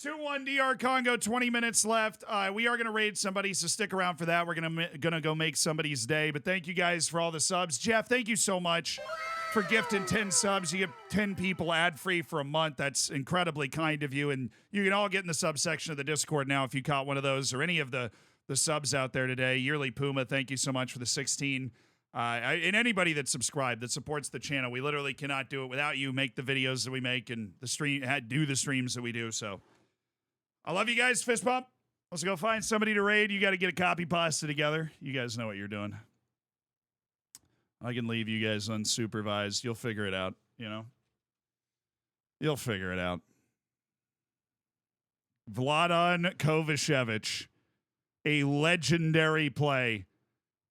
Speaker 1: 2-1 DR Congo, 20 minutes left. We are going to raid somebody, so stick around for that. We're going to go make somebody's day. But thank you guys for all the subs. Jeff, thank you so much for gifting 10 subs. You get 10 people ad-free for a month. That's incredibly kind of you. And you can all get in the subsection of the Discord now if you caught one of those or any of the subs out there today. Yearly Puma, thank you so much for the 16. And anybody that subscribed, that supports the channel. We literally cannot do it without you. Make the videos that we make and do the streams that we do. So I love you guys. Fist bump. Let's go find somebody to raid. You got to get a copy pasta together. You guys know what you're doing. I can leave you guys unsupervised. You'll figure it out, you know? You'll figure it out. Vladan Kovacevic, a legendary play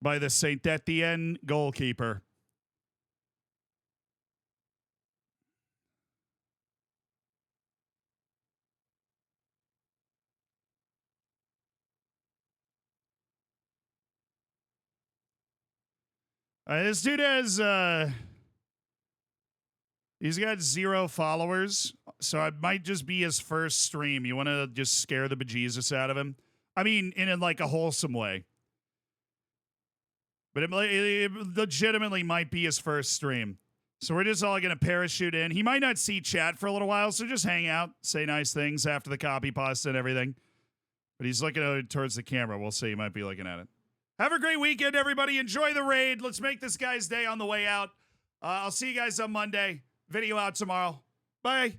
Speaker 1: by the Saint Etienne goalkeeper. This dude has, he's got 0 followers, so it might just be his first stream. You want to just scare the bejesus out of him? I mean, in like a wholesome way. But it legitimately might be his first stream. So we're just all going to parachute in. He might not see chat for a little while, so just hang out, say nice things after the copy pasta and everything. But he's looking towards the camera. We'll see. He might be looking at it. Have a great weekend, everybody. Enjoy the raid. Let's make this guy's day on the way out. I'll see you guys on Monday. Video out tomorrow. Bye.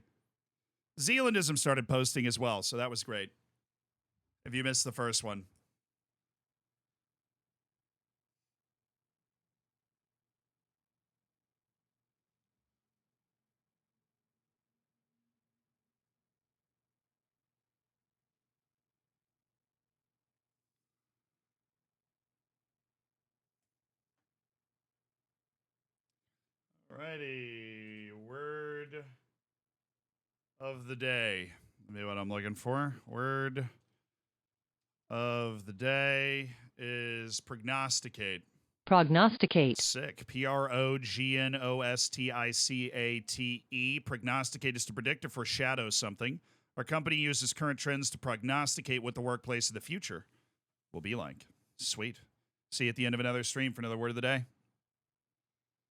Speaker 1: Zealandism started posting as well, so that was great. If you missed the first one. Alrighty, word of the day. Maybe what I'm looking for. Word of the day is prognosticate.
Speaker 2: Prognosticate.
Speaker 1: Sick. Prognosticate. Prognosticate is to predict or foreshadow something. Our company uses current trends to prognosticate what the workplace of the future will be like. Sweet. See you at the end of another stream for another word of the day.